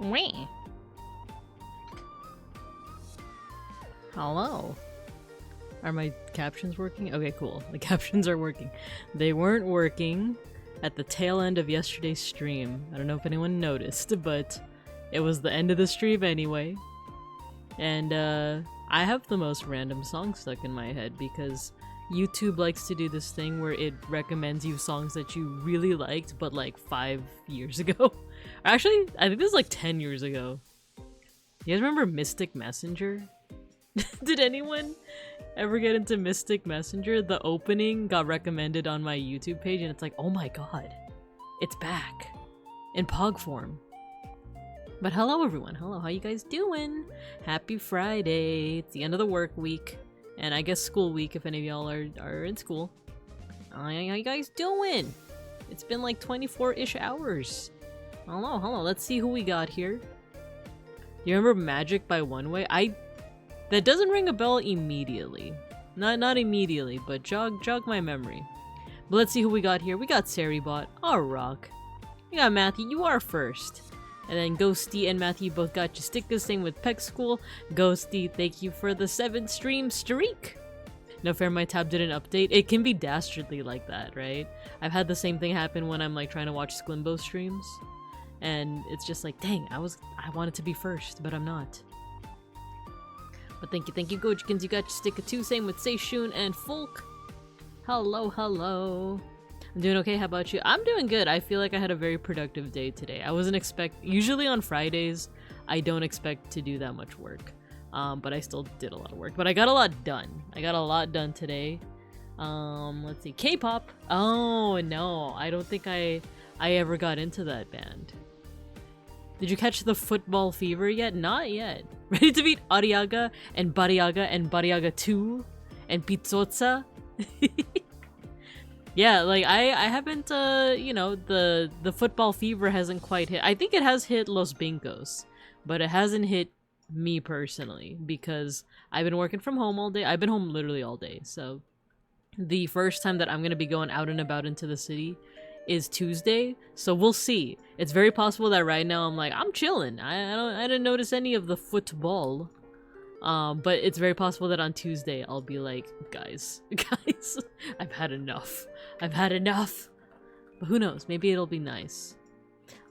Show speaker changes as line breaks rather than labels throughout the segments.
Me. Hello. Are my captions working? Okay, cool. The captions are working. They weren't working at the tail end of yesterday's stream. I don't know if anyone noticed, but it was the end of the stream anyway. And I have the most random songs stuck in my head because YouTube likes to do this thing where it recommends you songs that you really liked but like 5 years ago. Actually, I think this is like 10 years ago. You guys remember Mystic Messenger? Did anyone ever get into Mystic Messenger? The opening got recommended on my YouTube page and it's like, oh my god, it's back in Pog form. But hello everyone, hello, how you guys doing? Happy Friday, it's the end of the work week, and I guess school week if any of y'all are in school. How you guys doing? It's been like 24-ish hours. Hello, let's see who we got here. You remember Magic by One Way? That doesn't ring a bell immediately. Not immediately, but jog my memory. But let's see who we got here. We got Saribot. Oh, rock. We got Matthew. You are first. And then Ghosty and Matthew both got your stickers. Same with Peck School. Ghosty, thank you for the 7 stream streak. No fair, my tab didn't update. It can be dastardly like that, right? I've had the same thing happen when I'm like trying to watch Sklimbo streams. And it's just like, dang, I wanted to be first, but I'm not. But thank you, Gojikins. You got your sticker too. Same with Seishun and Folk. Hello, hello. I'm doing okay. How about you? I'm doing good. I feel like I had a very productive day today. I wasn't usually on Fridays, I don't expect to do that much work. But I still did a lot of work. But I got a lot done. I got a lot done today. Let's see. K-pop. Oh, no. I don't think I ever got into that band. Did you catch the football fever yet? Not yet. Ready to beat Ariaga and Bariaga 2 and Pizzozza? Yeah, like I haven't you know, the football fever hasn't quite hit. I think it has hit Los Bincos, but it hasn't hit me personally because I've been working from home all day. I've been home literally all day. So the first time that I'm going to be going out and about into the city is Tuesday, so we'll see. It's very possible that right now I'm like, I'm chilling. I didn't notice any of the football. But it's very possible that on Tuesday I'll be like, guys, I've had enough. I've had enough. But who knows? Maybe it'll be nice.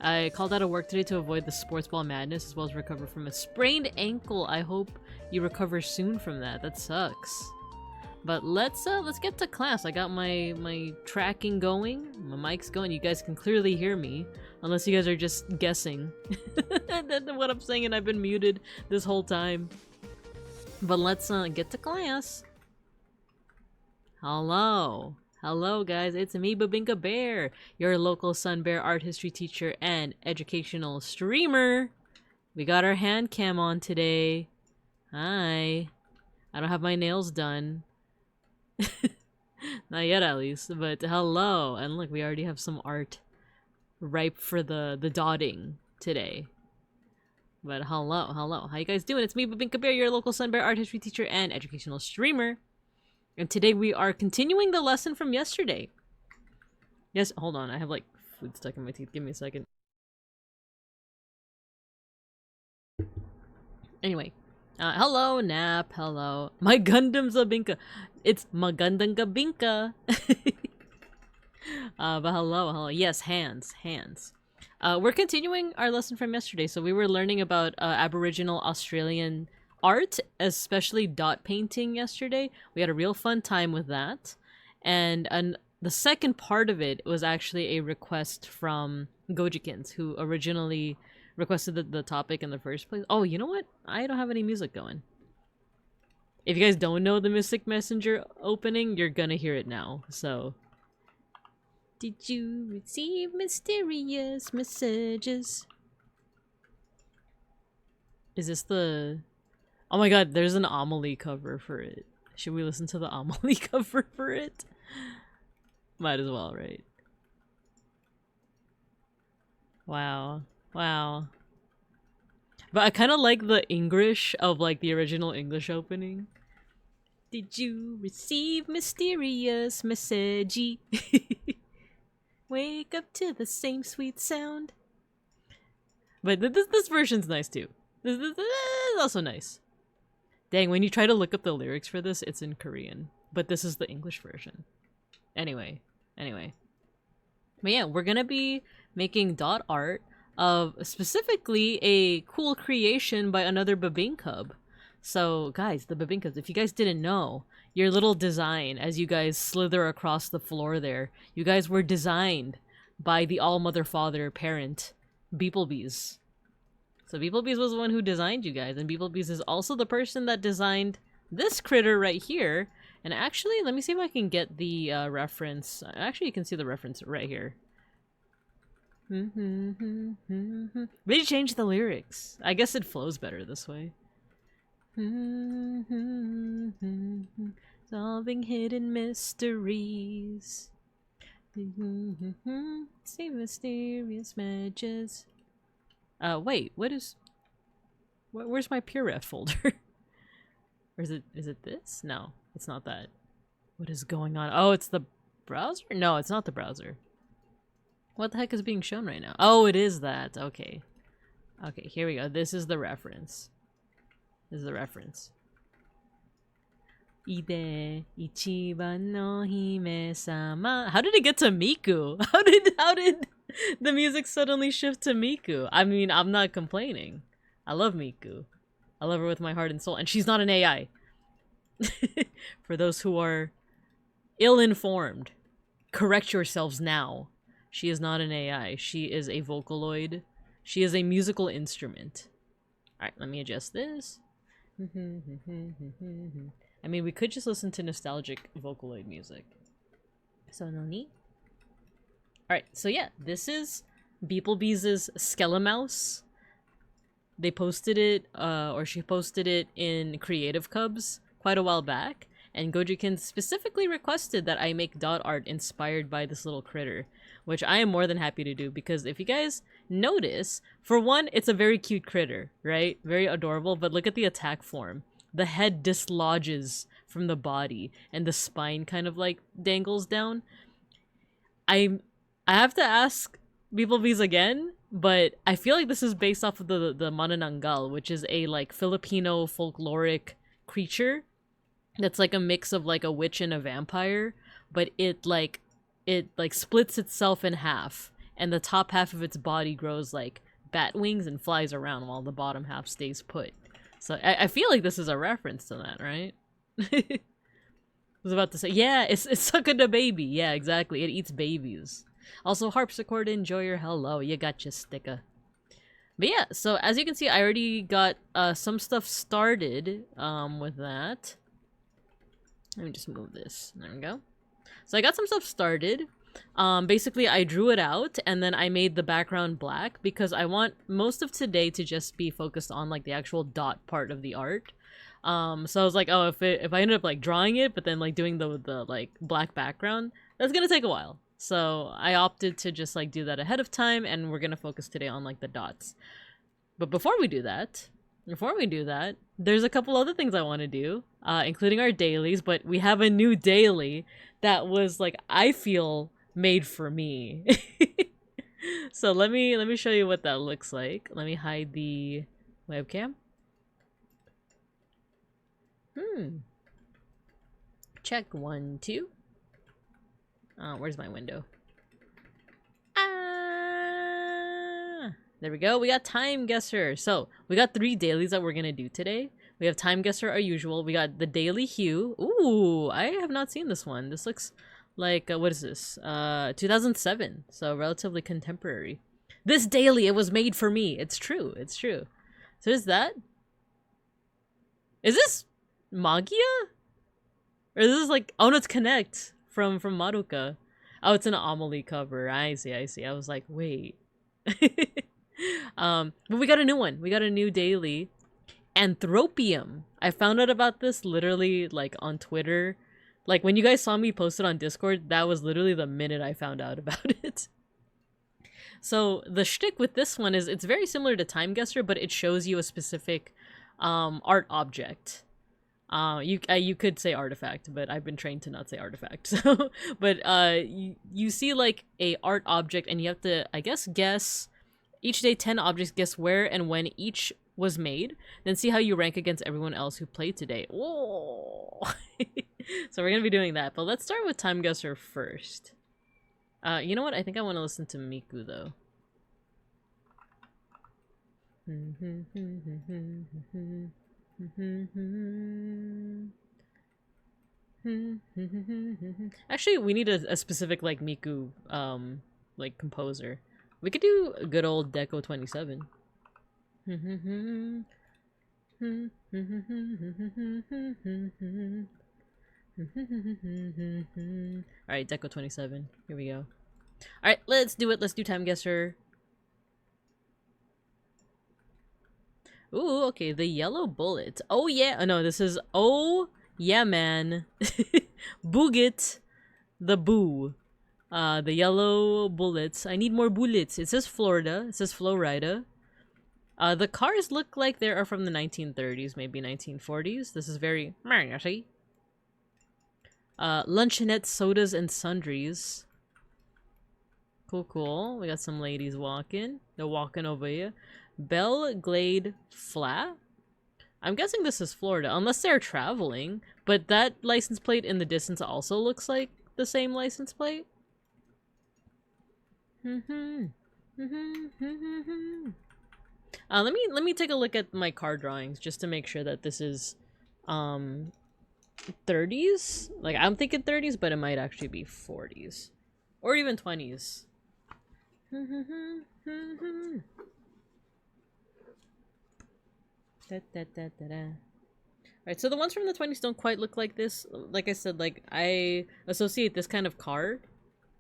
I called out of work today to avoid the sports ball madness as well as recover from a sprained ankle. I hope you recover soon from that. That sucks. But let's get to class. I got my tracking going, my mic's going. You guys can clearly hear me, unless you guys are just guessing what I'm saying and I've been muted this whole time. But let's get to class. Hello. Hello guys, it's me, Babinka Bear, your local Sun Bear art history teacher and educational streamer. We got our hand cam on today. Hi. I don't have my nails done. Not yet at least, but hello. And look, we already have some art ripe for the dotting today. But hello. How you guys doing? It's me, Babinka Bear, your local Sun Bear art history teacher and educational streamer. And today we are continuing the lesson from yesterday. Yes, hold on. I have like food stuck in my teeth. Give me a second. Anyway. Hello, Nap. Hello. My Gundam's a Binka. It's my Gundam Gabinka. But hello. Yes, hands. We're continuing our lesson from yesterday. So we were learning about Aboriginal Australian art, especially dot painting yesterday. We had a real fun time with that. And the second part of it was actually a request from Gojikins, who originally requested the topic in the first place. Oh, you know what? I don't have any music going. If you guys don't know the Mystic Messenger opening, you're gonna hear it now. So, did you receive mysterious messages? Is this the... Oh my god, there's an Amelie cover for it. Should we listen to the Amelie cover for it? Might as well, right? Wow. But I kind of like the English of like the original English opening. Did you receive mysterious message? Wake up to the same sweet sound. But this version's nice too. This is also nice. Dang, when you try to look up the lyrics for this, it's in Korean. But this is the English version. Anyway. But yeah, we're gonna be making dot art of specifically a cool creation by another Babinkub. So guys, the Babinkubs, if you guys didn't know, your little design as you guys slither across the floor there, you guys were designed by the all-mother father parent, beeplebees. So beeplebees was the one who designed you guys, and beeplebees is also the person that designed this critter right here. And actually, let me see if I can get the reference. Actually, you can see the reference right here. They changed the lyrics. I guess it flows better this way. Solving hidden mysteries. See mysterious matches. Wait, what is... Where's my PureRef folder? Or is it this? No, it's not that. What is going on? Oh, it's the browser? No, it's not the browser. What the heck is being shown right now? Oh, it is that. Okay. Okay, here we go. This is the reference. This is the reference. Ide ichiban no hime sama. How did it get to Miku? How did the music suddenly shift to Miku? I mean, I'm not complaining. I love Miku. I love her with my heart and soul, and she's not an AI. For those who are ill-informed, correct yourselves now. She is not an AI. She is a Vocaloid. She is a musical instrument. Alright, let me adjust this. I mean, we could just listen to nostalgic Vocaloid music. So no need. Alright, so yeah, this is beeplebees' Skelemouse. They posted it, or she posted it in Creative Cubs quite a while back, and Gojikins specifically requested that I make dot art inspired by this little critter, which I am more than happy to do, because if you guys notice, for one, it's a very cute critter, right? Very adorable, but look at the attack form. The head dislodges from the body, and the spine kind of like dangles down. I have to ask beeplebees again, but I feel like this is based off of the Manananggal, which is a like Filipino folkloric creature that's like a mix of like a witch and a vampire, but it splits itself in half, and the top half of its body grows like bat wings and flies around while the bottom half stays put. So I feel like this is a reference to that, right? I was about to say, yeah, it's sucking a baby. Yeah, exactly. It eats babies. Also, Harpsichord Enjoyer, hello, you got your sticker. But yeah, so as you can see, I already got some stuff started with that. Let me just move this. There we go. So I got some stuff started. Basically, I drew it out, and then I made the background black because I want most of today to just be focused on like the actual dot part of the art. So I was like, oh, if I ended up like drawing it, but then like doing the like black background, that's gonna take a while. So I opted to just like do that ahead of time, and we're gonna focus today on like the dots. But before we do that, there's a couple other things I want to do, including our dailies, but we have a new daily that was like, I feel made for me. So let me show you what that looks like. Let me hide the webcam. Check 1, 2. Where's my window? There we go. We got Time Guesser. So we got 3 dailies that we're gonna do today. We have Time Guesser, our usual. We got the Daily Hue. Ooh, I have not seen this one. This looks like what is this? 2007. So relatively contemporary. This daily, it was made for me. It's true. It's true. So is that? Is this Magia? Or is this like? Oh no, it's Connect from Maruka. Oh, it's an Amelie cover. I see. I was like, wait. But we got a new one. We got a new daily. Anthropium. I found out about this literally like on Twitter. Like when you guys saw me post it on Discord, that was literally the minute I found out about it. So the shtick with this one is it's very similar to Time Guesser, but it shows you a specific art object. You could say artifact, but I've been trained to not say artifact. So, but you see like a art object, and you have to, I guess each day 10 objects. Guess where and when each was made. Then see how you rank against everyone else who played today. Whoa! So we're gonna be doing that, but let's start with Time Guesser first. You know what? I think I want to listen to Miku though. Actually, we need a specific like Miku like composer. We could do a good old Deco 27. Alright, Deco 27. Here we go. Alright, let's do it. Let's do Time Guesser. Ooh, okay, the yellow bullet. Oh yeah, oh, no, this is, oh yeah, man. Boogit the boo. The yellow bullets. I need more bullets. It says Florida. It says Florida. The cars look like they are from the 1930s, maybe 1940s. This is very Marty. Luncheonette sodas and sundries. Cool, cool. We got some ladies walking. They're walking over here. Belle Glade Flat. I'm guessing this is Florida, unless they're traveling. But that license plate in the distance also looks like the same license plate. Let me take a look at my car drawings just to make sure that this is 30s. Like, I'm thinking 30s, but it might actually be 40s or even 20s. Alright, so the ones from the 20s don't quite look like this. Like I said, like, I associate this kind of car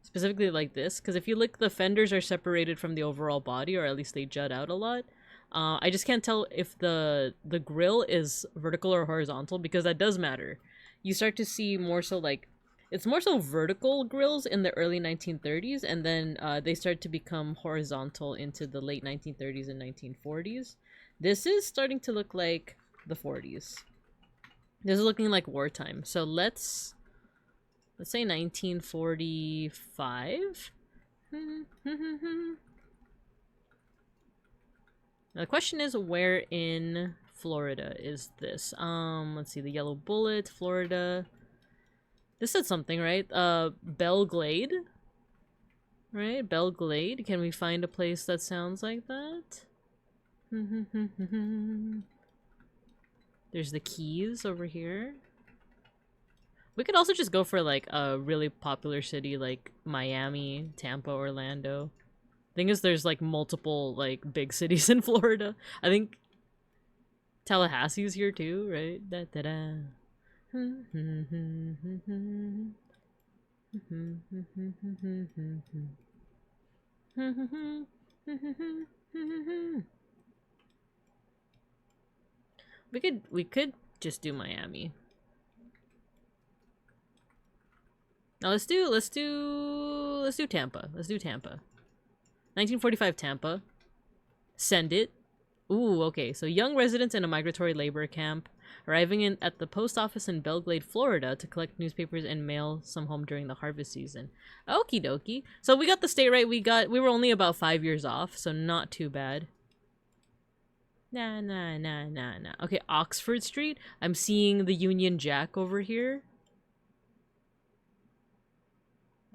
specifically like this, because if you look, the fenders are separated from the overall body, or at least they jut out a lot. I just can't tell if the grill is vertical or horizontal, because that does matter. You start to see more so, like, it's more so vertical grills in the early 1930s, and then they start to become horizontal into the late 1930s and 1940s. This is starting to look like the 40s. This is looking like wartime. So let's say 1945. Now the question is, where in Florida is this? Let's see, the Yellow Bullet, Florida. This said something, right? Belle Glade? Right? Belle Glade. Can we find a place that sounds like that? There's the Keys over here. We could also just go for, like, a really popular city like Miami, Tampa, Orlando. Thing is, there's, like, multiple, like, big cities in Florida. I think Tallahassee's here too, right? Da-da-da. We could just do Miami. Now let's do Tampa. Let's do Tampa. 1945 Tampa. Send it. Ooh, okay. So young residents in a migratory labor camp arriving at the post office in Belle Glade, Florida to collect newspapers and mail some home during the harvest season. Okie dokie. So we got the state right. We were only about 5 years off, so not too bad. Nah. Okay, Oxford Street. I'm seeing the Union Jack over here.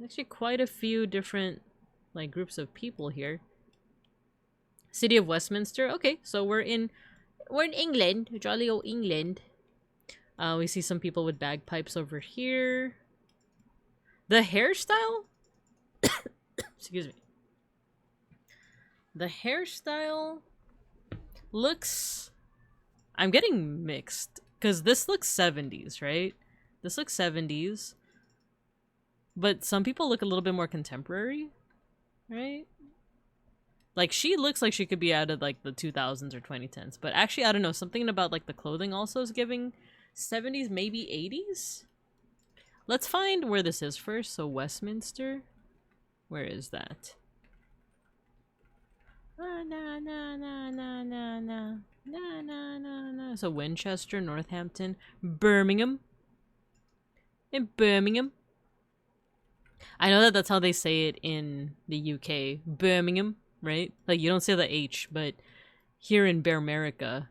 Actually quite a few different, like, groups of people here. City of Westminster. Okay, so we're in England. Jolly old England. We see some people with bagpipes over here. The hairstyle? Excuse me. The hairstyle looks... I'm getting mixed. Because this looks 70s, right? This looks 70s. But some people look a little bit more contemporary, right? Like, she looks like she could be out of, like, the 2000s or 2010s. But actually, I don't know. Something about, like, the clothing also is giving 70s, maybe 80s? Let's find where this is first. So, Westminster. Where is that? So, Winchester, Northampton, Birmingham. In Birmingham. I know that that's how they say it in the UK. Birmingham, right? Like, you don't say the H, but here in Bearmerica,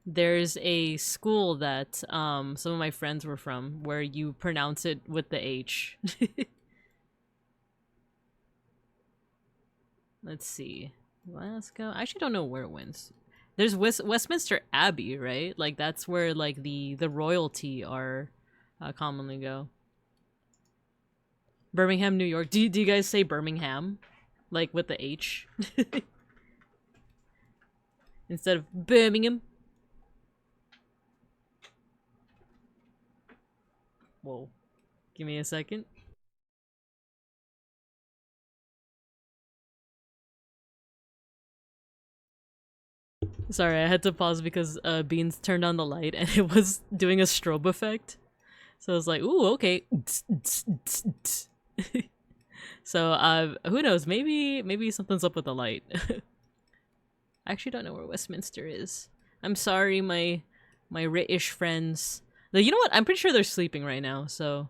there's a school that some of my friends were from where you pronounce it with the H. Let's see. Let's go. I actually don't know where it wins. There's Westminster Abbey, right? Like, that's where, like, the royalty are commonly go. Birmingham, New York. Do you guys say Birmingham? Like, with the H? Instead of Birmingham? Whoa. Give me a second. Sorry, I had to pause because Beans turned on the light and it was doing a strobe effect. So I was like, ooh, okay. So, who knows? Maybe something's up with the light. I actually don't know where Westminster is. I'm sorry, my British friends. Though, you know what? I'm pretty sure they're sleeping right now, so...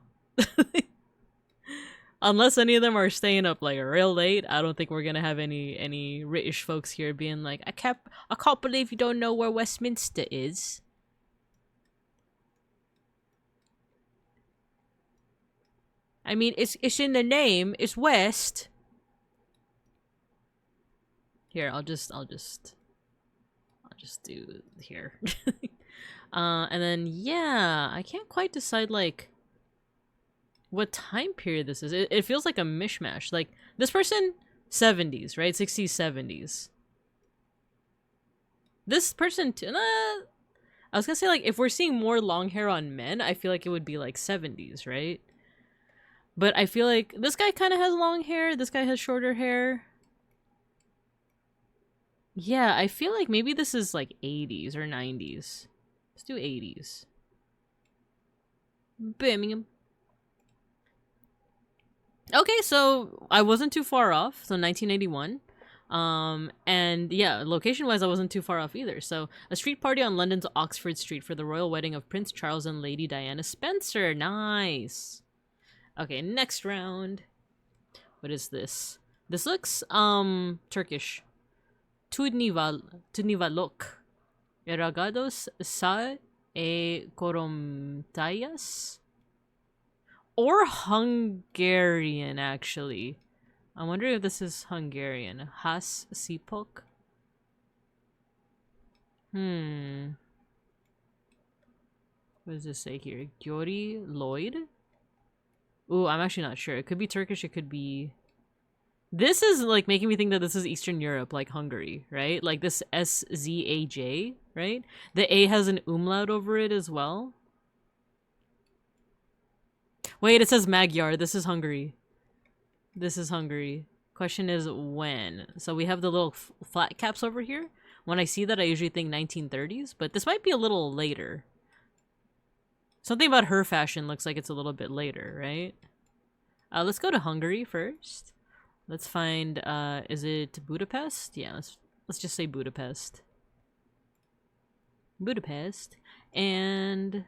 Unless any of them are staying up, like, real late, I don't think we're gonna have any British folks here being like, I can't believe you don't know where Westminster is. I mean, it's in the name. It's West. Here, I'll just do here. And then yeah, I can't quite decide like what time period this is. It feels like a mishmash. Like this person 70s, right? 60s, 70s. This person I was gonna say like if we're seeing more long hair on men, I feel like it would be like 70s, right? But I feel like this guy kind of has long hair. This guy has shorter hair. Yeah, I feel like maybe this is like 80s or 90s. Let's do 80s. Birmingham. Okay, so I wasn't too far off. So 1981. And yeah, location-wise, I wasn't too far off either. So a street party on London's Oxford Street for the royal wedding of Prince Charles and Lady Diana Spencer. Nice. Okay, next round. What is this? This looks Turkish. Tudnivalok. Eragados sa e koromtayas? Or Hungarian, actually. I'm wondering if this is Hungarian. Has sipok? What does this say here? Gyori Lloyd? Ooh, I'm actually not sure. It could be Turkish, it could be... This is, like, making me think that this is Eastern Europe, like Hungary, right? Like, this S-Z-A-J, right? The A has an umlaut over it as well. Wait, it says Magyar. This is Hungary. This is Hungary. Question is when? So we have the little flat caps over here. When I see that, I usually think 1930s, but this might be a little later. Something about her fashion looks like it's a little bit later, right? Let's go to Hungary first. Let's find, is it Budapest? Yeah, let's just say Budapest. Budapest. And...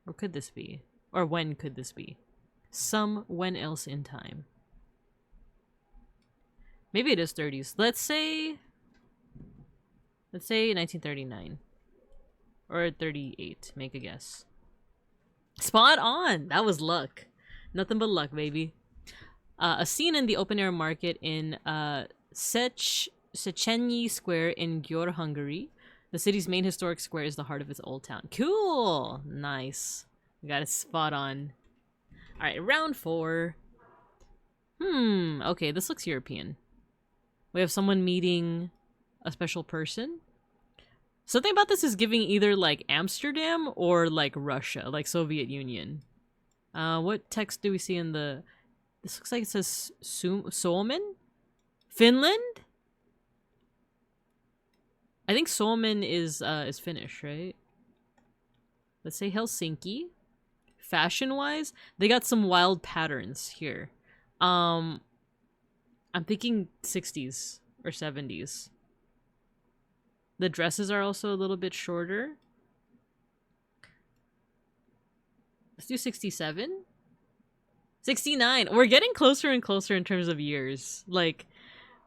Or could this be? Or when could this be? When else in time. Maybe it is 30s. Let's say 1939. Or 38. Make a guess. Spot on! That was luck. Nothing but luck, baby. A scene in the open-air market in Széchenyi Square in Győr, Hungary. The city's main historic square is the heart of its old town. Cool! Nice. We got it spot on. Alright, round 4. Okay, this looks European. We have someone meeting a special person. Something about this is giving either, like, Amsterdam or, like, Russia, like Soviet Union. What text do we see in the... This looks like it says Suomen? Finland? I think Suomen is Finnish, right? Let's say Helsinki. Fashion-wise, they got some wild patterns here. I'm thinking 60s or 70s. The dresses are also a little bit shorter. Let's do 67. 69. We're getting closer and closer in terms of years. Like,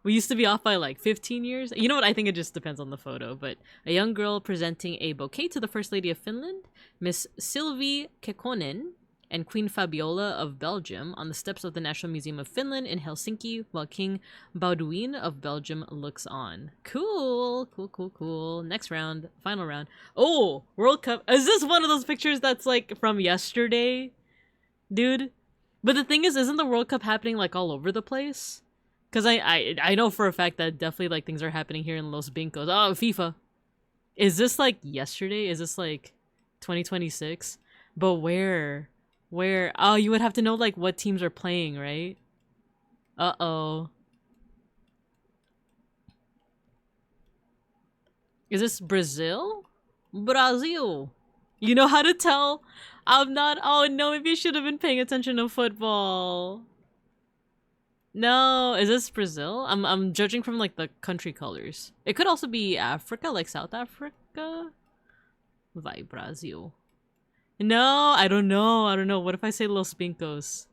we used to be off by like 15 years. You know what? I think it just depends on the photo. But a young girl presenting a bouquet to the First Lady of Finland, Miss Sylvie Kekkonen, and Queen Fabiola of Belgium on the steps of the National Museum of Finland in Helsinki while King Baudouin of Belgium looks on. Cool. Cool, cool, cool. Next round. Final round. Oh, World Cup. Is this one of those pictures that's like from yesterday? Dude. But the thing is, isn't the World Cup happening like all over the place? Because I know for a fact that definitely like things are happening here in Los Bincos. Oh, FIFA. Is this like yesterday? Is this like 2026? But where? Where? Oh, you would have to know like what teams are playing, right? Uh-oh. Is this Brazil? Brazil. You know how to tell? I'm not. Oh no, maybe I should have been paying attention to football. No, is this Brazil? I'm judging from like the country colors. It could also be Africa, like South Africa. Vai Brasil. No, I don't know. I don't know. What if I say Los Pincos?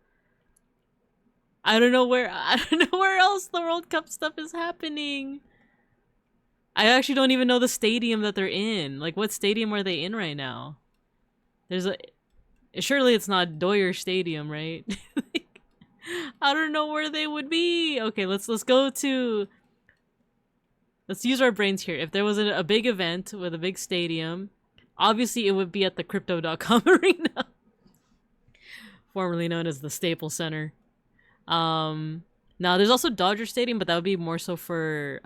I don't know where. I don't know where else the World Cup stuff is happening. I actually don't even know the stadium that they're in. Like, what stadium are they in right now? There's a. Surely it's not Doyer Stadium, right? Like, I don't know where they would be. Okay, let's go to. Let's use our brains here. If there was a big event with a big stadium, obviously it would be at the Crypto.com arena, formerly known as the Staples Center. Now there's also Dodger Stadium, but that would be more so for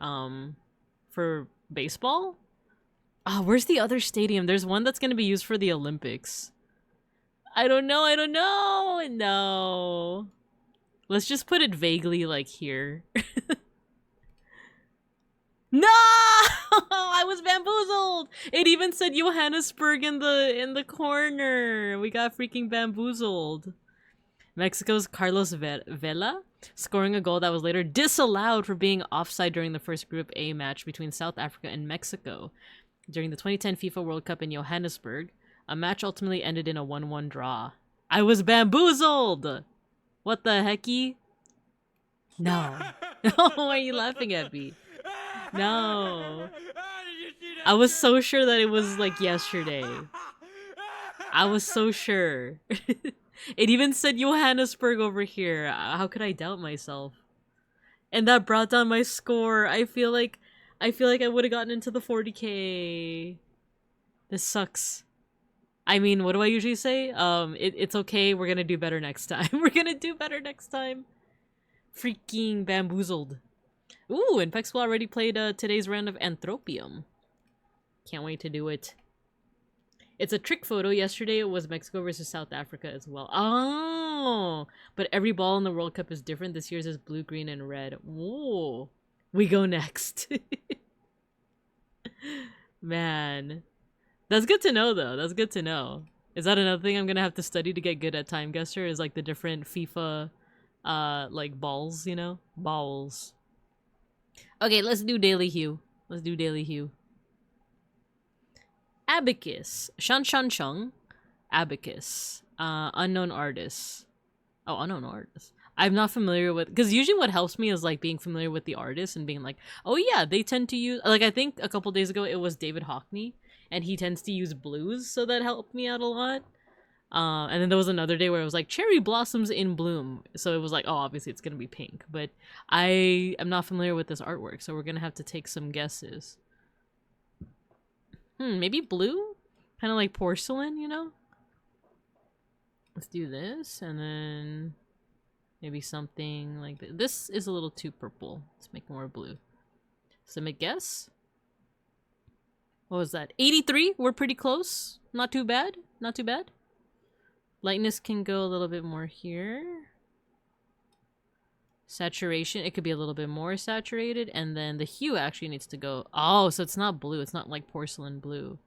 baseball. Where's the other stadium? There's one that's gonna be used for the Olympics. I don't know. No. Let's just put it vaguely like here. No! I was bamboozled! It even said Johannesburg in the corner. We got freaking bamboozled. Mexico's Carlos Vela scoring a goal that was later disallowed for being offside during the first Group A match between South Africa and Mexico during the 2010 FIFA World Cup in Johannesburg. A match ultimately ended in a 1-1 draw. I was bamboozled! What the hecky? No. Why are you laughing at me? No. I was so sure that it was like yesterday. I was so sure. It even said Johannesburg over here. How could I doubt myself? And that brought down my score. I feel like I would have gotten into the 40k. This sucks. I mean, what do I usually say? It's okay. We're gonna do better next time. We're gonna do better next time. Freaking bamboozled. Ooh, and Pexwell already played today's round of Anthropium. Can't wait to do it. It's a trick photo. Yesterday it was Mexico versus South Africa as well. Oh, but every ball in the World Cup is different. This year's is blue, green, and red. Whoa. We go next. Man. That's good to know, though. That's good to know. Is that another thing I'm gonna have to study to get good at time guesser? Is like the different FIFA, like balls, you know? Balls. Okay, let's do Daily Hue. Let's do Daily Hue. Abacus. Shan Shan Shung. Abacus. Unknown artists. Oh, unknown artists. I'm not familiar with... Because usually what helps me is, like, being familiar with the artist and being like, oh, yeah, they tend to use... Like, I think a couple days ago it was David Hockney, and he tends to use blues, so that helped me out a lot. And then there was another day where it was like, cherry blossoms in bloom. So it was like, oh, obviously it's going to be pink. But I am not familiar with this artwork, so we're going to have to take some guesses. Maybe blue? Kind of like porcelain, you know? Let's do this, and then maybe something like this. This is a little too purple. Let's make more blue. Submit guess. What was that? 83? We're pretty close. Not too bad. Not too bad. Lightness can go a little bit more here. Saturation, it could be a little bit more saturated. And then the hue actually needs to go... Oh, so it's not blue. It's not like porcelain blue.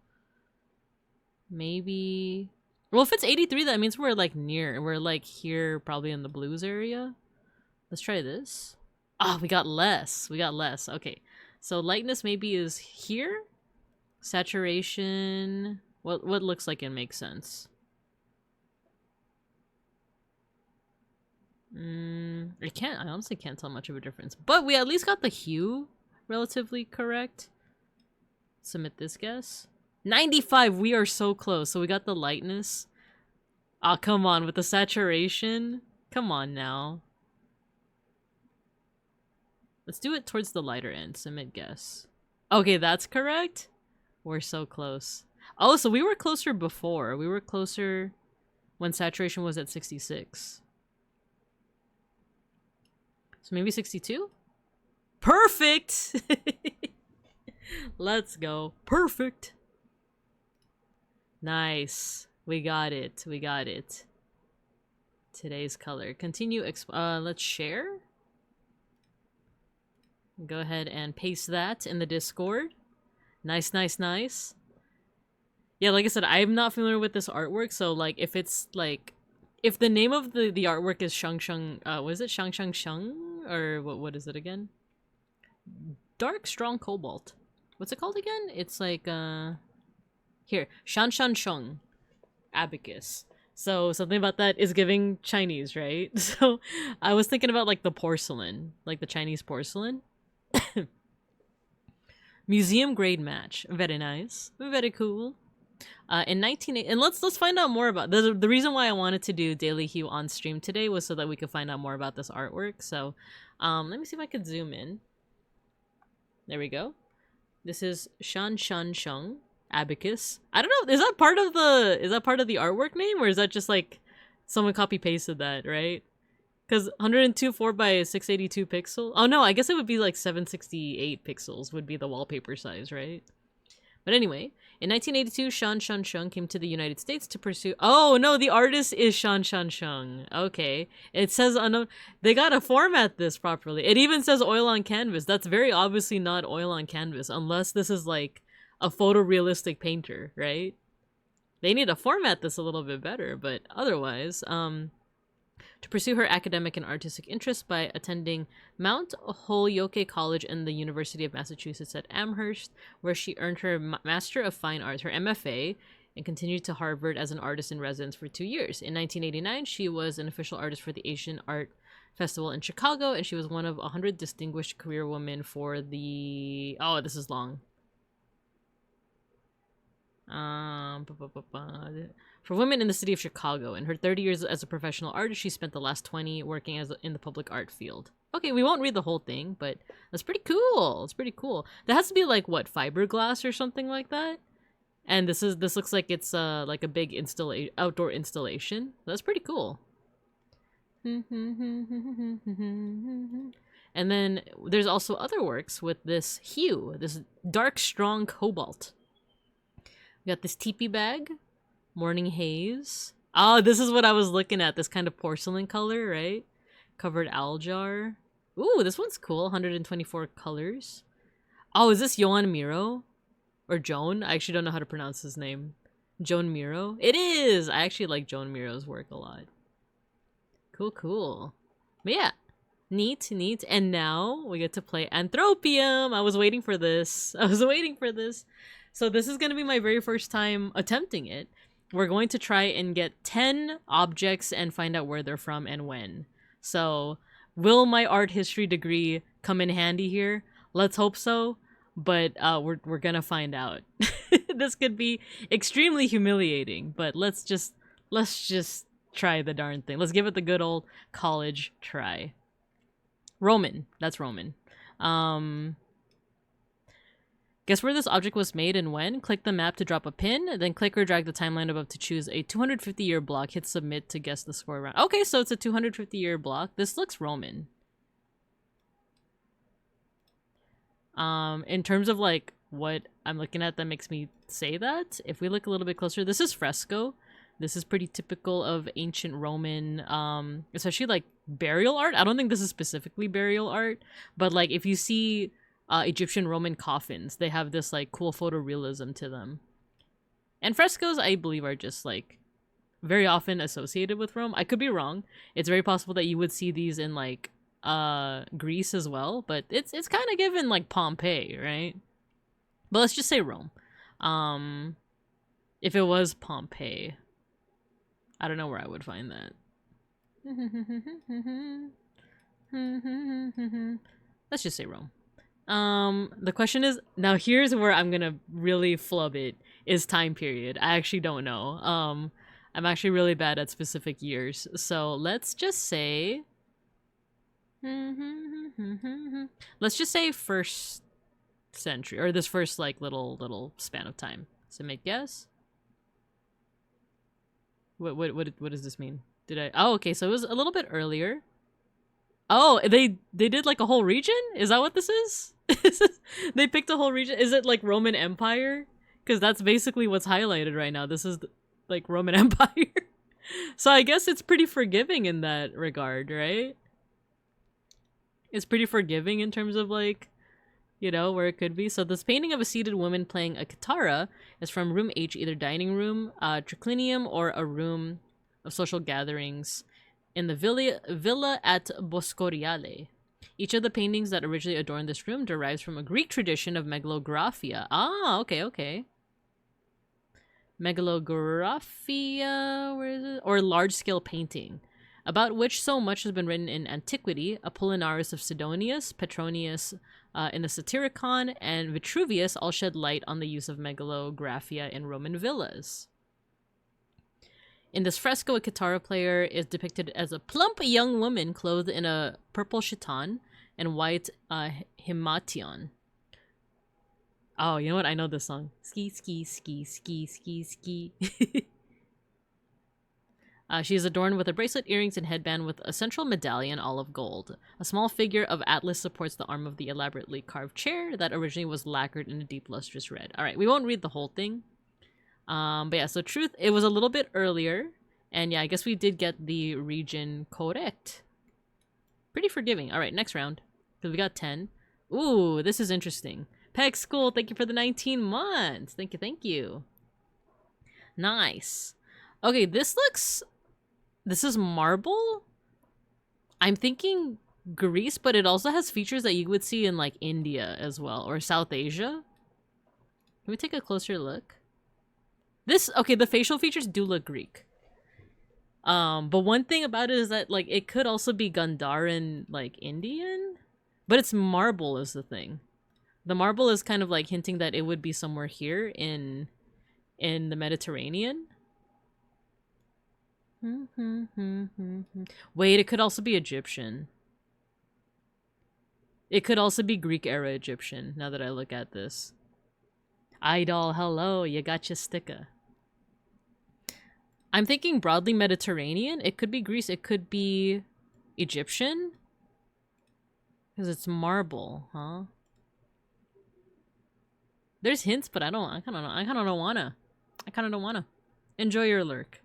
Maybe... Well, if it's 83, that means we're like near. We're like here, probably in the blues area. Let's try this. Oh, we got less. We got less. Okay. So lightness maybe is here. Saturation... What looks like it makes sense? I honestly can't tell much of a difference. But we at least got the hue relatively correct. Submit this guess. 95! We are so close. So we got the lightness. Ah, come on. With the saturation? Come on now. Let's do it towards the lighter end. Submit guess. Okay, that's correct. We're so close. Oh, so we were closer before. We were closer when saturation was at 66. So maybe 62? Perfect! Let's go. Perfect! Nice. We got it. We got it. Today's color. Continue. Let's share. Go ahead and paste that in the Discord. Nice, nice, nice. Yeah, like I said, I'm not familiar with this artwork, so like if it's like... If the name of the artwork is Shang Shang... what is it? Shang Shang Shang? or what is it again? Dark strong cobalt. What's it called again? It's like here, shan shong abacus. So something about that is giving Chinese, right? So I was thinking about like the porcelain, like the Chinese porcelain. Museum grade match. Very nice. Very cool. In 1980, and let's find out more about the reason why I wanted to do Daily Hue on stream today was so that we could find out more about this artwork. So let me see if I could zoom in. There we go. This is Shan Sheng abacus. I don't know, is that part of the artwork name, or is that just like someone copy pasted that, right? Because 102 4x682 pixel. Oh no, I guess it would be like 768 pixels would be the wallpaper size, right? But anyway, in 1982, Shan Sheng came to the United States to pursue. Oh no, the artist is Shan Sheng. Okay, it says unknown. They gotta format this properly. It even says oil on canvas. That's very obviously not oil on canvas, unless this is like a photorealistic painter, right? They need to format this a little bit better, but otherwise, to pursue her academic and artistic interests by attending Mount Holyoke College and the University of Massachusetts at Amherst, where she earned her Master of Fine Arts, her MFA, and continued to Harvard as an artist in residence for 2 years. In 1989, she was an official artist for the Asian Art Festival in Chicago, and she was one of 100 distinguished career women for the... Oh, this is long. For women in the city of Chicago. In her 30 years as a professional artist, she spent the last 20 working in the public art field. Okay, we won't read the whole thing, but that's pretty cool. It's pretty cool. That has to be like what, fiberglass or something like that. And this looks like it's like a big outdoor installation. That's pretty cool. And then there's also other works with this hue, this dark strong cobalt. We got this teepee bag, morning haze. Oh, this is what I was looking at. This kind of porcelain color, right? Covered owl jar. Ooh, this one's cool. 124 colors. Oh, is this Yoan Miro? Or Joan? I actually don't know how to pronounce his name. Joan Miro? It is! I actually like Joan Miro's work a lot. Cool, cool. But yeah. Neat, neat. And now we get to play Anthropium. I was waiting for this. So this is going to be my very first time attempting it. We're going to try and get 10 objects and find out where they're from and when. So will my art history degree come in handy here? Let's hope so. But we're going to find out. This could be extremely humiliating, but let's just try the darn thing. Let's give it the good old college try. Roman. That's Roman. Guess where this object was made and when? Click the map to drop a pin, then click or drag the timeline above to choose a 250-year block. Hit submit to guess the score around. Okay, so it's a 250-year block. This looks Roman. In terms of like what I'm looking at that makes me say that, if we look a little bit closer, this is fresco. This is pretty typical of ancient Roman, especially like burial art. I don't think this is specifically burial art, but like if you see Egyptian Roman coffins, they have this like cool photorealism to them. And frescoes, I believe, are just like very often associated with Rome. I could be wrong. It's very possible that you would see these in like Greece as well, but it's kind of given like Pompeii, right? But let's just say Rome. If it was Pompeii, I don't know where I would find that. Let's just say Rome. The question is, now here's where I'm gonna really flub it, is time period. I actually don't know. I'm actually really bad at specific years. So let's just say... let's just say first century, or this first like little span of time. So make guess. What does this mean? Did I... Oh, okay, so it was a little bit earlier. Oh, they did like a whole region? Is that what this is? They picked a whole region? Is it like Roman Empire? Because that's basically what's highlighted right now. This is like Roman Empire. So I guess it's pretty forgiving in that regard, right? It's pretty forgiving in terms of like, you know, where it could be. So this painting of a seated woman playing a guitarra is from room H, either dining room, triclinium, or a room of social gatherings in the villa at Boscoriale. Each of the paintings that originally adorned this room derives from a Greek tradition of megalographia. Ah, okay. Megalographia, where is it? Or large-scale painting, about which so much has been written in antiquity. Apollinaris of Sidonius, Petronius in the Satyricon, and Vitruvius all shed light on the use of megalographia in Roman villas. In this fresco, a guitar player is depicted as a plump young woman clothed in a purple chiton and white himation. Oh, you know what? I know this song. Ski, ski, ski, ski, ski, ski. She is adorned with a bracelet, earrings, and headband with a central medallion, all of gold. A small figure of Atlas supports the arm of the elaborately carved chair that originally was lacquered in a deep lustrous red. All right, we won't read the whole thing. But yeah, so truth, it was a little bit earlier, and yeah, I guess we did get the region correct. Pretty forgiving. All right, next round, because we got 10. Ooh, this is interesting. Peg School, thank you for the 19 months. Thank you. Nice. Okay, this is marble. I'm thinking Greece, but it also has features that you would see in like India as well, or South Asia. Can we take a closer look? Okay, the facial features do look Greek. But one thing about it is that like it could also be Gandharan, like Indian, but it's marble is the thing. The marble is kind of like hinting that it would be somewhere here in the Mediterranean. Wait, it could also be Egyptian. It could also be Greek era Egyptian, now that I look at this. Idol, hello, you got your sticker. I'm thinking broadly Mediterranean. It could be Greece, it could be Egyptian. Because it's marble, huh? There's hints, but I kinda don't wanna. Enjoy your lurk.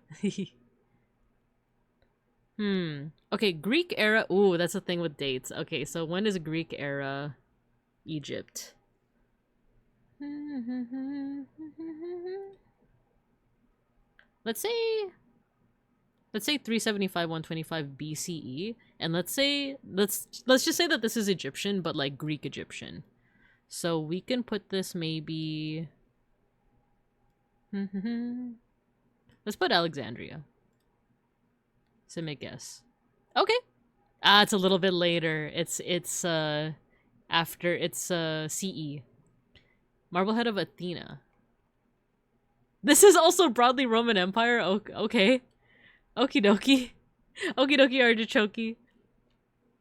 Okay, Greek era. Ooh, that's the thing with dates. Okay, so when is Greek era Egypt? Let's say 375 125 BCE, and let's just say that this is Egyptian, but like Greek Egyptian. So we can put this maybe let's put Alexandria. So make guess. Okay. It's a little bit later. It's after CE. Marblehead of Athena. This is also broadly Roman Empire. Okay. Okie dokie. Okie dokie artichoke.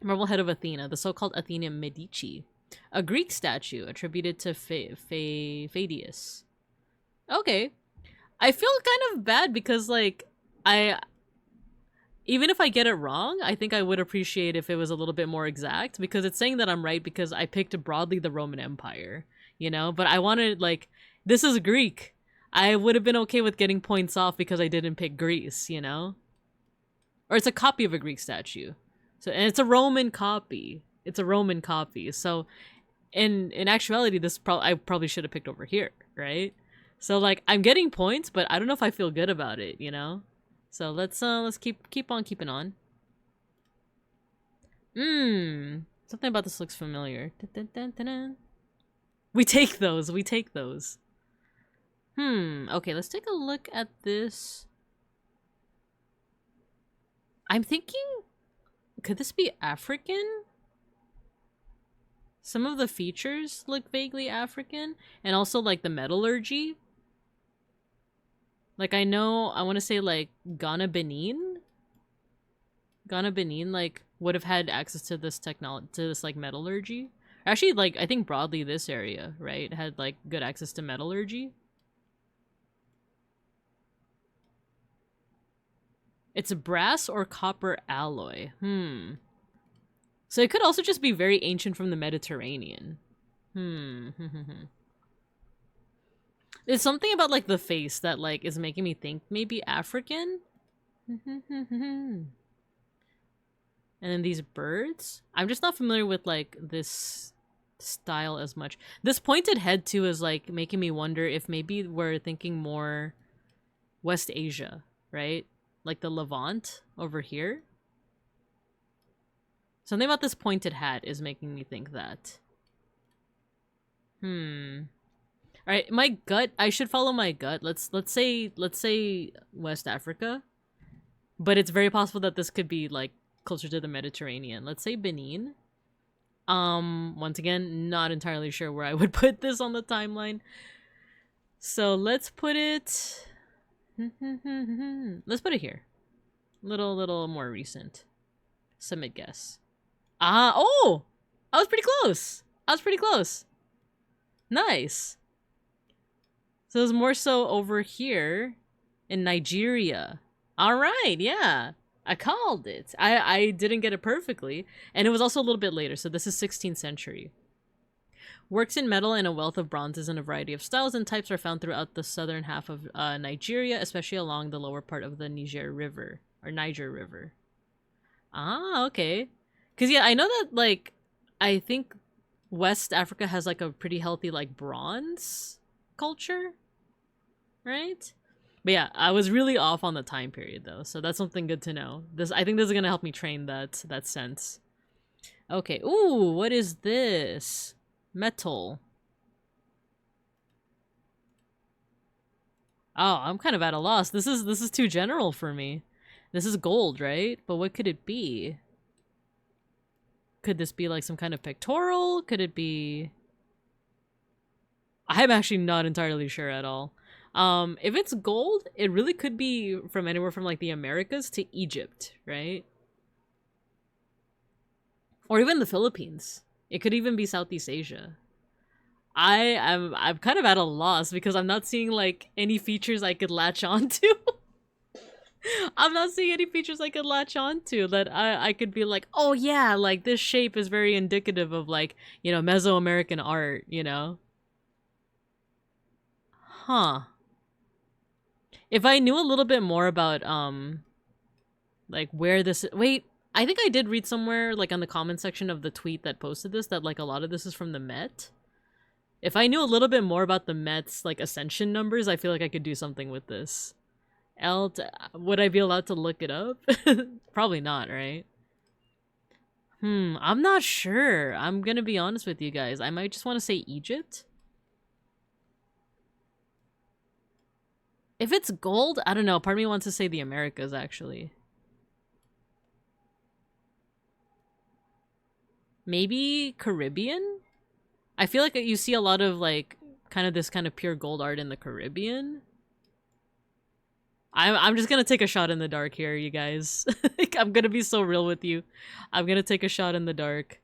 Marblehead of Athena, the so-called Athena Medici. A Greek statue attributed to Pheidias. Okay. I feel kind of bad because like even if I get it wrong, I think I would appreciate if it was a little bit more exact, because it's saying that I'm right because I picked broadly the Roman Empire, you know? But I wanted, like, this is Greek. I would have been okay with getting points off because I didn't pick Greece, you know? Or it's a copy of a Greek statue. So, and it's a Roman copy. It's a Roman copy. So, in actuality, I probably should have picked over here, right? So, like, I'm getting points, but I don't know if I feel good about it, you know? So let's keep on keeping on. Something about this looks familiar. We take those. Okay, let's take a look at this. I'm thinking, could this be African? Some of the features look vaguely African, and also like the metallurgy. Like, I want to say, like, Ghana, Benin, like, would have had access to this technology, to this, like, metallurgy. Actually, like, I think broadly this area, right, had, like, good access to metallurgy. It's a brass or copper alloy. So it could also just be very ancient from the Mediterranean. There's something about, like, the face that, like, is making me think maybe African? And then these birds? I'm just not familiar with, like, this style as much. This pointed head, too, is, like, making me wonder if maybe we're thinking more West Asia, right? Like the Levant over here. Something about this pointed hat is making me think that. Alright, my gut, I should follow my gut. Let's say West Africa. But it's very possible that this could be like closer to the Mediterranean. Let's say Benin. Once again, not entirely sure where I would put this on the timeline. So let's put it let's put it here. Little more recent. Submit guess. Oh! I was pretty close. Nice. So it's more so over here in Nigeria. All right, yeah. I called it. I didn't get it perfectly. And it was also a little bit later, so this is 16th century. Works in metal and a wealth of bronzes in a variety of styles and types are found throughout the southern half of Nigeria, especially along the lower part of the Niger River. Ah, okay. Because, yeah, I know that, like, I think West Africa has, like, a pretty healthy, like, bronze culture, right? But yeah, I was really off on the time period, though, so that's something good to know. I think this is gonna help me train that sense. Okay, ooh, what is this? Metal. Oh, I'm kind of at a loss. This is too general for me. This is gold, right? But what could it be? Could this be like some kind of pectoral? Could it be... I'm actually not entirely sure at all. If it's gold, it really could be from anywhere from like the Americas to Egypt, right? Or even the Philippines. It could even be Southeast Asia. I'm kind of at a loss because I'm not seeing like any features I could latch onto. I'm not seeing any features I could latch onto that I could be like, oh yeah, like this shape is very indicative of like, you know, Mesoamerican art, you know? Huh. If I knew a little bit more about, like where this... Wait, I think I did read somewhere, like on the comment section of the tweet that posted this, that like a lot of this is from the Met. If I knew a little bit more about the Met's like ascension numbers, I feel like I could do something with this. Would I be allowed to look it up? Probably not, right? I'm not sure. I'm gonna be honest with you guys. I might just want to say Egypt. If it's gold, I don't know. Part of me wants to say the Americas, actually. Maybe Caribbean? I feel like you see a lot of, like, kind of this kind of pure gold art in the Caribbean. I'm just gonna take a shot in the dark here, you guys. I'm gonna be so real with you. I'm gonna take a shot in the dark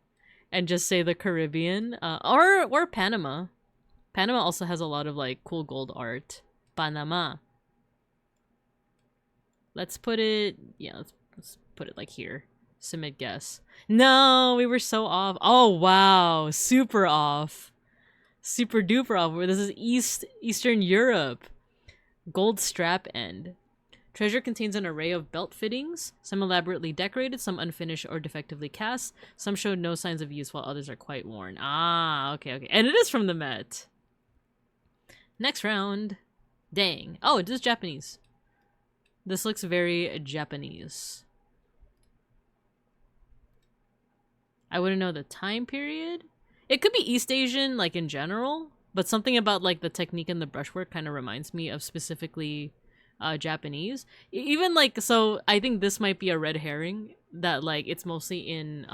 and just say the Caribbean. Or Panama. Panama also has a lot of, like, cool gold art. Panama. Let's put it... Yeah, let's put it, like, here. Submit guess. No, we were so off. Oh, wow. Super off. Super duper off. This is Eastern Europe. Gold strap end. Treasure contains an array of belt fittings, some elaborately decorated, some unfinished or defectively cast. Some show no signs of use while others are quite worn. Ah, okay. And it is from the Met. Next round. Dang. Oh, it is Japanese. This looks very Japanese. I wouldn't know the time period. It could be East Asian, like in general, but something about like the technique and the brushwork kind of reminds me of specifically Japanese. Even like, so I think this might be a red herring that like it's mostly in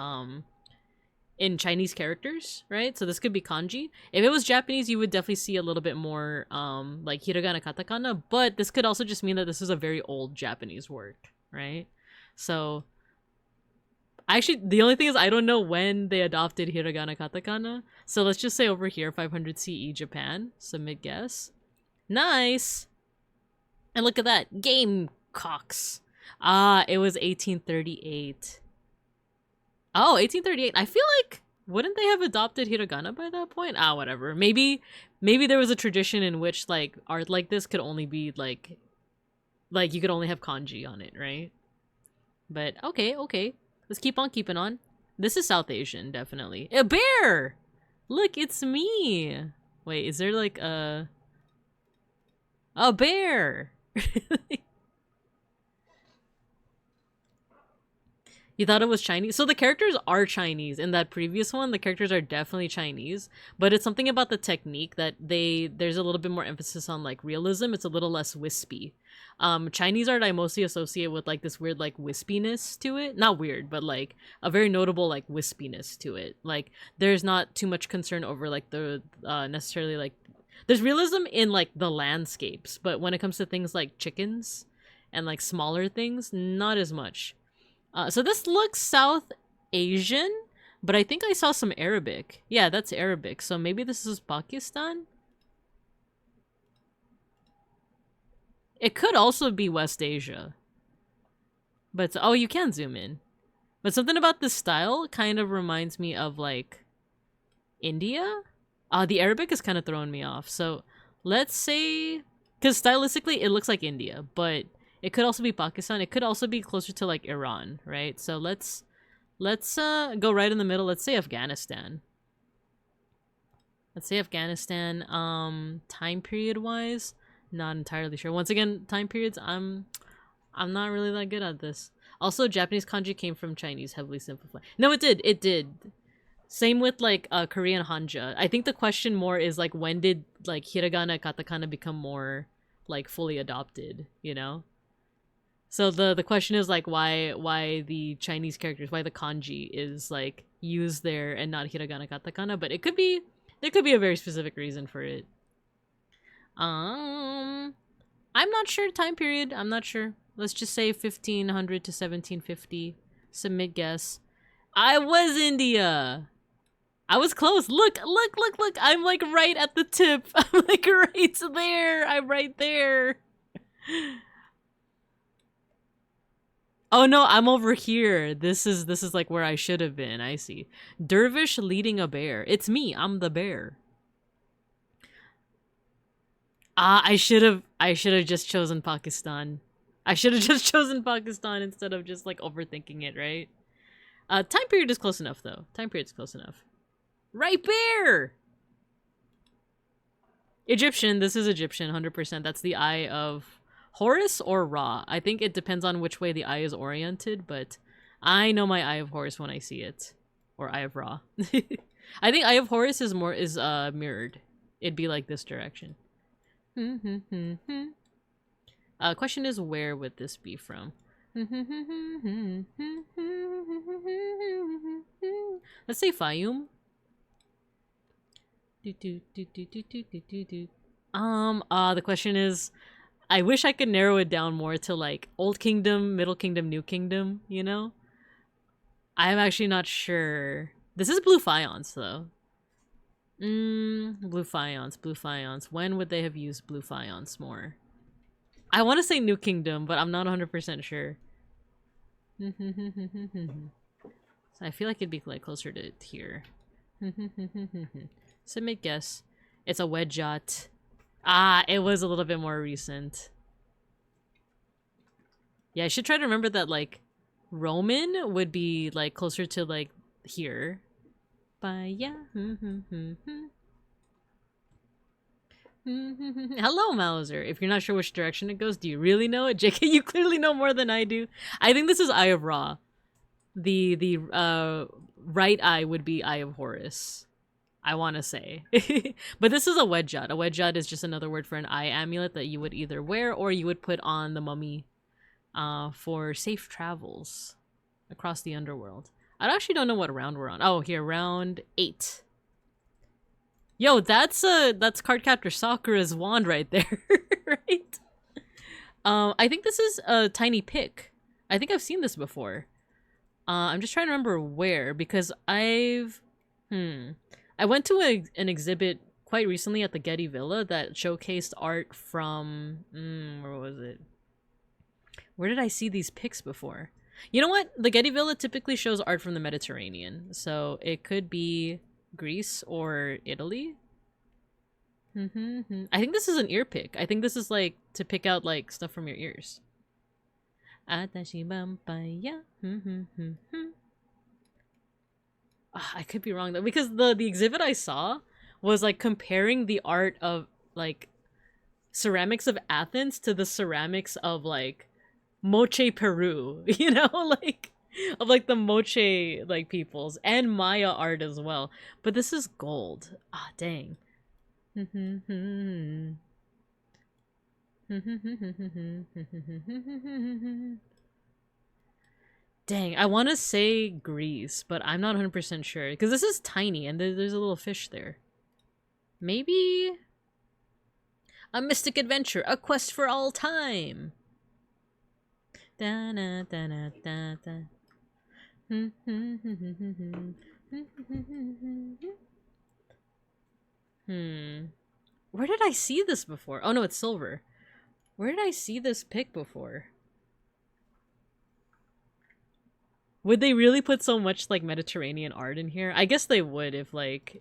Chinese characters, right? So this could be kanji. If it was Japanese, you would definitely see a little bit more like hiragana, katakana, but this could also just mean that this is a very old Japanese work, right? So actually, the only thing is I don't know when they adopted hiragana, katakana. So let's just say over here, 500 CE Japan. Submit guess. Nice. And look at that. Gamecocks. Ah, it was 1838. Oh, 1838. I feel like, wouldn't they have adopted hiragana by that point? Ah, whatever. Maybe there was a tradition in which, like, art like this could only be, like you could only have kanji on it, right? But, okay. Let's keep on keeping on. This is South Asian, definitely. A bear! Look, it's me! Wait, is there, like, a bear! You thought it was Chinese? So the characters are Chinese. In that previous one, the characters are definitely Chinese. But it's something about the technique that there's a little bit more emphasis on like realism. It's a little less wispy. Chinese art I mostly associate with like this weird like wispiness to it. Not weird, but like a very notable like wispiness to it. Like there's not too much concern over like the necessarily like there's realism in like the landscapes, but when it comes to things like chickens and like smaller things, not as much. So this looks South Asian, but I think I saw some Arabic. Yeah, that's Arabic. So maybe this is Pakistan? It could also be West Asia. But, oh, you can zoom in. But something about this style kind of reminds me of, like, India? The Arabic is kind of throwing me off. So, let's say... Because stylistically, it looks like India, but... It could also be Pakistan. It could also be closer to like Iran, right? So let's go right in the middle. Let's say Afghanistan. Let's say Afghanistan. Time period wise, not entirely sure. Once again, time periods. I'm not really that good at this. Also, Japanese kanji came from Chinese, heavily simplified. No, it did. It did. Same with like Korean hanja. I think the question more is like when did like hiragana, katakana become more like fully adopted? You know. So the question is like why the Chinese characters, why the kanji is like used there and not hiragana katakana, but there could be a very specific reason for it. I'm not sure time period. I'm not sure. Let's just say 1500 to 1750. Submit guess. I was India. I was close. Look. I'm like right at the tip. I'm like right there. I'm right there. Oh no, I'm over here. This is like where I should have been. I see. Dervish leading a bear. It's me. I'm the bear. I should have just chosen Pakistan. I should have just chosen Pakistan instead of just like overthinking it, right? Time period is close enough though. Time period is close enough. Right bear. Egyptian. This is Egyptian, 100%. That's the Eye of Horus or Ra. I think it depends on which way the eye is oriented, but I know my Eye of Horus when I see it. Or Eye of Ra. I think Eye of Horus is mirrored. It'd be like this direction. Question is, where would this be from? Let's say Fayum. The question is, I wish I could narrow it down more to like Old Kingdom, Middle Kingdom, New Kingdom, you know? I'm actually not sure. This is Blue Fions though. Blue Fions. When would they have used Blue Fions more? I want to say New Kingdom, but I'm not 100% sure. So I feel like it'd be like closer to here. Submit guess. It's a Wedjot. It was a little bit more recent. Yeah, I should try to remember that, like, Roman would be, like, closer to, like, here. But, yeah. Hello, Mauser. If you're not sure which direction it goes, do you really know it? JK, you clearly know more than I do. I think this is Eye of Ra. The right eye would be Eye of Horus. I want to say. But this is a Wedjot. A Wedjot is just another word for an eye amulet that you would either wear or you would put on the mummy for safe travels across the underworld. I actually don't know what round we're on. Oh, here, round 8. Yo, that's Cardcaptor Sakura's wand right there, right? I think this is a tiny pick. I think I've seen this before. I'm just trying to remember where, because I went to an exhibit quite recently at the Getty Villa that showcased art from... where was it? Where did I see these pics before? You know what? The Getty Villa typically shows art from the Mediterranean, so it could be Greece or Italy. I think this is an ear pick. I think this is like to pick out like stuff from your ears. I could be wrong though, because the exhibit I saw was like comparing the art of like ceramics of Athens to the ceramics of like Moche, Peru, you know, like of like the Moche like peoples and Maya art as well. But this is gold. Ah, dang. Dang, I want to say Greece, but I'm not 100% sure because this is tiny and there's a little fish there. Maybe a mystic adventure, a quest for all time. Da -na, da -na, da -da. Where did I see this before? Oh no, it's silver. Where did I see this pic before? Would they really put so much like Mediterranean art in here? I guess they would if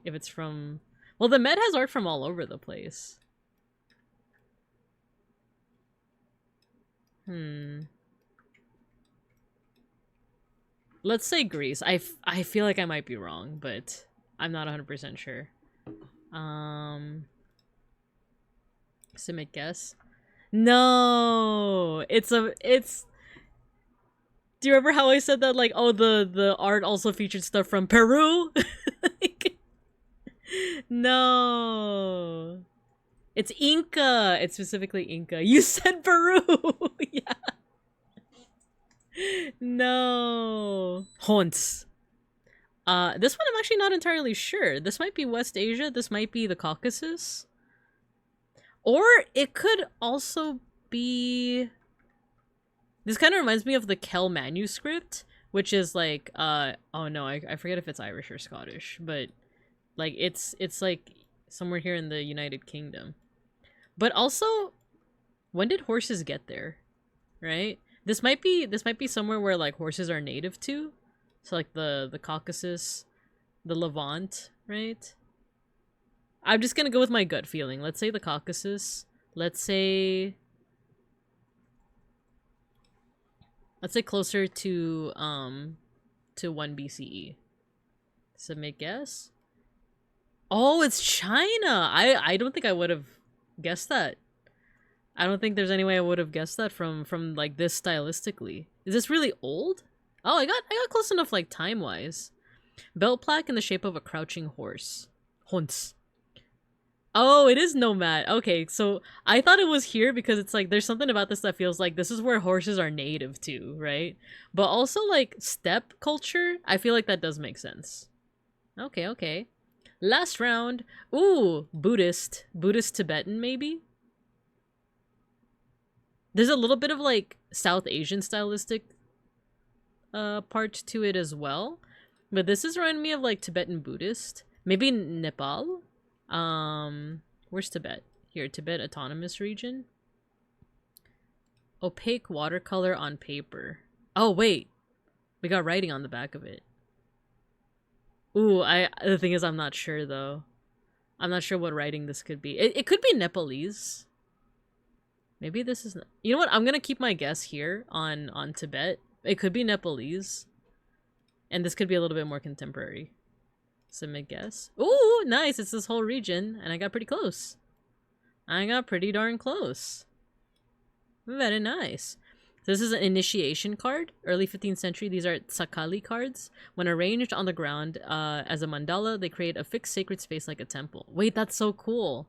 it's from... Well, the Med has art from all over the place. Let's say Greece. I feel like I might be wrong, but I'm not 100% sure. Submit guess. No! It's... Do you remember how I said that, like, oh, the art also featured stuff from Peru? No. It's Inca. It's specifically Inca. You said Peru. Yeah. No. Haunts. This one I'm actually not entirely sure. This might be West Asia. This might be the Caucasus. Or it could also be... This kind of reminds me of the Kell manuscript, which is like, oh no, I forget if it's Irish or Scottish, but like it's like somewhere here in the United Kingdom. But also, when did horses get there? Right? This might be somewhere where like horses are native to. So like the Caucasus, the Levant, right? I'm just gonna go with my gut feeling. Let's say the Caucasus. Let's say closer to 1 BCE. Submit guess. Oh, it's China. I don't think I would have guessed that. I don't think there's any way I would have guessed that from like this stylistically. Is this really old? Oh, I got close enough like time-wise. Belt plaque in the shape of a crouching horse. Hunts. Oh, it is nomad. Okay, so I thought it was here because it's like there's something about this that feels like this is where horses are native to, right? But also like steppe culture, I feel like that does make sense. Okay, okay. Last round. Ooh, Buddhist Tibetan maybe? There's a little bit of like South Asian stylistic part to it as well. But this is reminding me of like Tibetan Buddhist. Maybe Nepal? Where's Tibet? Here, Tibet Autonomous Region. Opaque watercolor on paper. Oh, wait. We got writing on the back of it. Ooh, the thing is I'm not sure though. I'm not sure what writing this could be. It could be Nepalese. Maybe this is... You know what? I'm gonna keep my guess here on Tibet. It could be Nepalese. And this could be a little bit more contemporary. Submit guess. Ooh, nice. It's this whole region. And I got pretty close. I got pretty darn close. Very nice. So this is an initiation card. Early 15th century. These are Sakali cards. When arranged on the ground as a mandala, they create a fixed sacred space like a temple. Wait, that's so cool.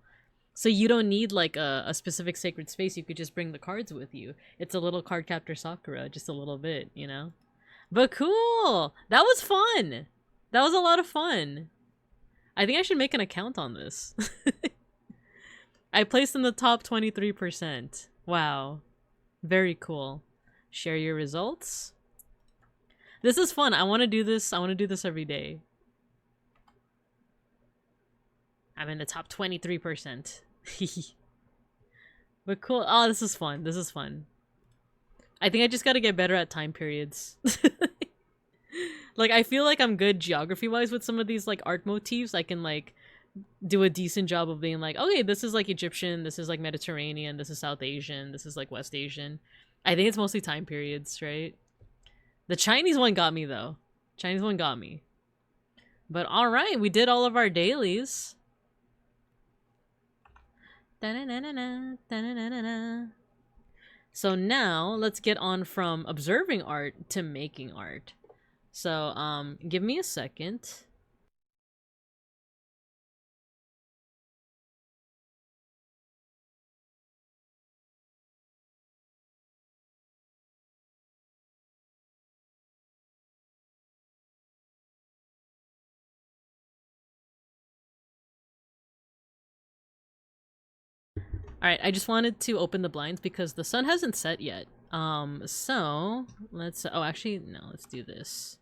So you don't need like a specific sacred space. You could just bring the cards with you. It's a little card captor Sakura. Just a little bit, you know? But cool. That was fun. That was a lot of fun. I think I should make an account on this. I placed in the top 23%. Wow. Very cool. Share your results. This is fun. I want to do this. I want to do this every day. I'm in the top 23%. But cool. Oh, this is fun. This is fun. I think I just got to get better at time periods. Like, I feel like I'm good geography-wise with some of these, like, art motifs. I can, like, do a decent job of being like, okay, this is, like, Egyptian, this is, like, Mediterranean, this is South Asian, this is, like, West Asian. I think it's mostly time periods, right? The Chinese one got me, though. Chinese one got me. But, alright, we did all of our dailies. Da-na-na-na-na, da-na-na-na-na. So now let's get on from observing art to making art. So give me a second. Alright, I just wanted to open the blinds because the sun hasn't set yet. So let's, oh, actually, no, let's do this.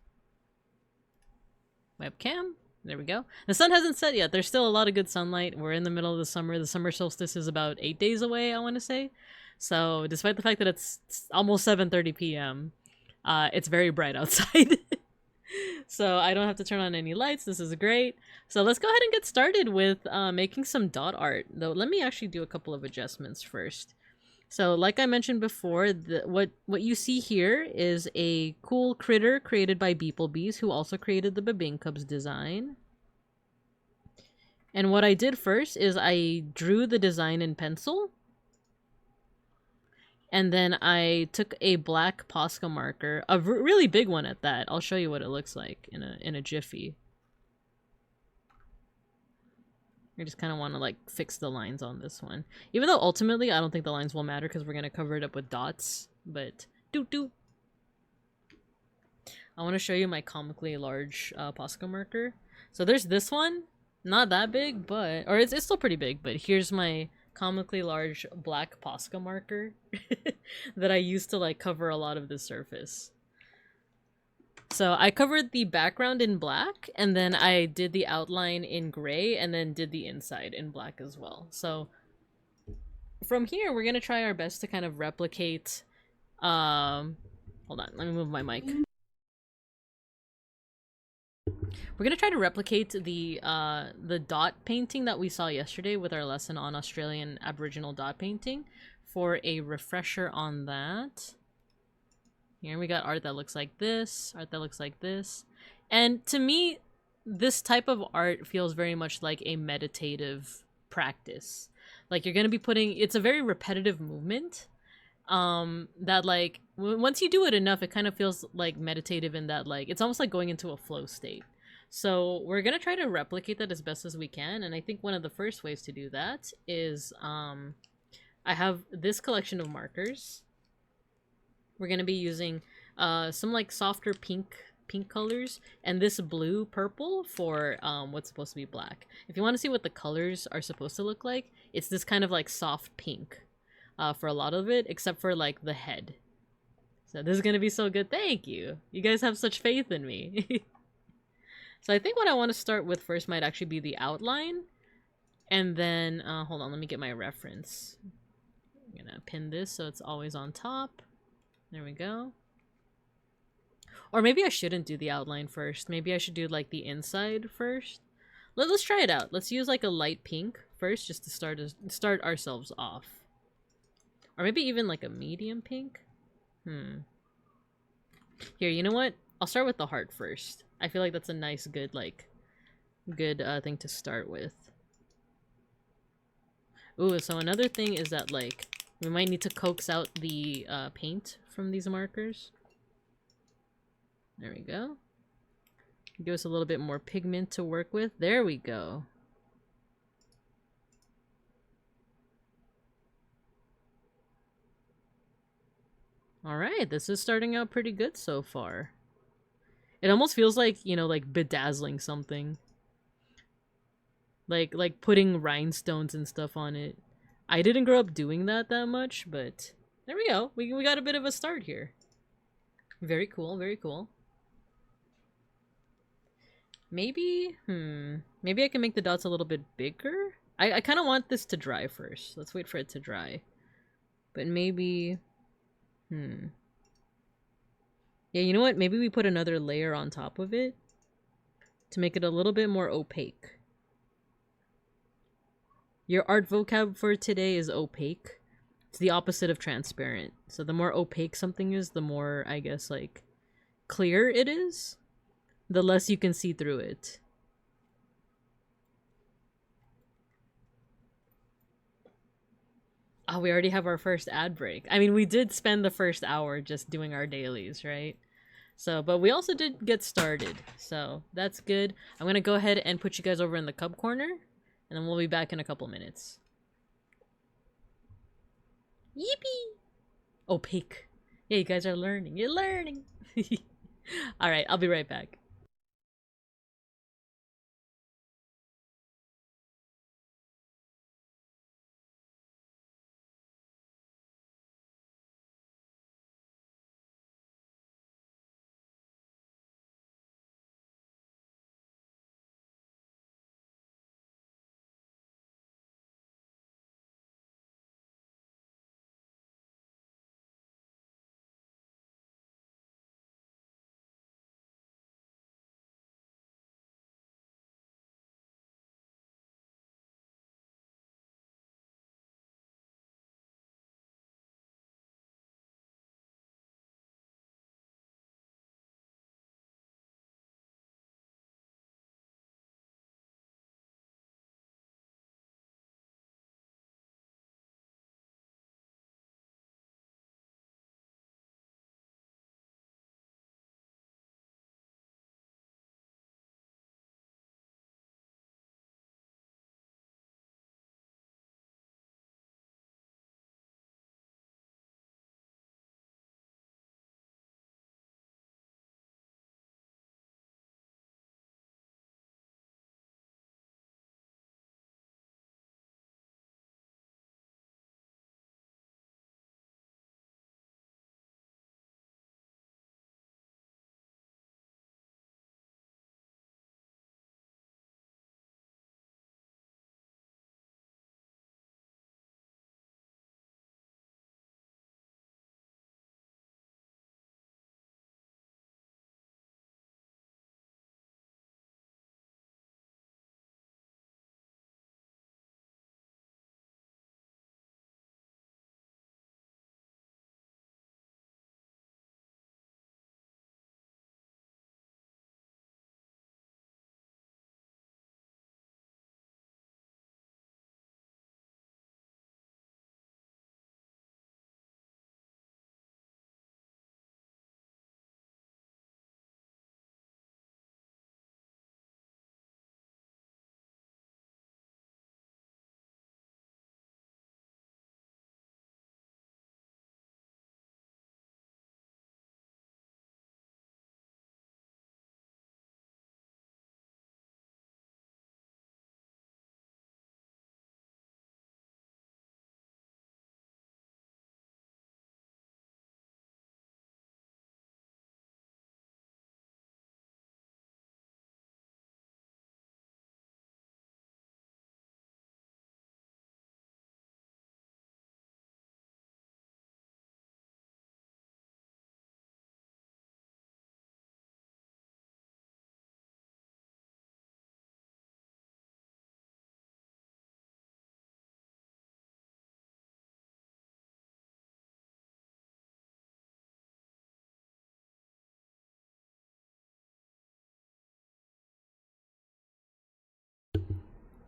Webcam. There we go. The sun hasn't set yet. There's still a lot of good sunlight. We're in the middle of the summer. The summer solstice is about 8 days away, I want to say. So despite the fact that it's almost 7:30 p.m., it's very bright outside. So I don't have to turn on any lights. This is great. So let's go ahead and get started with making some dot art. Though let me actually do a couple of adjustments first. So like I mentioned before, what you see here is a cool critter created by beeplebees, who also created the Babingcubs design. And what I did first is I drew the design in pencil. And then I took a black POSCA marker, a really big one at that. I'll show you what it looks like in a jiffy. I just kind of want to like fix the lines on this one. Even though ultimately I don't think the lines will matter because we're going to cover it up with dots. But I want to show you my comically large POSCA marker. So there's this one. Not that big, but... Or it's still pretty big, but here's my comically large black POSCA marker that I used to like cover a lot of the surface. So I covered the background in black, and then I did the outline in gray, and then did the inside in black as well. So from here, we're gonna try our best to kind of replicate, hold on, let me move my mic. We're gonna try to replicate the dot painting that we saw yesterday with our lesson on Australian Aboriginal dot painting. For a refresher on that, here we got art that looks like this, art that looks like this. And to me, this type of art feels very much like a meditative practice. Like you're going to be putting, it's a very repetitive movement that like, once you do it enough, it kind of feels like meditative in that like, it's almost like going into a flow state. So we're going to try to replicate that as best as we can. And I think one of the first ways to do that is, I have this collection of markers. We're going to be using some like softer pink colors, and this blue purple for what's supposed to be black. If you want to see what the colors are supposed to look like, it's this kind of like soft pink for a lot of it, except for like the head. So this is going to be so good. Thank you. You guys have such faith in me. So I think what I want to start with first might actually be the outline. And then, hold on, let me get my reference. I'm going to pin this so it's always on top. There we go. Or maybe I shouldn't do the outline first. Maybe I should do like the inside first. Let's try it out. Let's use like a light pink first just to start ourselves off. Or maybe even like a medium pink. Here, you know what? I'll start with the heart first. I feel like that's a nice, good thing to start with. Ooh, so another thing is that like we might need to coax out the paint from these markers. There we go. Give us a little bit more pigment to work with. There we go. Alright, this is starting out pretty good so far. It almost feels like, you know, like bedazzling something. Like putting rhinestones and stuff on it. I didn't grow up doing that much, but there we go. We got a bit of a start here. Very cool, very cool. Maybe, maybe I can make the dots a little bit bigger? I kind of want this to dry first. Let's wait for it to dry. But maybe, yeah, you know what? Maybe we put another layer on top of it to make it a little bit more opaque. Your art vocab for today is opaque. It's the opposite of transparent. So the more opaque something is, the more, I guess, like, clear it is. The less you can see through it. Oh, we already have our first ad break. I mean, we did spend the first hour just doing our dailies, right? So, but we also did get started, so that's good. I'm gonna go ahead and put you guys over in the cub corner, and then we'll be back in a couple minutes. Yippee! Oh, peek. Yeah, you guys are learning. You're learning! Alright, I'll be right back.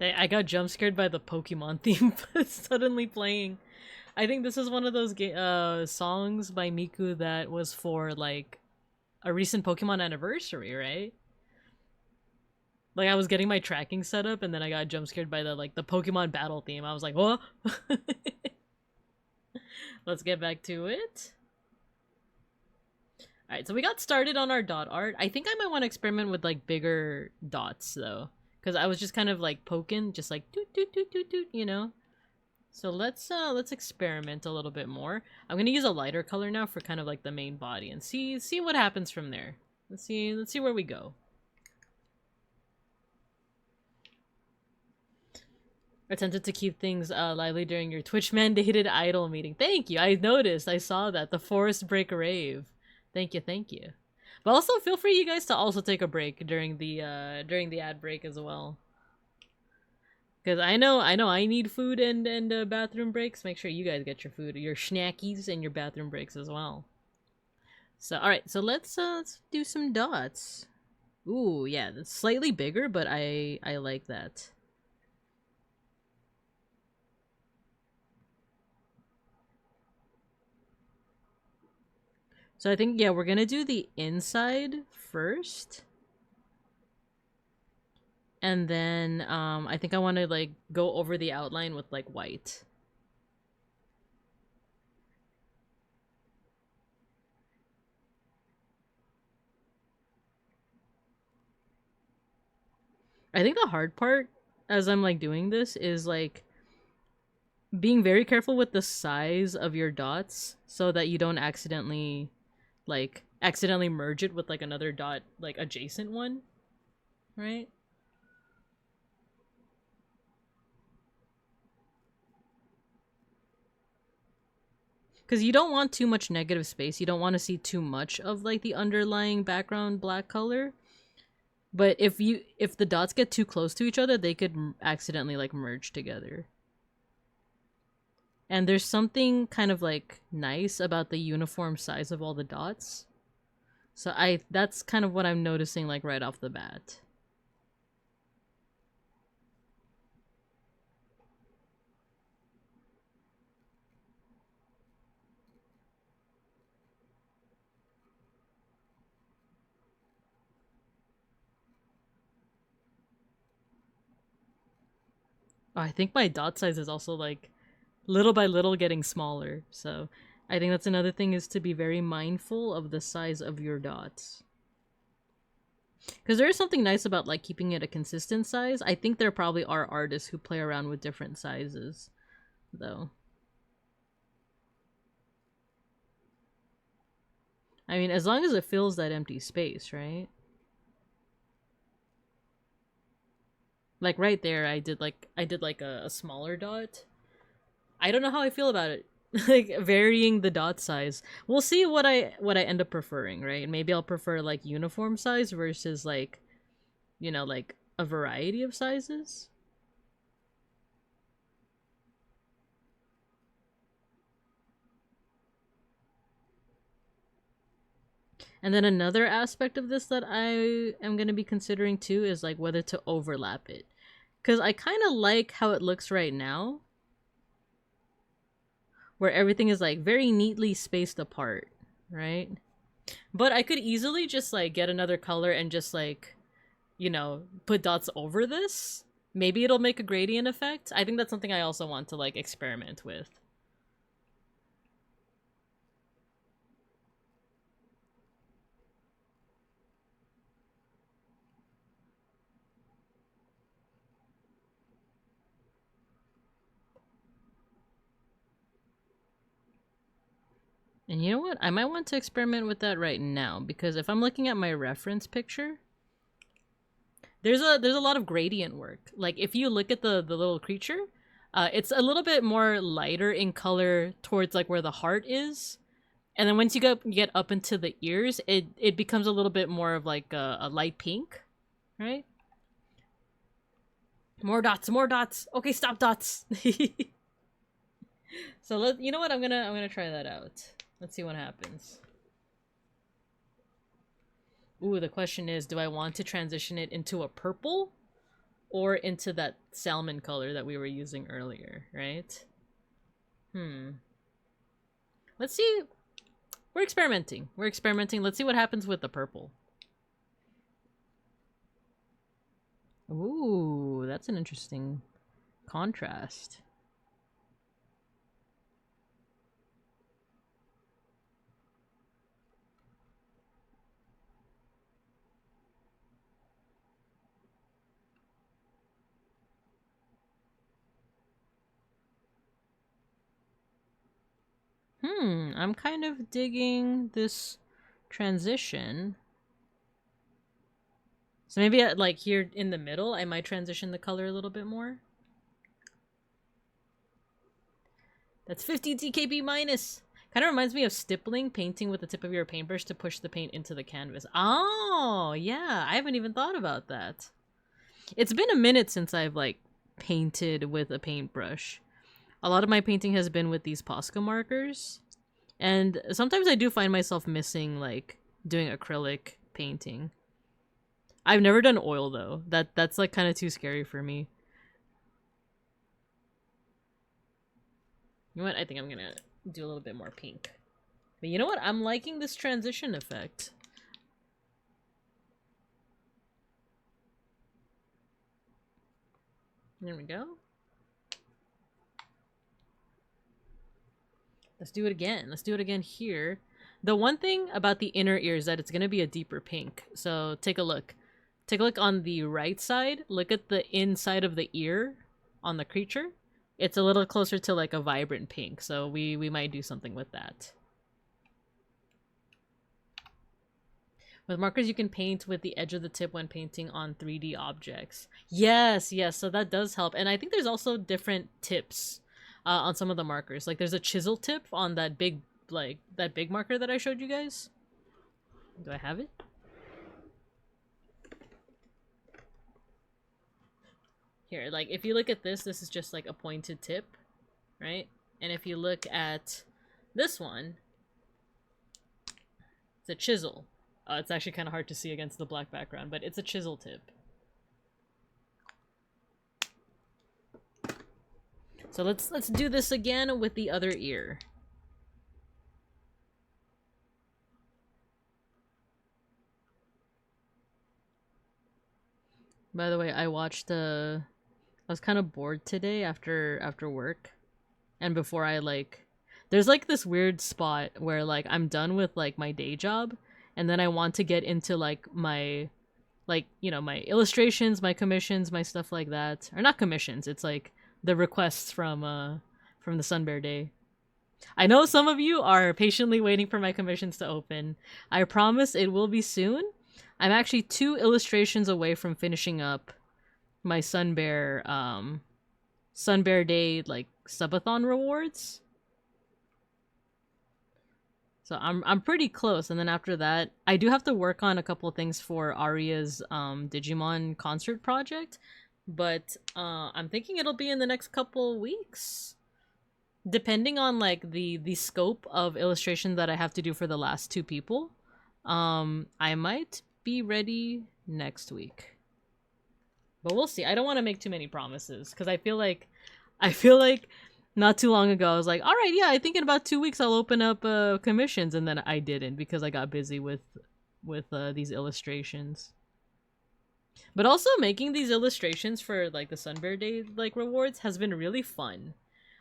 I got jump scared by the Pokemon theme suddenly playing. I think this is one of those songs by Miku that was for like a recent Pokemon anniversary, right? Like I was getting my tracking set up and then I got jump scared by the Pokemon battle theme. I was like, "What?" Let's get back to it. Alright, so we got started on our dot art. I think I might want to experiment with like bigger dots though. Because I was just kind of like poking, just like doot doot doot doot doot, you know? So let's experiment a little bit more. I'm gonna use a lighter color now for kind of like the main body and see what happens from there. Let's see where we go. Attempted to keep things lively during your Twitch mandated idol meeting. Thank you. I noticed. I saw that. The Forest Break rave. Thank you. Thank you. But also feel free you guys to also take a break during the ad break as well. Because I know I need food and bathroom breaks. Make sure you guys get your food, your snackies, and your bathroom breaks as well. So all right, so let's do some dots. Ooh, yeah, that's slightly bigger, but I like that. So I think, yeah, we're gonna do the inside first. And then I think I want to like go over the outline with like white. I think the hard part as I'm like doing this is like being very careful with the size of your dots so that you don't accidentally merge it with like another dot like adjacent one, right? Because you don't want too much negative space. You don't want to see too much of like the underlying background black color. But if the dots get too close to each other, they could accidentally like merge together. And there's something kind of like nice about the uniform size of all the dots. So that's kind of what I'm noticing like right off the bat. Oh, I think my dot size is also like little by little getting smaller. So I think that's another thing, is to be very mindful of the size of your dots. Because there is something nice about like keeping it a consistent size. I think there probably are artists who play around with different sizes, though. I mean, as long as it fills that empty space, right? Like right there, I did like a smaller dot. I don't know how I feel about it. Like varying the dot size. We'll see what I end up preferring, right? Maybe I'll prefer like uniform size versus like, you know, like a variety of sizes. And then another aspect of this that I am going to be considering too is like whether to overlap it. Because I kind of like how it looks right now, where everything is like very neatly spaced apart, right? But I could easily just like get another color and just like, you know, put dots over this. Maybe it'll make a gradient effect. I think that's something I also want to like experiment with. And you know what? I might want to experiment with that right now, because if I'm looking at my reference picture, there's a lot of gradient work. Like if you look at the little creature, it's a little bit more lighter in color towards like where the heart is, and then once you get up into the ears, it becomes a little bit more of like a light pink, right? More dots, more dots. Okay, stop dots. So you know what? I'm gonna try that out. Let's see what happens. Ooh, the question is, do I want to transition it into a purple or into that salmon color that we were using earlier, right? Let's see. We're experimenting. Let's see what happens with the purple. Ooh, that's an interesting contrast. I'm kind of digging this transition. So maybe like here in the middle, I might transition the color a little bit more. That's 50 DKB minus. Kind of reminds me of stippling, painting with the tip of your paintbrush to push the paint into the canvas. Oh, yeah. I haven't even thought about that. It's been a minute since I've like painted with a paintbrush. A lot of my painting has been with these POSCA markers. And sometimes I do find myself missing like doing acrylic painting. I've never done oil though. That's like kind of too scary for me. You know what? I think I'm gonna do a little bit more pink. But you know what? I'm liking this transition effect. There we go. Let's do it again. Let's do it again here. The one thing about the inner ear is that it's going to be a deeper pink. So take a look. Take a look on the right side. Look at the inside of the ear on the creature. It's a little closer to like a vibrant pink. So we might do something with that. With markers, you can paint with the edge of the tip when painting on 3D objects. Yes, yes, so that does help. And I think there's also different tips on some of the markers. Like there's a chisel tip on that big, that big marker that I showed you guys. Do I have it? Here, like if you look at this, this is just like a pointed tip, right? And if you look at this one, it's a chisel. It's actually kind of hard to see against the black background, but it's a chisel tip. So let's do this again with the other ear. By the way, I watched I was kind of bored today after work, and before I there's like this weird spot where like I'm done with like my day job, and then I want to get into like my my illustrations, my commissions, my stuff like that. Or not commissions, it's like the requests from the Sun Bear Day. I know some of you are patiently waiting for my commissions to open. I promise it will be soon. I'm actually 2 illustrations away from finishing up my Sun Bear Day like subathon rewards. So I'm pretty close, and then after that, I do have to work on a couple of things for Aria's Digimon concert project, but I'm thinking it'll be in the next couple weeks, depending on like the scope of illustration that I have to do for the last 2 people. I might be ready next week, but we'll see. I don't want to make too many promises because I feel like not too long ago, I was like, all right, yeah, I think in about 2 weeks I'll open up commissions, and then I didn't because I got busy with these illustrations. But also making these illustrations for like the Sun Bear Day like rewards has been really fun.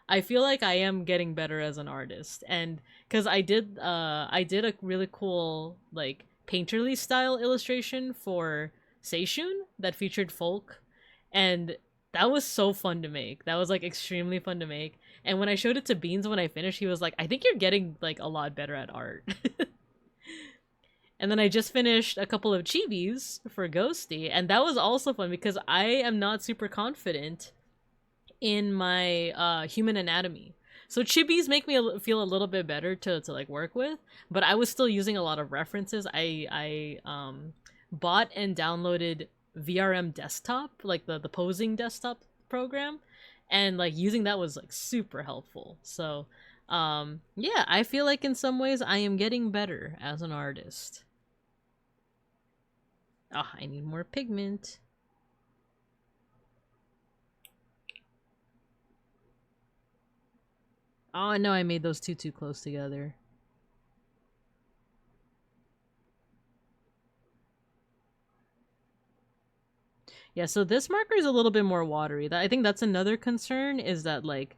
I feel like I am getting better as an artist, and because I did a really cool like painterly style illustration for Seishun that featured folk, and that was so fun to make. That was like extremely fun to make. And when I showed it to Beans when I finished, he was like, I think you're getting like a lot better at art. And then I just finished a couple of chibis for Ghosty, and that was also fun because I am not super confident in my human anatomy. So chibis make me feel a little bit better to like work with, but I was still using a lot of references. I bought and downloaded VRM desktop, like the posing desktop program, and like using that was like super helpful. So yeah, I feel like in some ways I am getting better as an artist. Oh, I need more pigment. Oh no, I made those two too close together. Yeah, so this marker is a little bit more watery. I think that's another concern, is that like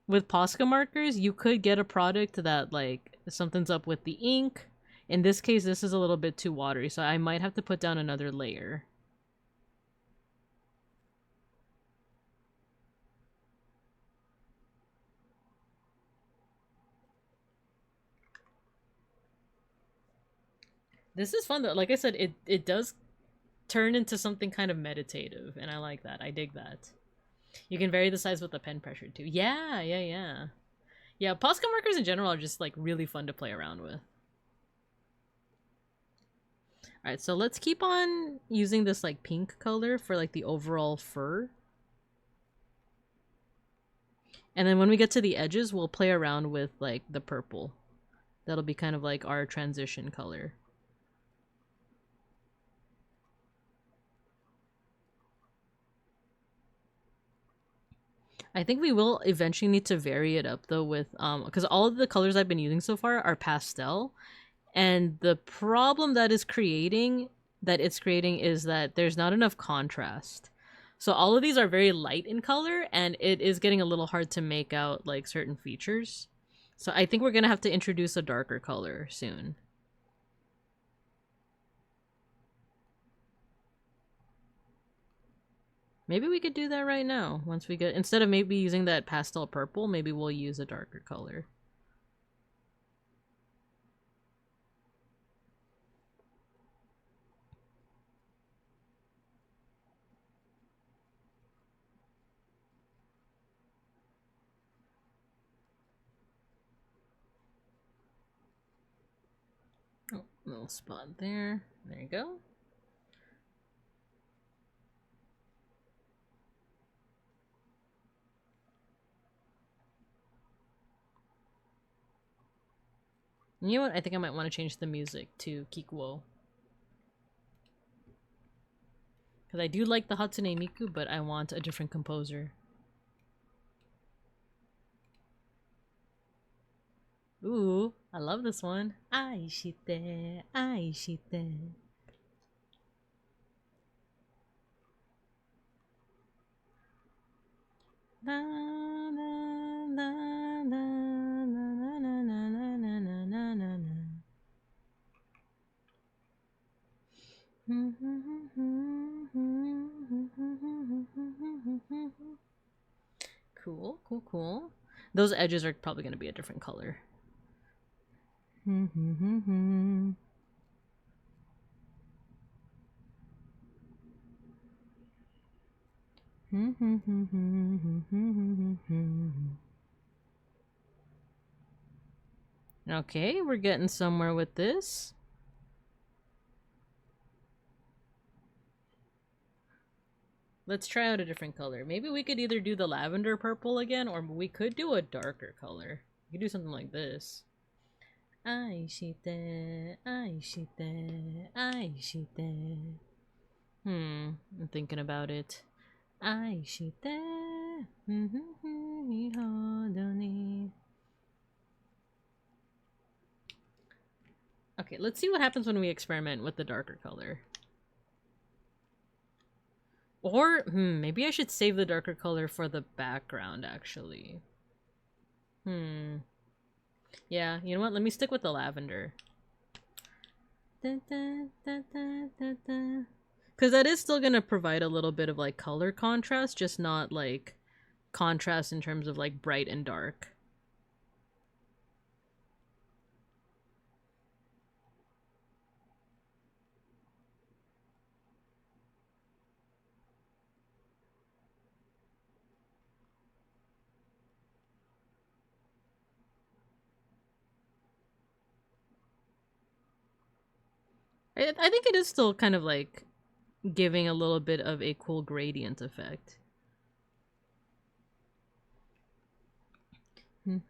with POSCA markers, you could get a product that like something's up with the ink. In this case, this is a little bit too watery, so I might have to put down another layer. This is fun though. Like I said, it does turn into something kind of meditative, and I like that. I dig that. You can vary the size with the pen pressure too. Yeah, yeah, yeah. Yeah, POSCA markers in general are just like really fun to play around with. Alright, so let's keep on using this like pink color for like the overall fur. And then when we get to the edges, we'll play around with like the purple. That'll be kind of like our transition color. I think we will eventually need to vary it up though with because all of the colors I've been using so far are pastel, and the problem that it's creating is that there's not enough contrast. So all of these are very light in color, and it is getting a little hard to make out like certain features. So I think we're gonna have to introduce a darker color soon. Maybe we could do that right now. Once we get, instead of maybe using that pastel purple, maybe we'll use a darker color. Oh, little spot there. There you go. You know what? I think I might want to change the music to Kikuo. Because I do like the Hatsune Miku, but I want a different composer. Ooh, I love this one. Aishite, aishite. Na, na, na, na, na, na, na, na, na, na, na, na. Cool, cool, cool. Those edges are probably going to be a different color. Okay, we're getting somewhere with this. Let's try out a different color. Maybe we could either do the lavender purple again, or we could do a darker color. We could do something like this. Aishite, aishite, aishite. I'm thinking about it. Aishite, okay, let's see what happens when we experiment with the darker color. Or, maybe I should save the darker color for the background, actually. Yeah, you know what? Let me stick with the lavender. Because that is still gonna provide a little bit of, like, color contrast, just not, like, contrast in terms of, like, bright and dark. I think it is still kind of like giving a little bit of a cool gradient effect. I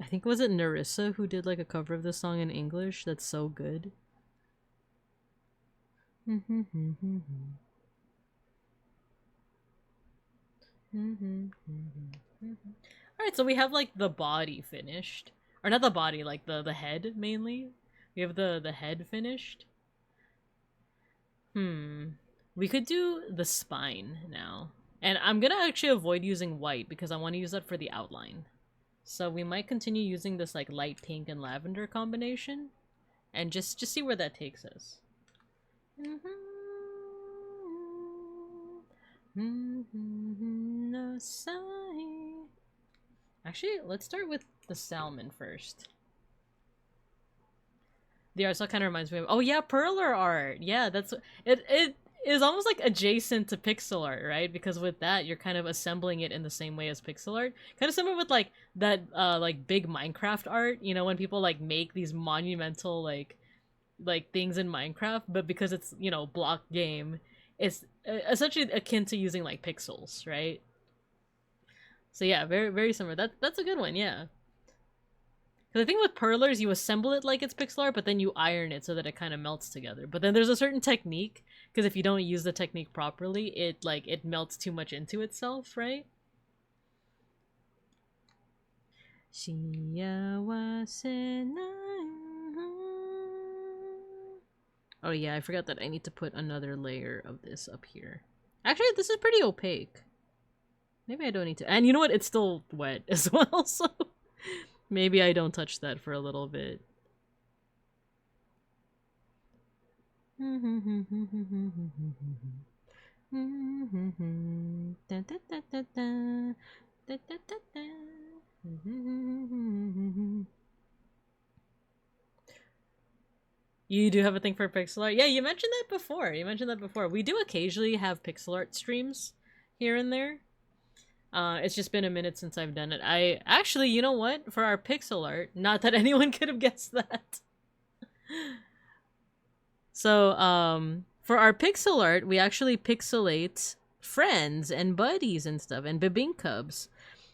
think, was it Narissa who did like a cover of this song in English? That's so good. Alright, so we have like the body finished. Or not the body, like the head mainly. We have the head finished. We could do the spine now. And I'm gonna actually avoid using white because I want to use that for the outline. So we might continue using this like light pink and lavender combination. And just see where that takes us. Actually, let's start with the salmon first. The art style kind of reminds me of, oh yeah, perler art. Yeah, that's it is almost like adjacent to pixel art, right? Because with that, you're kind of assembling it in the same way as pixel art. Kind of similar with like that like big Minecraft art, you know, when people like make these monumental like things in Minecraft, but because it's, you know, block game, it's essentially akin to using like pixels, right? So yeah, very very similar. That's a good one, yeah. Because I think with perlers, you assemble it like it's pixel art, but then you iron it so that it kind of melts together. But then there's a certain technique, because if you don't use the technique properly, it melts too much into itself, right? Oh yeah, I forgot that I need to put another layer of this up here. Actually, this is pretty opaque. Maybe I don't need to. And you know what? It's still wet as well, so maybe I don't touch that for a little bit. You do have a thing for pixel art? Yeah, you mentioned that before. We do occasionally have pixel art streams here and there. It's just been a minute since I've done it. I actually, you know what? For our pixel art, not that anyone could have guessed that. So, for our pixel art, we actually pixelate friends and buddies and stuff, and bibinkubs.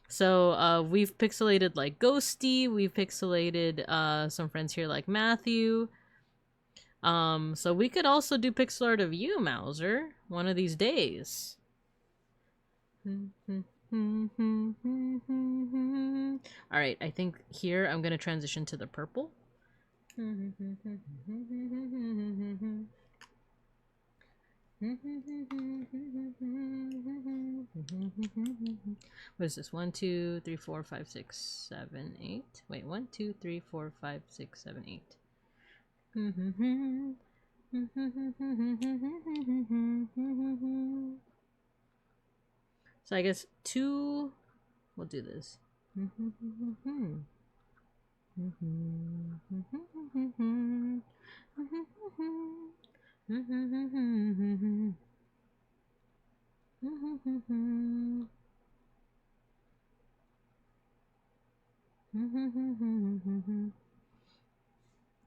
So, we've pixelated like Ghosty, we've pixelated some friends here like Matthew. So we could also do pixel art of you, Mauser, one of these days. Alright, I think here I'm gonna transition to the purple. What is this? 1, 2, 3, 4, 5, 6, 7, 8. Wait, 1, 2, 3, 4, 5, 6, 7, 8. So I guess 2. We'll do this.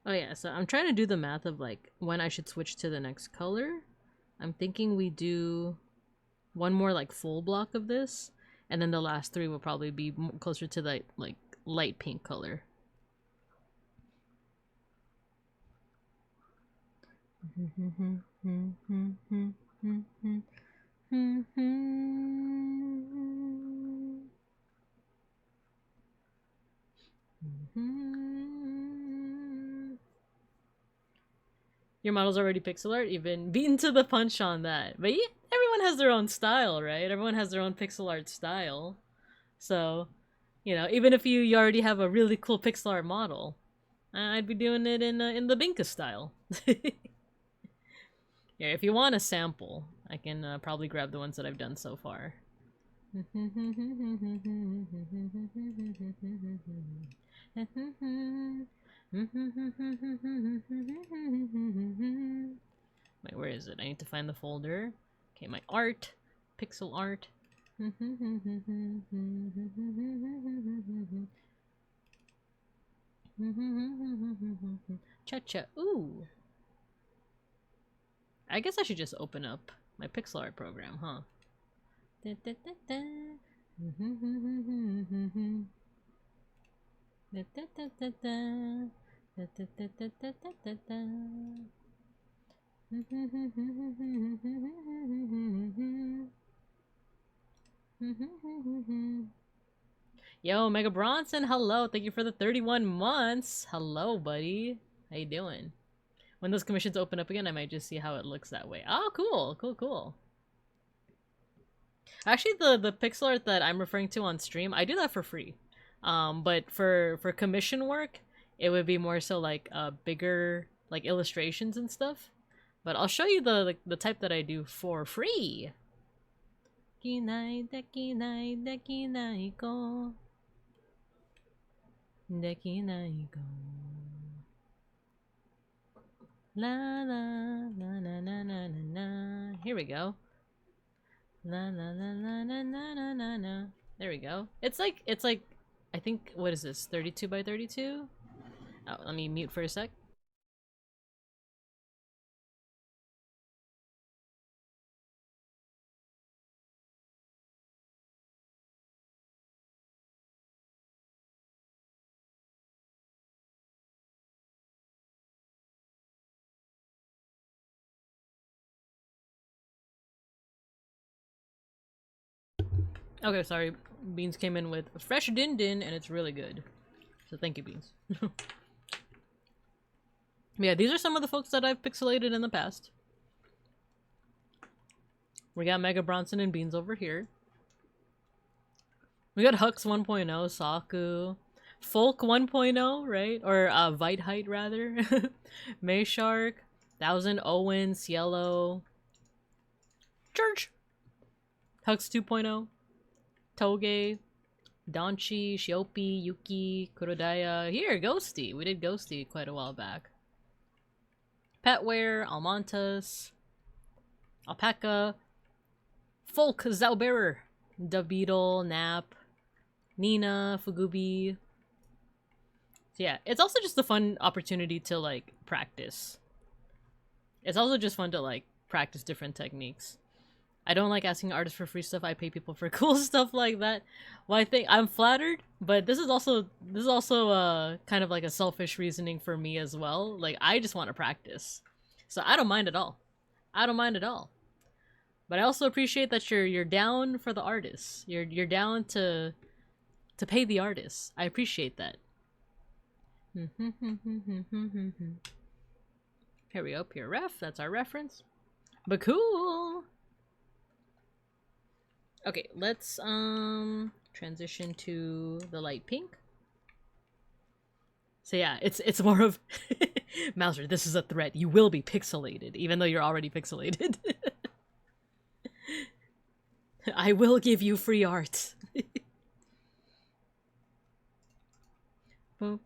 Oh yeah, so I'm trying to do the math of like when I should switch to the next color. I'm thinking we do one more like full block of this, and then the last 3 will probably be closer to the like light pink color. Your model's already pixel art? You've been beaten to the punch on that. But yeah, everyone has their own style, right? Everyone has their own pixel art style. So, you know, even if you already have a really cool pixel art model, I'd be doing it in the Binka style. Yeah, if you want a sample, I can probably grab the ones that I've done so far. Wait, where is it? I need to find the folder. Okay, my art. Pixel art. Cha-cha. Ooh. I guess I should just open up my pixel art program, huh? Yo, Mega Bronson, hello. Thank you for the 31 months. Hello, buddy. How you doing? When those commissions open up again, I might just see how it looks that way. Oh, cool. Cool. Actually, the pixel art that I'm referring to on stream, I do that for free. But for commission work, it would be more so like bigger like illustrations and stuff. But I'll show you the type that I do for free. La la la la la la la. Here we go. La la la la la la la la. There we go. It's like I think, what is this? 32 by 32? Oh, let me mute for a sec. Okay, sorry. Beans came in with a fresh din din, and it's really good. So thank you, Beans. Yeah, these are some of the folks that I've pixelated in the past. We got Mega Bronson and Beans over here. We got Hux 1.0, Saku, Folk 1.0, right? Or Vite rather. Mayshark, 1000 Owen, Cielo, Church, Hux 2.0, Toge, Donchi, Shiopi, Yuki, Kurodaya. Here, Ghosty. We did Ghosty quite a while back. Petware, Almontas, Alpaca, Folk, Zaubearer, Dabeetle, Nap, Nina, Fugubi. So yeah, it's also just a fun opportunity to, like, practice. It's also just fun to, like, practice different techniques. I don't like asking artists for free stuff. I pay people for cool stuff like that. Well, I think I'm flattered, but this is also kind of like a selfish reasoning for me as well. Like, I just want to practice, so I don't mind at all. I don't mind at all. But I also appreciate that you're down for the artists. You're down to pay the artists. I appreciate that. Here we go. Pure ref. That's our reference. But cool. Okay, let's transition to the light pink. So yeah, it's more of Mouser, this is a threat. You will be pixelated, even though you're already pixelated. I will give you free art. I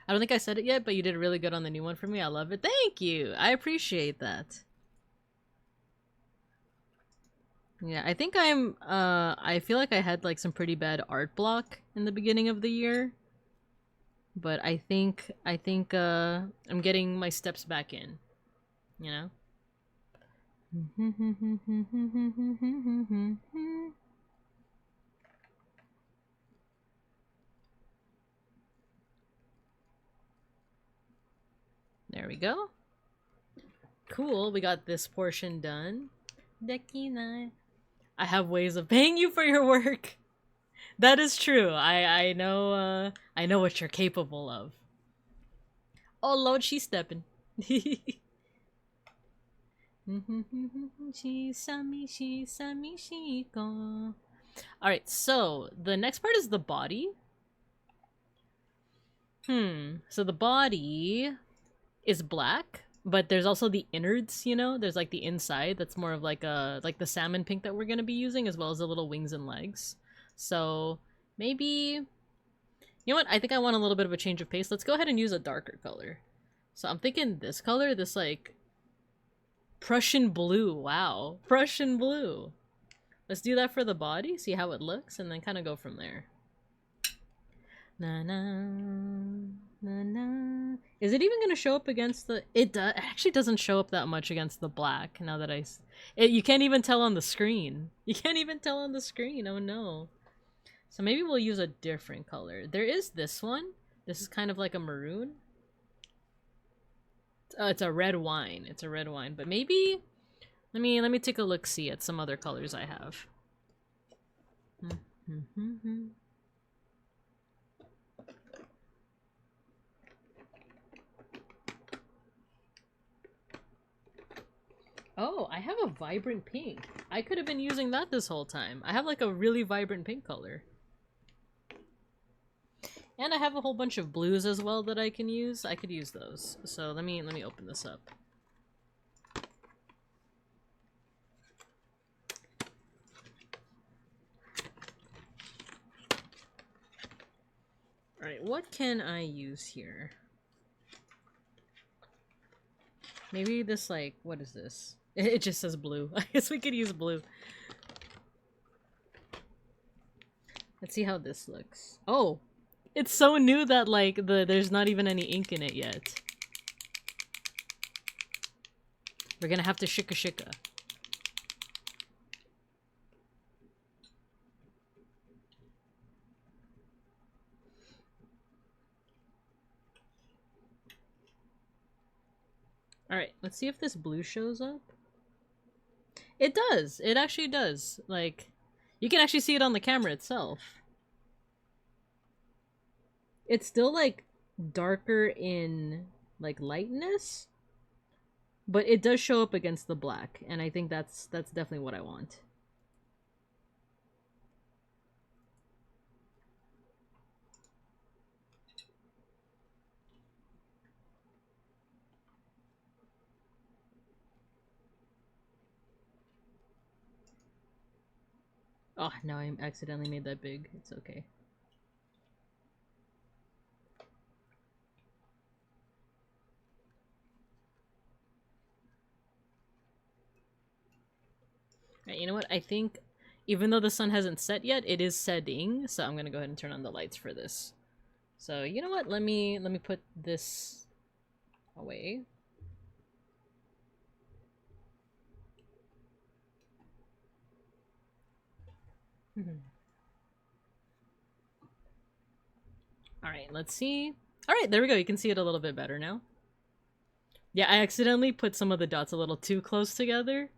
don't think I said it yet, but you did really good on the new one for me. I love it. Thank you. I appreciate that. Yeah, I think I feel like I had like some pretty bad art block in the beginning of the year. But I think I'm getting my steps back in, you know? There we go. Cool, we got this portion done. I have ways of paying you for your work. That is true. I know what you're capable of. Oh Lord, she's stepping. She saw me, she gone. Alright, so the next part is the body. So the body is black, but there's also the innards, you know? There's like the inside that's more of like the salmon pink that we're gonna be using, as well as the little wings and legs. So maybe, you know what? I think I want a little bit of a change of pace. Let's go ahead and use a darker color. So I'm thinking this color, this like Prussian blue. Wow, Prussian blue. Let's do that for the body, see how it looks, and then kind of go from there. Na na na na. Is it even gonna show up against the? It actually doesn't show up that much against the black. Now that you can't even tell on the screen. You can't even tell on the screen. Oh no. So maybe we'll use a different color. There is this one. This is kind of like a maroon. It's a red wine. It's a red wine. But maybe let me take a look see at some other colors I have. Oh, I have a vibrant pink. I could have been using that this whole time. I have like a really vibrant pink color. And I have a whole bunch of blues as well that I can use. I could use those. So let me open this up. Alright, what can I use here? Maybe this, like, what is this? It just says blue. I guess we could use blue. Let's see how this looks. Oh! It's so new that, like, there's not even any ink in it yet. We're gonna have to shika shika. Alright, let's see if this blue shows up. It does! It actually does. Like, You can actually see it on the camera itself. It's still like darker in like lightness, but it does show up against the black, and I think that's definitely what I want. Oh, no, I accidentally made that big. It's okay. Alright, you know what? I think even though the sun hasn't set yet, it is setting, so I'm gonna go ahead and turn on the lights for this. So, you know what? Let me put this away. Alright, let's see. Alright, there we go. You can see it a little bit better now. Yeah, I accidentally put some of the dots a little too close together.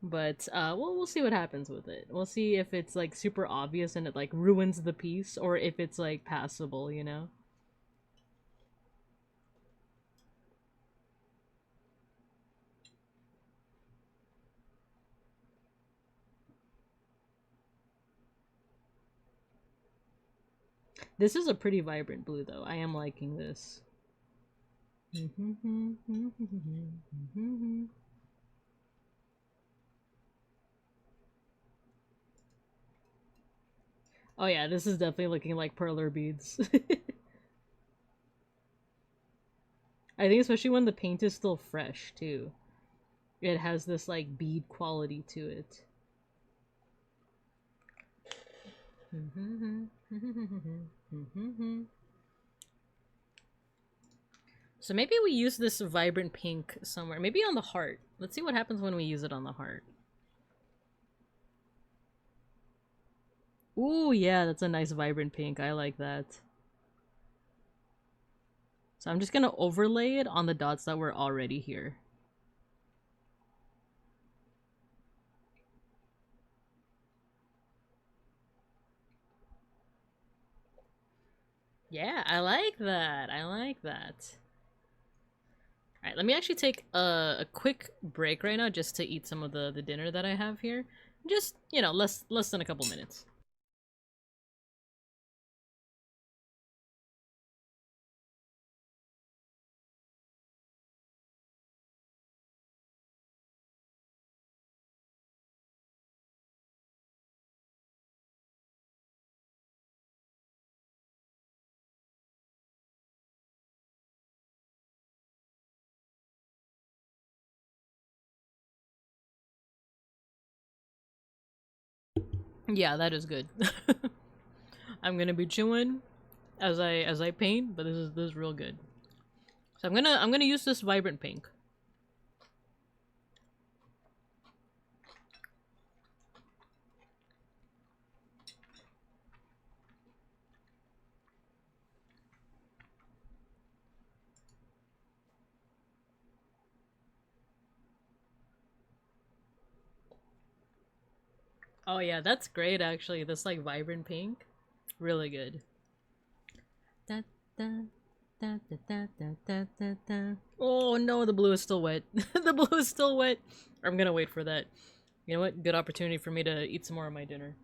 But we'll see what happens with it. We'll see if it's like super obvious and it like ruins the piece, or if it's like passable, you know? This is a pretty vibrant blue though. I am liking this. Oh yeah, this is definitely looking like perler beads. I think especially when the paint is still fresh too. It has this like bead quality to it. So maybe we use this vibrant pink somewhere. Maybe on the heart. Let's see what happens when we use it on the heart. Ooh, yeah, that's a nice vibrant pink. I like that. So I'm just gonna overlay it on the dots that were already here. Yeah, I like that. I like that. Alright, let me actually take a quick break right now just to eat some of the dinner that I have here. Just, you know, less than a couple minutes. Yeah, that is good. I'm gonna be chewing as I paint, but this is real good. So I'm gonna use this vibrant pink. Oh yeah, that's great actually. This like vibrant pink. Really good. Da, da, da, da, da, da, da, da. Oh no, the blue is still wet. The blue is still wet. I'm gonna wait for that. You know what? Good opportunity for me to eat some more of my dinner.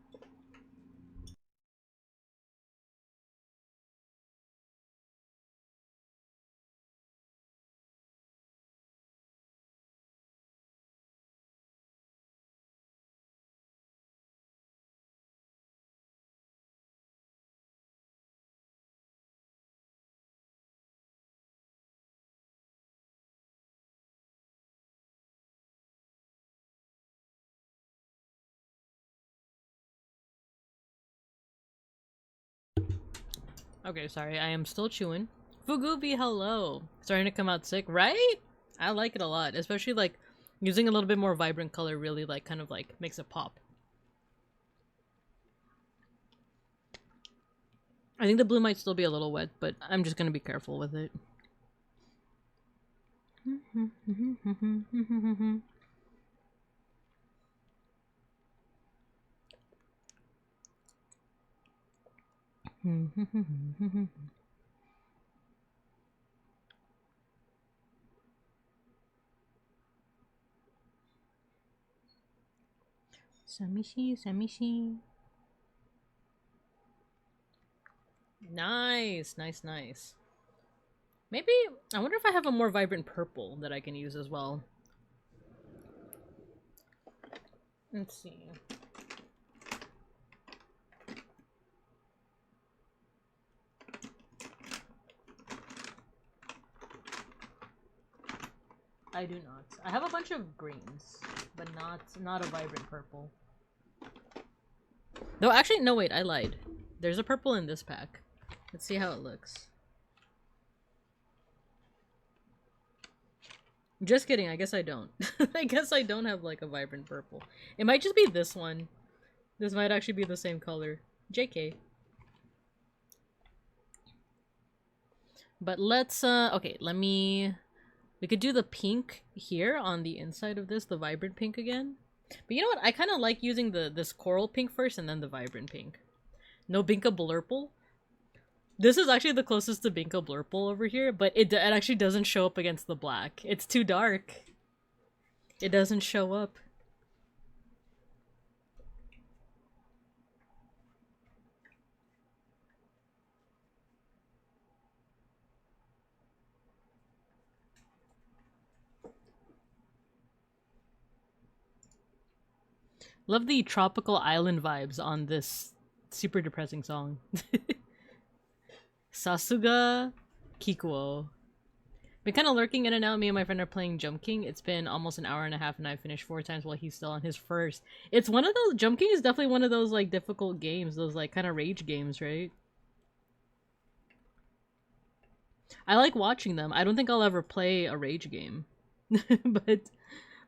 Okay, sorry, I am still chewing. Fugubi, hello! Starting to come out sick, right? I like it a lot, especially like using a little bit more vibrant color really like kind of like makes it pop. I think the blue might still be a little wet, but I'm just gonna be careful with it. Samishi, Samishi. Nice, nice, nice. Maybe, I wonder if I have a more vibrant purple that I can use as well. Let's see. I do not. I have a bunch of greens, but not a vibrant purple. No, actually, no, wait, I lied. There's a purple in this pack. Let's see how it looks. Just kidding, I guess I don't. I guess I don't have, like, a vibrant purple. It might just be this one. This might actually be the same color. JK. But let's, okay, we could do the pink here on the inside of this, the vibrant pink again. But you know what? I kind of like using this coral pink first and then the vibrant pink. No Binka Blurple. This is actually the closest to Binka Blurple over here, but it actually doesn't show up against the black. It's too dark. It doesn't show up. Love the tropical island vibes on this super depressing song. Sasuga Kikuo. Been kind of lurking in and out. Me and my friend are playing Jump King. It's been almost an hour and a half and I finished 4 times while he's still on his first. It's one of those, Jump King is definitely one of those like difficult games, those like kind of rage games, right? I like watching them. I don't think I'll ever play a rage game.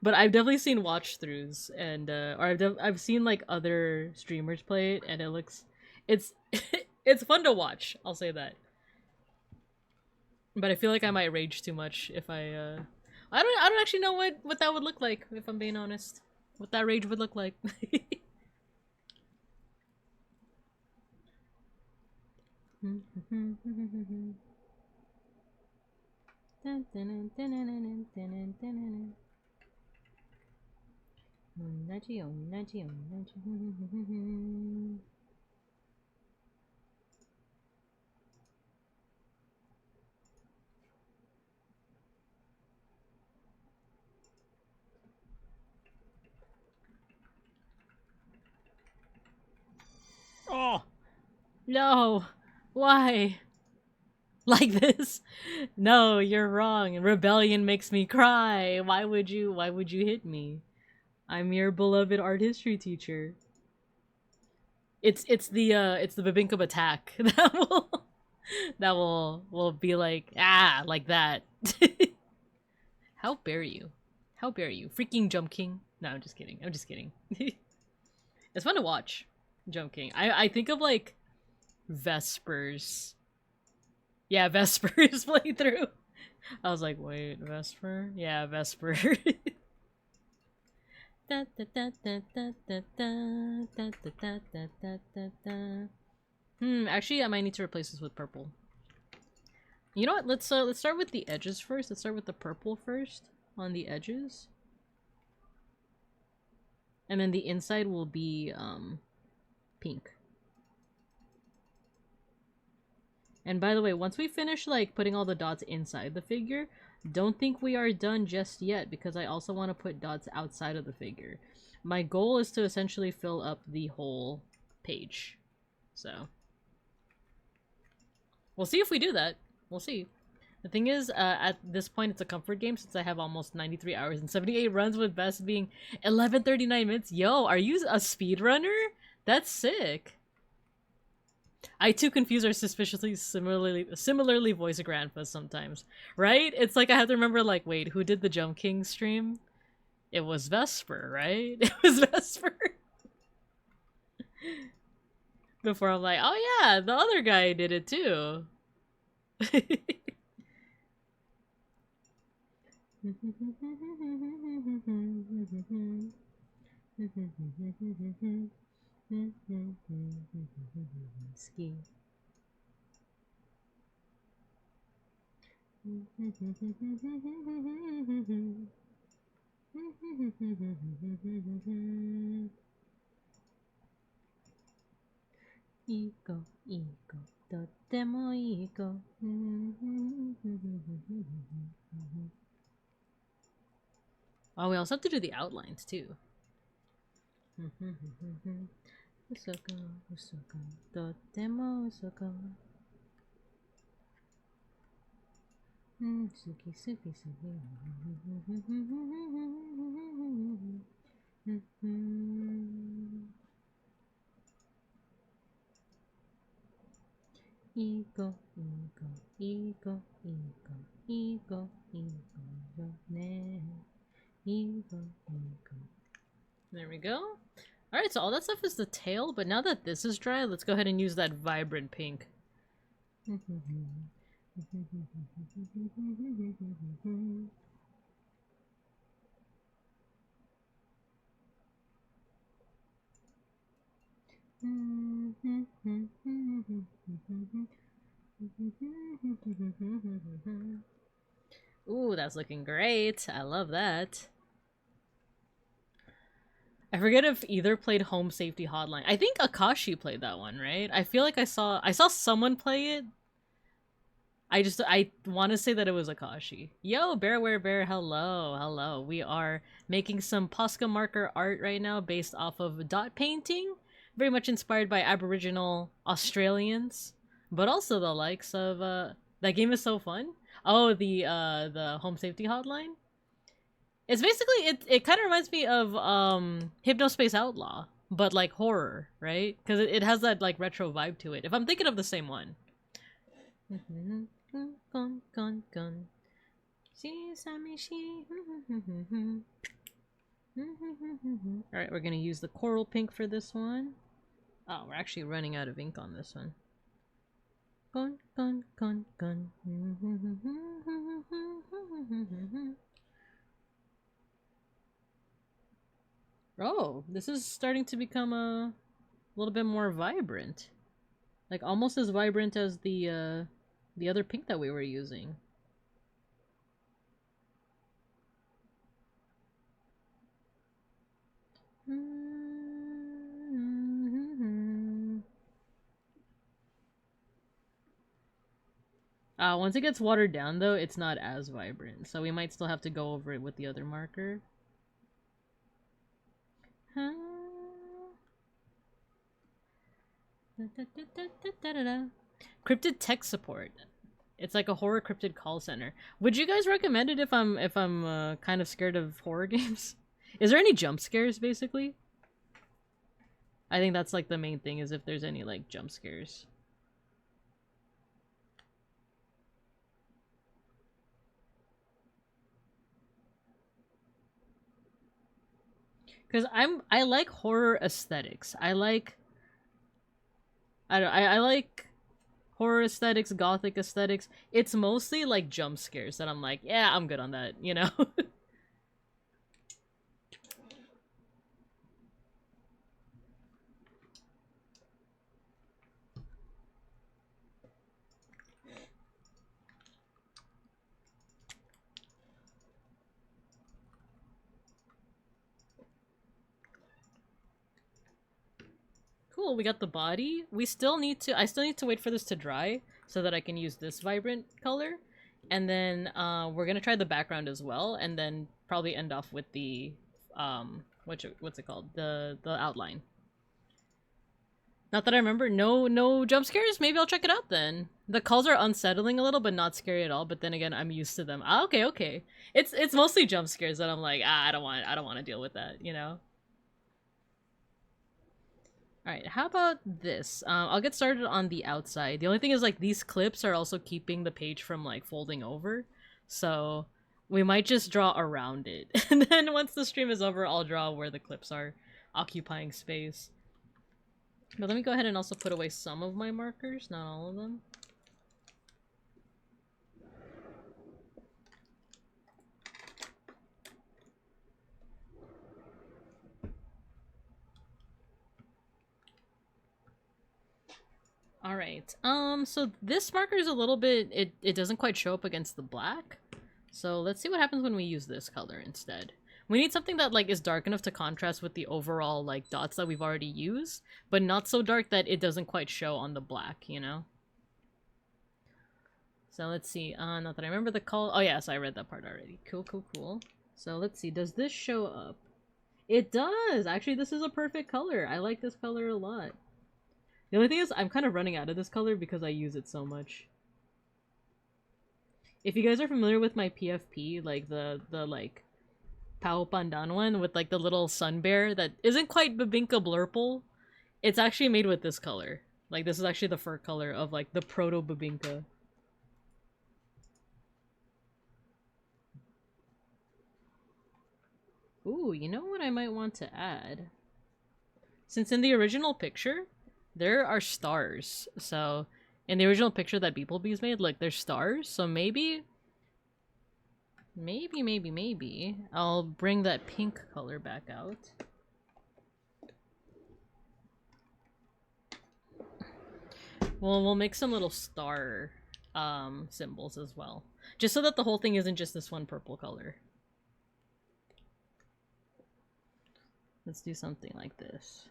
but I've definitely seen watch throughs and or I've seen like other streamers play it and it's it's fun to watch, I'll say that. But I feel like I might rage too much if I don't actually know what that would look like, if I'm being honest. What that rage would look like. Oh no, why? Like this? No, you're wrong. Rebellion makes me cry. Why would you hit me? I'm your beloved art history teacher. It's the Babinkub attack that will be like like that. How dare you? How dare you? Freaking Jump King. No, I'm just kidding. I'm just kidding. It's fun to watch. Jump King. I think of like Vespers. Yeah, Vespers playthrough. I was like, wait, Vesper? Yeah, Vesper. Actually I might need to replace this with purple. You know what? Let's start with the edges first. Let's start with the purple first on the edges. And then the inside will be pink. And by the way, once we finish like putting all the dots inside the figure, don't think we are done just yet because I also want to put dots outside of the figure. My goal is to essentially fill up the whole page. So we'll see if we do that. We'll see. The thing is, at this point, it's a comfort game since I have almost 93 hours and 78 runs with best being 11:39 minutes. Yo, are you a speedrunner? That's sick. I too confuse our suspiciously similarly voiced grandpas sometimes, right? It's like I have to remember, like, wait, who did the Jump King stream? It was Vesper, right? It was Vesper. Before I'm like, oh yeah, the other guy did it too. Ski. いい子、いい子、とってもいい子。Oh, we also have to do the outlines too. 嘘か、嘘か、とっても嘘か。好き好き好き。いい子、いい子、いい子、いい子、いい子、いい子よね。いい子、いい子。There we go. Alright, so all that stuff is the tail, but now that this is dry, let's go ahead and use that vibrant pink. Ooh, that's looking great. I love that. I forget if either played Home Safety Hotline. I think Akashi played that one, right? I feel like I saw someone play it. I want to say that it was Akashi. Yo, Bear, hello, hello. We are making some POSCA marker art right now based off of dot painting. Very much inspired by Aboriginal Australians, but also the likes of that game is so fun. Oh, the Home Safety Hotline. It's basically it kind of reminds me of Hypnospace Outlaw, but like horror, right? Because it has that like retro vibe to it. If I'm thinking of the same one. Alright, we're gonna use the coral pink for this one. Oh, we're actually running out of ink on this one. Oh, this is starting to become a little bit more vibrant. Like almost as vibrant as the other pink that we were using. Once it gets watered down though, it's not as vibrant, so we might still have to go over it with the other marker. Cryptid tech support. It's like a horror cryptid call center. Would you guys recommend it if I'm kind of scared of horror games? Is there any jump scares basically? I think that's like the main thing, is if there's any like jump scares. Cause I like horror aesthetics. I like horror aesthetics, gothic aesthetics. It's mostly like jump scares that I'm like, yeah, I'm good on that, you know? Cool, we got the body. I still need to wait for this to dry so that I can use this vibrant color. And then we're gonna try the background as well, and then probably end off with the what's it called? The outline. Not that I remember. No jump scares? Maybe I'll check it out then. The calls are unsettling a little, but not scary at all. But then again, I'm used to them. Ah, okay. It's mostly jump scares that I'm like, I don't want to deal with that, you know? Alright, how about this? I'll get started on the outside. The only thing is, like, these clips are also keeping the page from, like, folding over. So, we might just draw around it. And then once the stream is over, I'll draw where the clips are occupying space. But let me go ahead and also put away some of my markers, not all of them. Alright, so this marker is a little bit, it doesn't quite show up against the black. So let's see what happens when we use this color instead. We need something that like is dark enough to contrast with the overall like dots that we've already used, but not so dark that it doesn't quite show on the black, you know? So let's see, not that I remember the color. Oh yeah, so I read that part already. Cool, cool, cool. So let's see, does this show up? It does! Actually, this is a perfect color. I like this color a lot. The only thing is, I'm kind of running out of this color because I use it so much. If you guys are familiar with my PFP, like the like Pao Pandan one with like the little sun bear that isn't quite Bebinka Blurple, it's actually made with this color. Like this is actually the fur color of like the proto Bebinka. Ooh, you know what I might want to add? Since in the original picture, there are stars. So in the original picture that beeplebees made, look, there's stars. So maybe I'll bring that pink color back out. Well, we'll make some little star symbols as well. Just so that the whole thing isn't just this one purple color. Let's do something like this.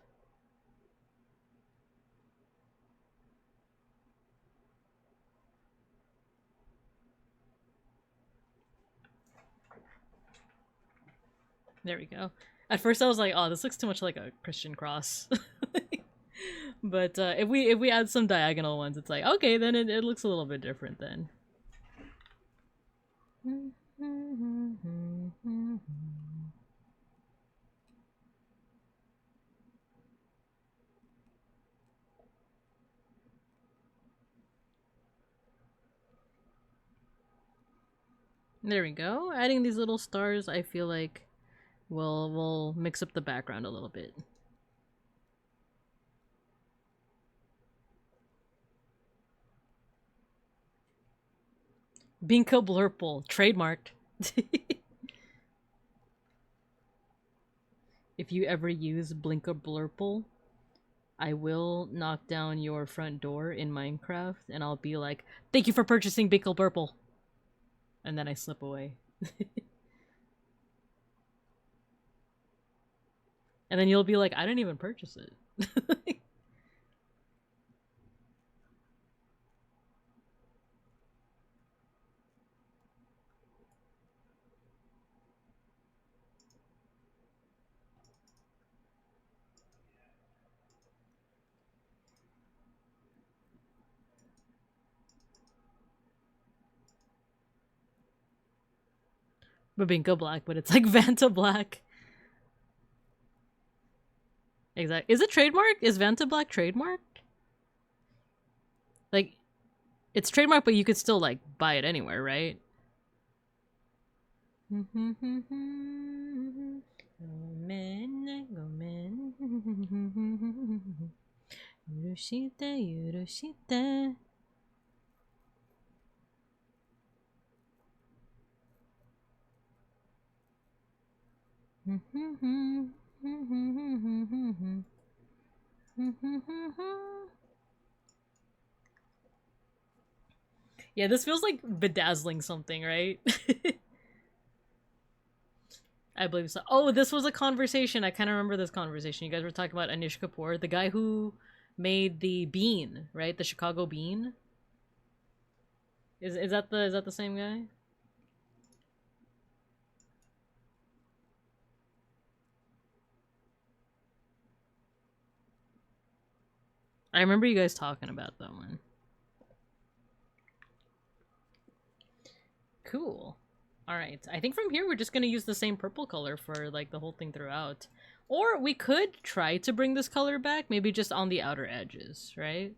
There we go. At first I was like, oh, this looks too much like a Christian cross. But if we add some diagonal ones, it's like, okay, then it looks a little bit different then. There we go. Adding these little stars, I feel like we'll mix up the background a little bit. Binka Blurple, trademarked. If you ever use Blinka Blurple, I will knock down your front door in Minecraft and I'll be like, thank you for purchasing Binka Blurple. And then I slip away. And then you'll be like, I didn't even purchase it. Babinka Black, but it's like Vanta Black. Exactly. Is it trademarked? Is Vanta Black trademarked? Like, it's trademarked, but you could still, like, buy it anywhere, right? Yeah, this feels like bedazzling something, right? I believe so. Oh, this was a conversation. I kind of remember this conversation. You guys were talking about Anish Kapoor, the guy who made the bean, right? The Chicago bean. Is that the same guy? I remember you guys talking about that one. Cool. Alright, I think from here we're just gonna use the same purple color for like the whole thing throughout. Or we could try to bring this color back, maybe just on the outer edges, right?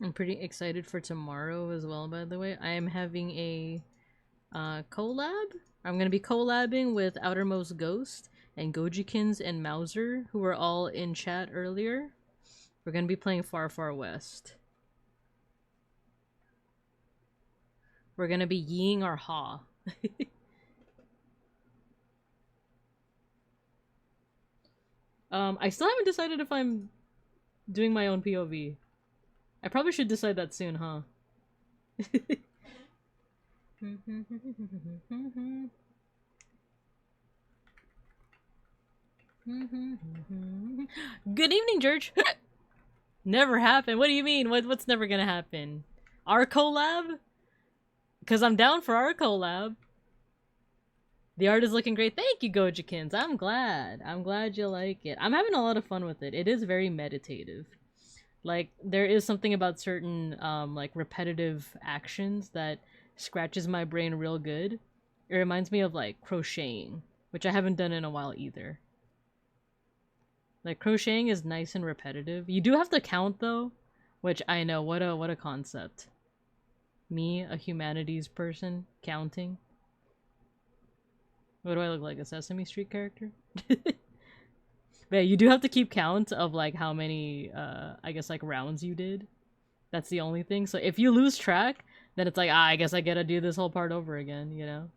I'm pretty excited for tomorrow as well, by the way. I am having a collab. I'm gonna be collabing with Outermost Ghost and Gojikins and Mauser, who were all in chat earlier. We're gonna be playing Far Far West. We're gonna be yeeing our ha. I still haven't decided if I'm doing my own POV. I probably should decide that soon, huh? Good evening, George. Never happened. What do you mean? What's never gonna happen? Our collab? Because I'm down for our collab. The art is looking great. Thank you, Gojikins. I'm glad. I'm glad you like it. I'm having a lot of fun with it. It is very meditative. Like, there is something about certain, like, repetitive actions that scratches my brain real good. It reminds me of, like, crocheting, which I haven't done in a while either. Like, crocheting is nice and repetitive. You do have to count, though, which I know, what a concept. Me, a humanities person, counting. What do I look like, a Sesame Street character? But yeah, you do have to keep count of, like, how many, I guess, like, rounds you did. That's the only thing. So if you lose track, then it's like, I guess I gotta do this whole part over again, you know?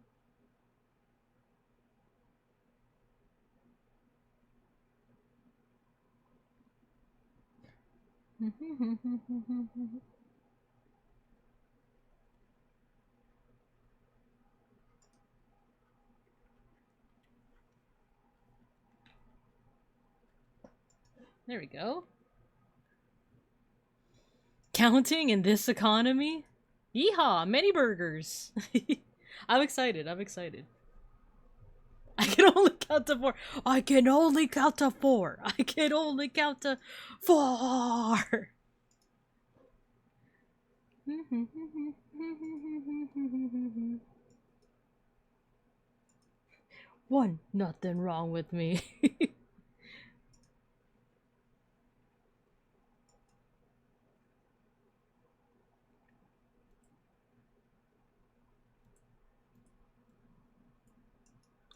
There we go. Counting in this economy? Yeehaw! Many burgers! I'm excited, I'm excited. I can only count to 4. I can only count to 4. I can only count to 4. One, nothing wrong with me.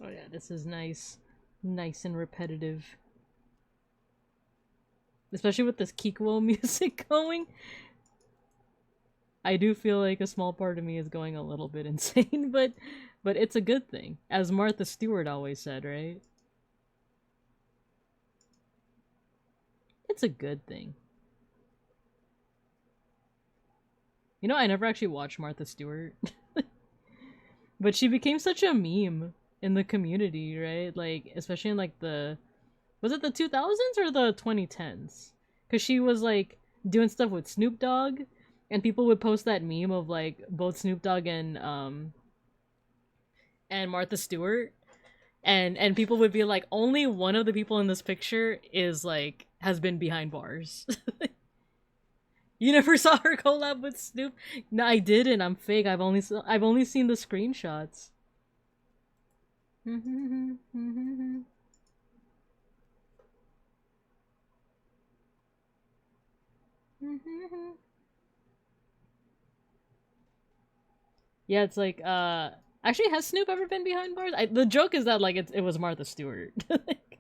Oh yeah, this is nice. Nice and repetitive. Especially with this Kikuo music going. I do feel like a small part of me is going a little bit insane, but it's a good thing. As Martha Stewart always said, right? It's a good thing. You know, I never actually watched Martha Stewart. But she became such a meme in the community, right? Like, especially in, like, the... Was it the 2000s or the 2010s? Because she was, like, doing stuff with Snoop Dogg, and people would post that meme of, like, both Snoop Dogg and Martha Stewart. And people would be like, only one of the people in this picture is, like, has been behind bars. You never saw her collab with Snoop? No, I didn't. I'm fake. I've only seen the screenshots. Yeah, it's like, actually, has Snoop ever been behind bars? The joke is that, like, it was Martha Stewart. Like,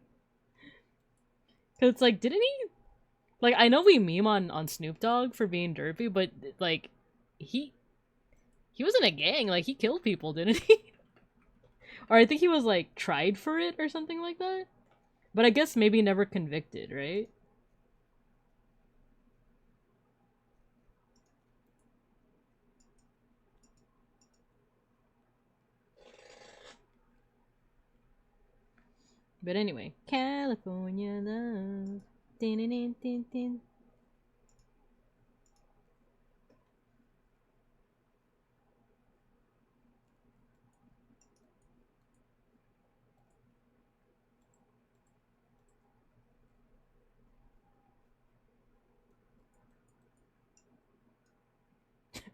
cause it's like, didn't he? Like, I know we meme on Snoop Dogg for being derpy, but, like, he was in a gang. Like, he killed people, didn't he? Or I think he was, like, tried for it or something like that. But I guess maybe never convicted, right? But anyway, California love. Din din din din din.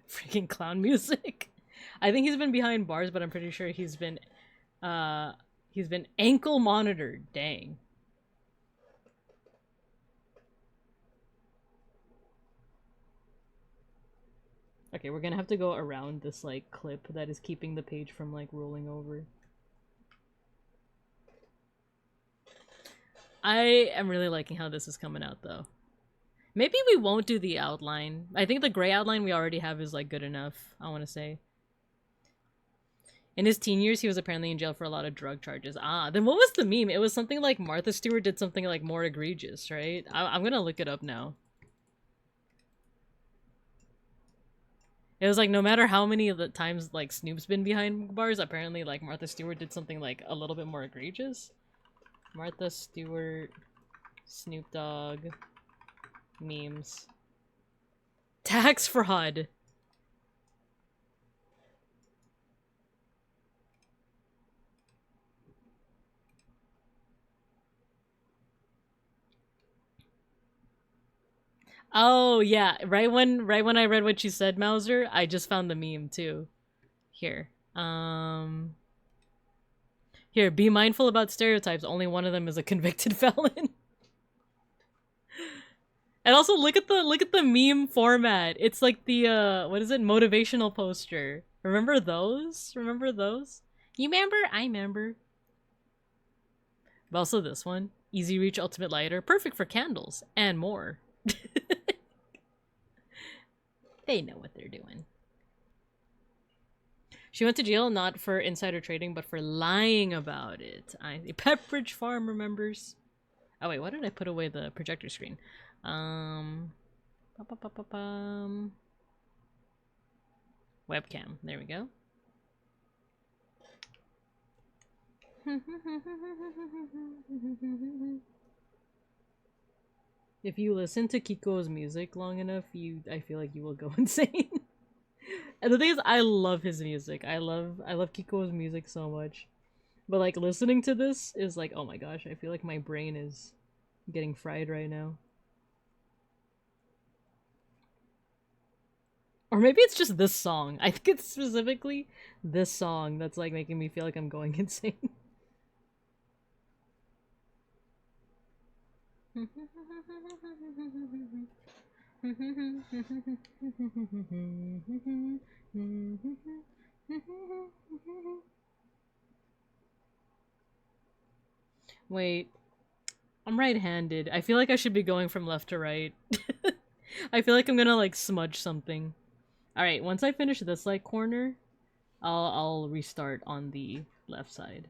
Freaking clown music. I think he's been behind bars, but I'm pretty sure he's been ankle monitored. Dang. Okay, we're gonna have to go around this, like, clip that is keeping the page from, like, rolling over. I am really liking how this is coming out, though. Maybe we won't do the outline. I think the gray outline we already have is, like, good enough, I want to say. In his teen years, he was apparently in jail for a lot of drug charges. Ah, then what was the meme? It was something like Martha Stewart did something, like, more egregious, right? I'm gonna look it up now. It was like, no matter how many of the times, like, Snoop's been behind bars, apparently, like, Martha Stewart did something, like, a little bit more egregious. Martha Stewart, Snoop Dogg, memes. Tax fraud! Oh, yeah, right when I read what you said, Mauser, I just found the meme, too. Here. Here, be mindful about stereotypes. Only one of them is a convicted felon. And also look at the meme format. It's like the what is it? Motivational poster. Remember those? Remember those? You remember? I remember. But also this one. Easy reach ultimate lighter. Perfect for candles and more. They know what they're doing. She went to jail not for insider trading, but for lying about it. Pepperidge Farm remembers. Oh wait, why did I put away the projector screen? Webcam. There we go. If you listen to Kiko's music long enough, I feel like you will go insane. And the thing is, I love his music. I love Kiko's music so much. But like listening to this is like, oh my gosh, I feel like my brain is getting fried right now. Or maybe it's just this song. I think it's specifically this song that's like making me feel like I'm going insane. Wait, I'm right-handed. I feel like I should be going from left to right. I feel like I'm gonna like smudge something. Alright, once I finish this like corner, I'll restart on the left side.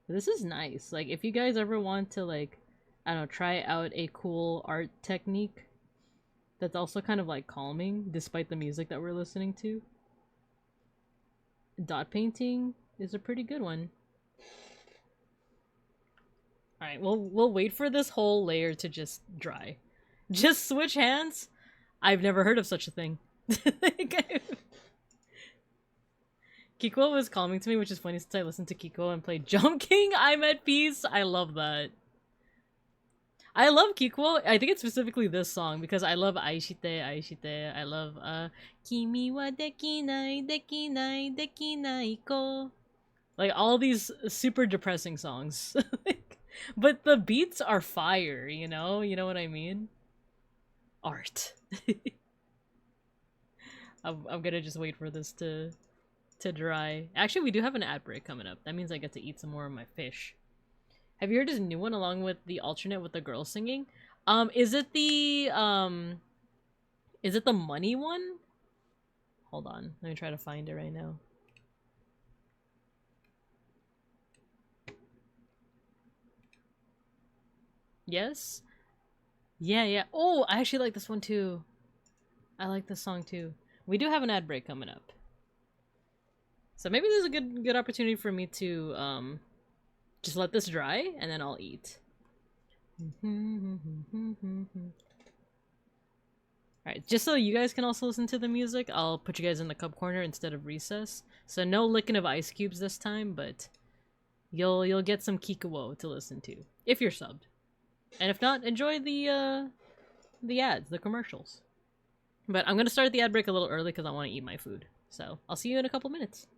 This is nice. Like, if you guys ever want to, like, I don't know, try out a cool art technique that's also kind of, like, calming, despite the music that we're listening to, dot painting is a pretty good one. Alright, we'll wait for this whole layer to just dry. Just switch hands? I've never heard of such a thing. Kiko was calming to me, which is funny since I listened to Kiko and played Jump King. I'm at peace. I love that. I love Kiko. I think it's specifically this song because I love Aishite, Aishite. I love Kimi wa dekinai, dekinai, dekinai ko. Like all these super depressing songs. But the beats are fire, you know? You know what I mean? Art. I'm gonna just wait for this to dry. Actually, we do have an ad break coming up. That means I get to eat some more of my fish. Have you heard his new one along with the alternate with the girl singing? Is it the money one? Hold on. Let me try to find it right now. Yes? Yeah. Oh, I actually like this one too. I like this song too. We do have an ad break coming up. So maybe there's a good opportunity for me to just let this dry and then I'll eat. Alright, just so you guys can also listen to the music, I'll put you guys in the cup corner instead of recess. So no licking of ice cubes this time, but you'll get some Kikuo to listen to if you're subbed. And if not, enjoy the ads, the commercials. But I'm gonna start the ad break a little early because I want to eat my food. So I'll see you in a couple minutes.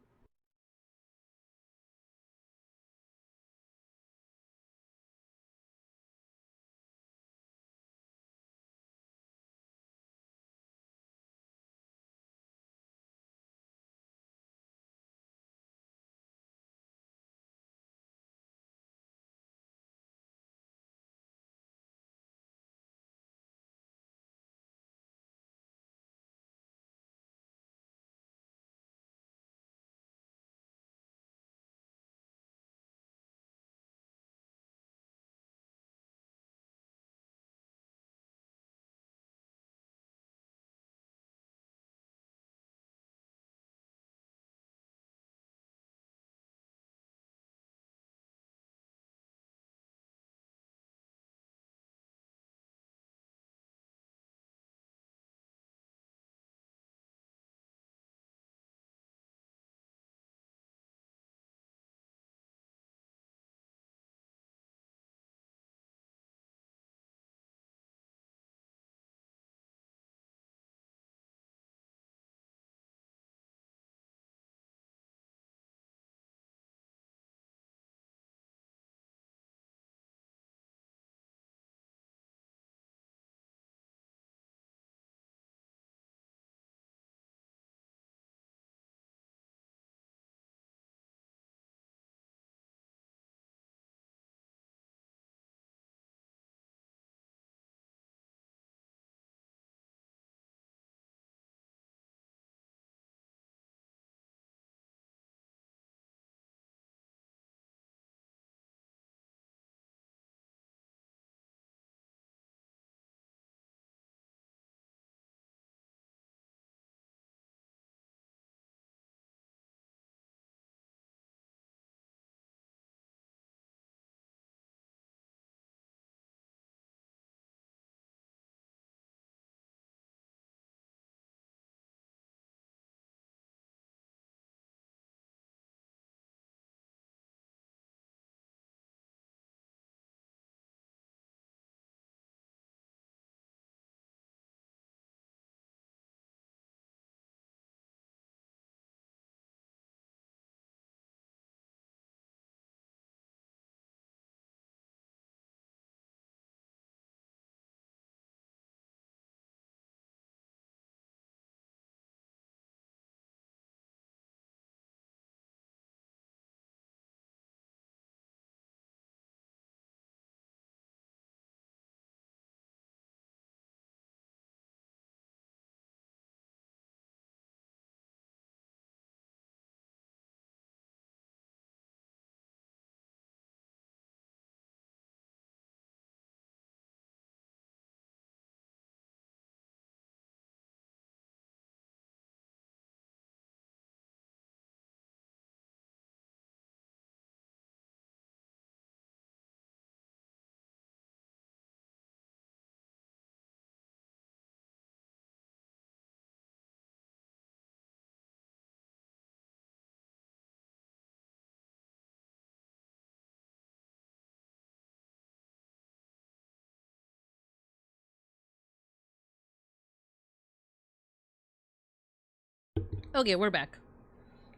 Okay, we're back.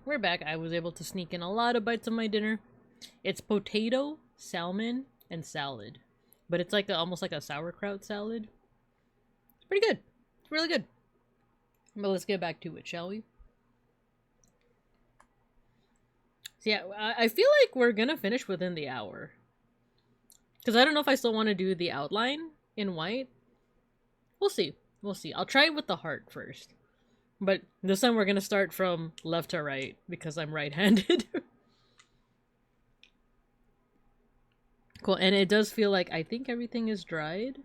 We're back. I was able to sneak in a lot of bites of my dinner. It's potato, salmon, and salad. But it's like almost like a sauerkraut salad. It's pretty good. It's really good. But let's get back to it, shall we? So yeah, I feel like we're gonna finish within the hour. Because I don't know if I still want to do the outline in white. We'll see. We'll see. I'll try it with the heart first. But this time we're gonna start from left to right because I'm right-handed. Cool, and it does feel like I think everything is dried.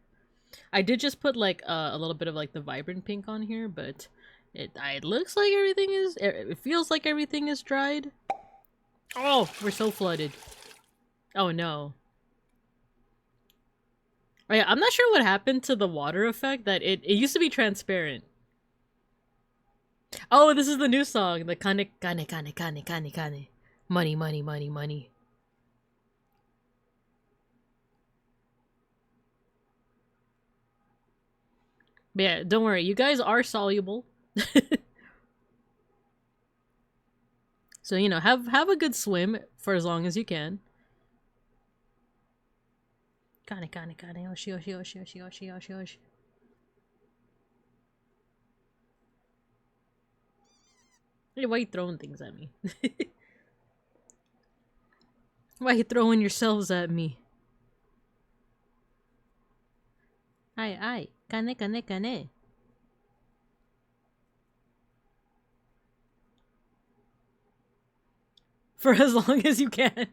I did just put like a little bit of like the vibrant pink on here, but it looks like everything is. It feels like everything is dried. Oh, we're so flooded. Oh no. Oh, yeah, I'm not sure what happened to the water effect. That it used to be transparent. Oh, this is the new song. The kane kane kane kane kane kane. Money, money, money, money. But yeah, don't worry. You guys are soluble. So, you know, have a good swim for as long as you can. Kane kane kane. Oshi oshi oshi oshi oshi oshi oshi. Hey, why are you throwing things at me? Why are you throwing yourselves at me? Ai ai. Kane kane kane. For as long as you can.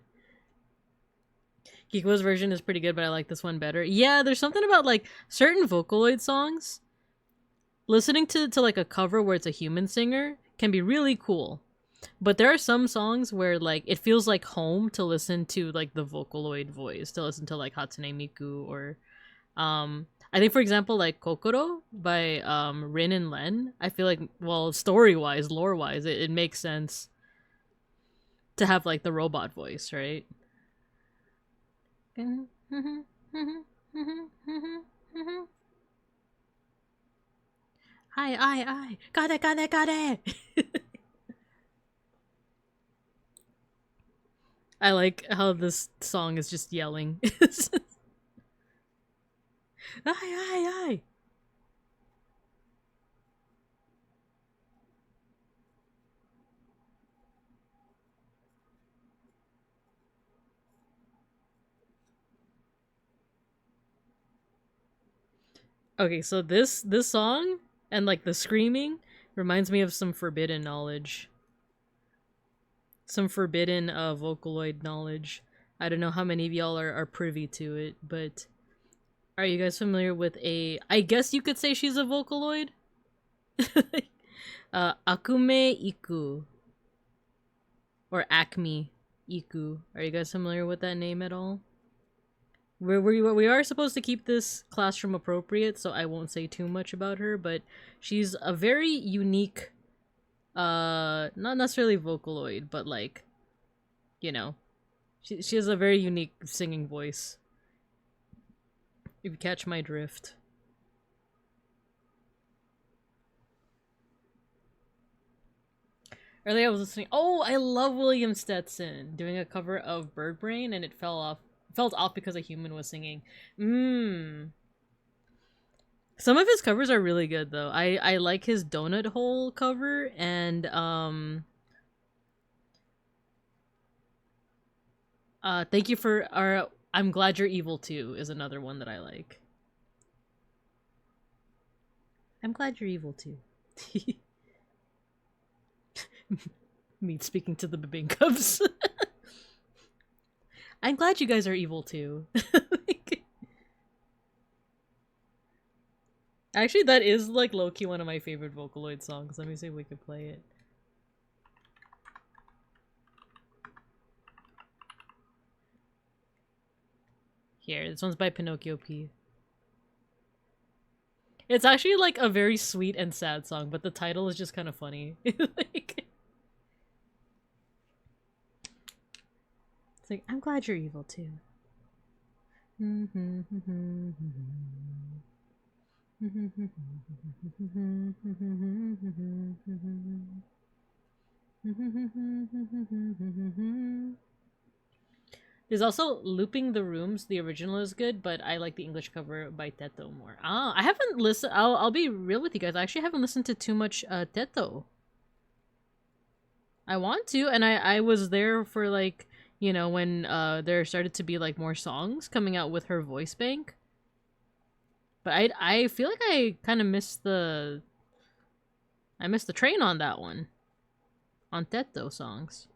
Kiko's version is pretty good, but I like this one better. Yeah, there's something about like certain Vocaloid songs. Listening to like a cover where it's a human singer can be really cool. But there are some songs where like it feels like home to listen to like the Vocaloid voice, to listen to like Hatsune Miku or I think for example like Kokoro by Rin and Len. I feel like, well, story wise, lore wise, it makes sense to have like the robot voice, right? Hi, I. Got it. I like how this song is just yelling. Aye. Okay, so this song and like the screaming reminds me of some forbidden knowledge. Some forbidden Vocaloid knowledge. I don't know how many of y'all are privy to it, but are you guys familiar with a, I guess you could say she's a Vocaloid? Akume Iku. Or Acme Iku. Are you guys familiar with that name at all? We are supposed to keep this classroom appropriate, so I won't say too much about her, but she's a very unique, not necessarily Vocaloid, but like, you know, she has a very unique singing voice. If you catch my drift. Earlier I was listening. Oh, I love William Stetson doing a cover of Bird Brain, and it felt off because a human was singing. Some of his covers are really good though. I like his Donut Hole cover, and thank you for our I'm Glad You're Evil Too is another one that I like. I'm glad you're evil too. Me speaking to the Babinkovs. I'm glad you guys are evil too. Actually, that is like low-key one of my favorite Vocaloid songs. Let me see if we can play it. Here, this one's by Pinocchio P. It's actually like a very sweet and sad song, but the title is just kind of funny. Like, it's like, I'm glad you're evil too. There's also Looping the Rooms. The original is good, but I like the English cover by Teto more. Ah, I haven't listened. I'll be real with you guys. I actually haven't listened to too much Teto. I want to, and I was there for like, you know, when there started to be like more songs coming out with her voice bank. But I feel like I kind of missed the train on that one. On Teto songs.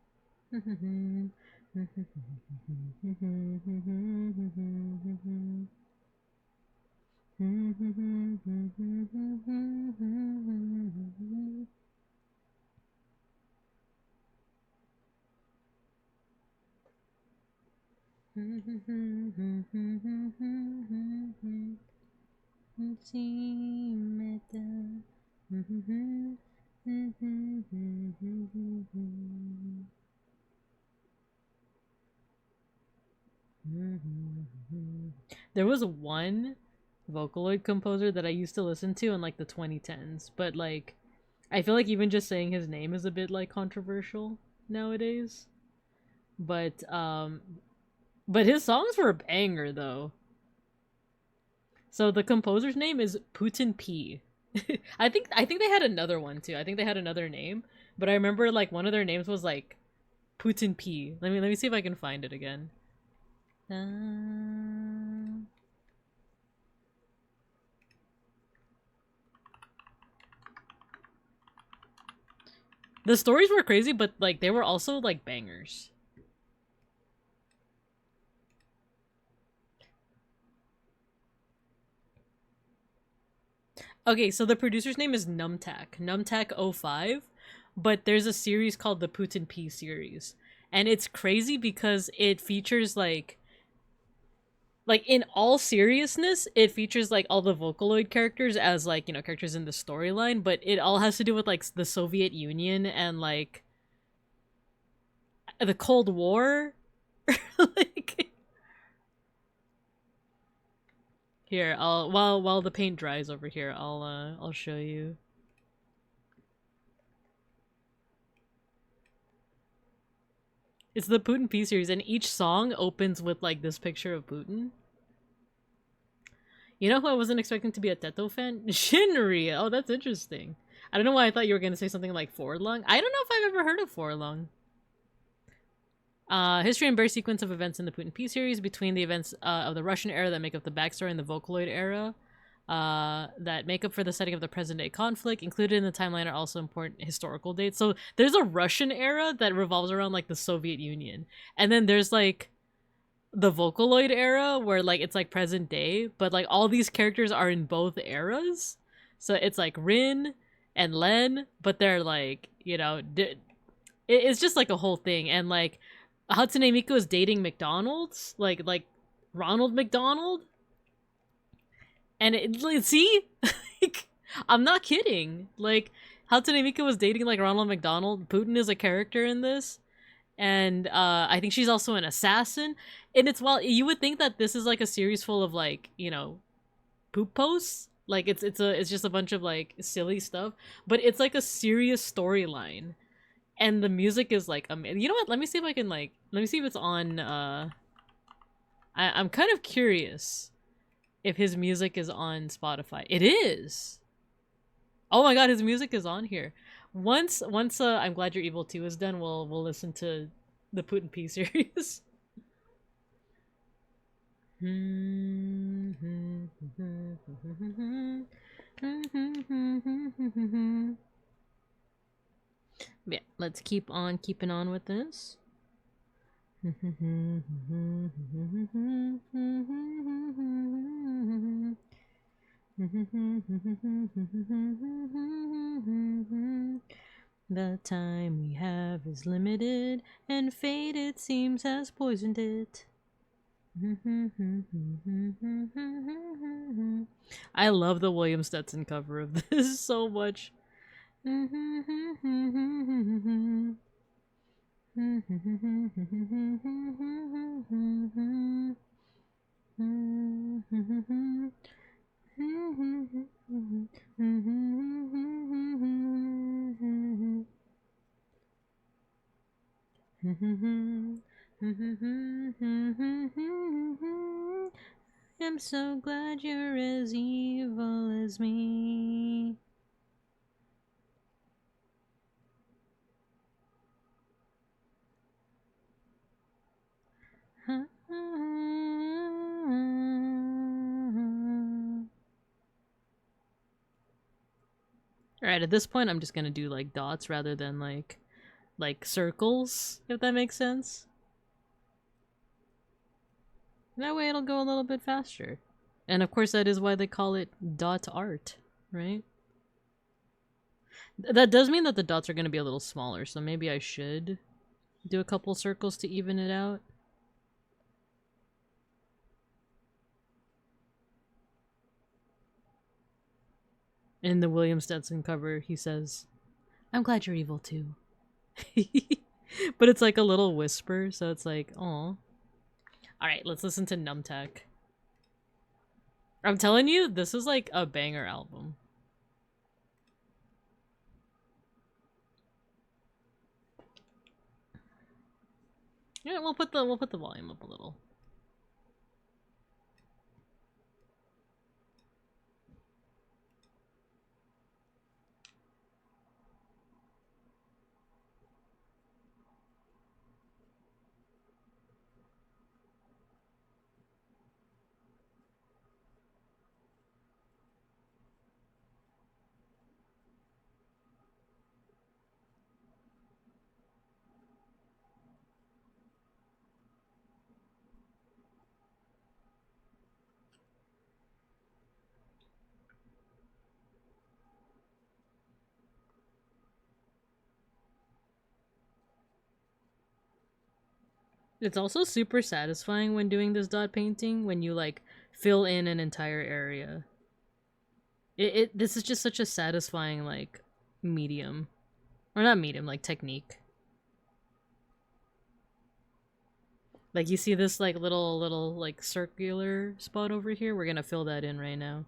There was one Vocaloid composer that I used to listen to in like the 2010s, but like I feel like even just saying his name is a bit like controversial nowadays. But his songs were a banger though. So the composer's name is Putin P. I think they had another one too. I think they had another name, but I remember like one of their names was like Putin P. Let me see if I can find it again. The stories were crazy, but like they were also like bangers. Okay, so the producer's name is Numtak05, but there's a series called the Putin P series. And it's crazy because it features like in all seriousness, it features like all the Vocaloid characters as like, you know, characters in the storyline, but it all has to do with like the Soviet Union and like the Cold War. Like here, I'll while the paint dries over here, I'll show you. It's the Putin P series, and each song opens with like this picture of Putin. You know who I wasn't expecting to be a Teto fan? Shinri. Oh, that's interesting. I don't know why I thought you were gonna say something like Forlong. I don't know if I've ever heard of Forlong. History and birth sequence of events in the Putin P series between the events of the Russian era that make up the backstory and the Vocaloid era that make up for the setting of the present-day conflict. Included in the timeline are also important historical dates. So there's a Russian era that revolves around like the Soviet Union, and then there's like the Vocaloid era where like it's like present day, but like all these characters are in both eras. So it's like Rin and Len, but they're like, you know, it's just like a whole thing. And like Hatsune Miku is dating McDonald's, like Ronald McDonald. And see, like, I'm not kidding. Like Hatsune Miku was dating like Ronald McDonald. Putin is a character in this, and I think she's also an assassin. And it's you would think that this is like a series full of like, you know, poop posts. Like it's just a bunch of like silly stuff, but it's like a serious storyline, and the music is like amazing. You know what? Let me see if I can like let me see if it's on. I'm kind of curious if his music is on Spotify. It is. Oh my god, his music is on here. Once I'm Glad You're Evil 2 is done, we'll listen to the Putin P series. Yeah, let's keep on keeping on with this. The time we have is limited, and fate, it seems, has poisoned it. I love the William Stetson cover of this so much. I'm so glad you're as evil as me. Alright, at this point I'm just gonna do like dots rather than like circles, if that makes sense. That way it'll go a little bit faster. And of course that is why they call it dot art, right? That does mean that the dots are gonna be a little smaller, so maybe I should do a couple circles to even it out. In the William Stetson cover, he says, "I'm glad you're evil too." But it's like a little whisper, so it's like, aw. Alright, let's listen to Numtech. I'm telling you, this is like a banger album. Yeah, we'll put the volume up a little. It's also super satisfying when doing this dot painting, when you like fill in an entire area. This is just such a satisfying like medium. Or not medium, like technique. Like you see this like little like circular spot over here? We're gonna fill that in right now.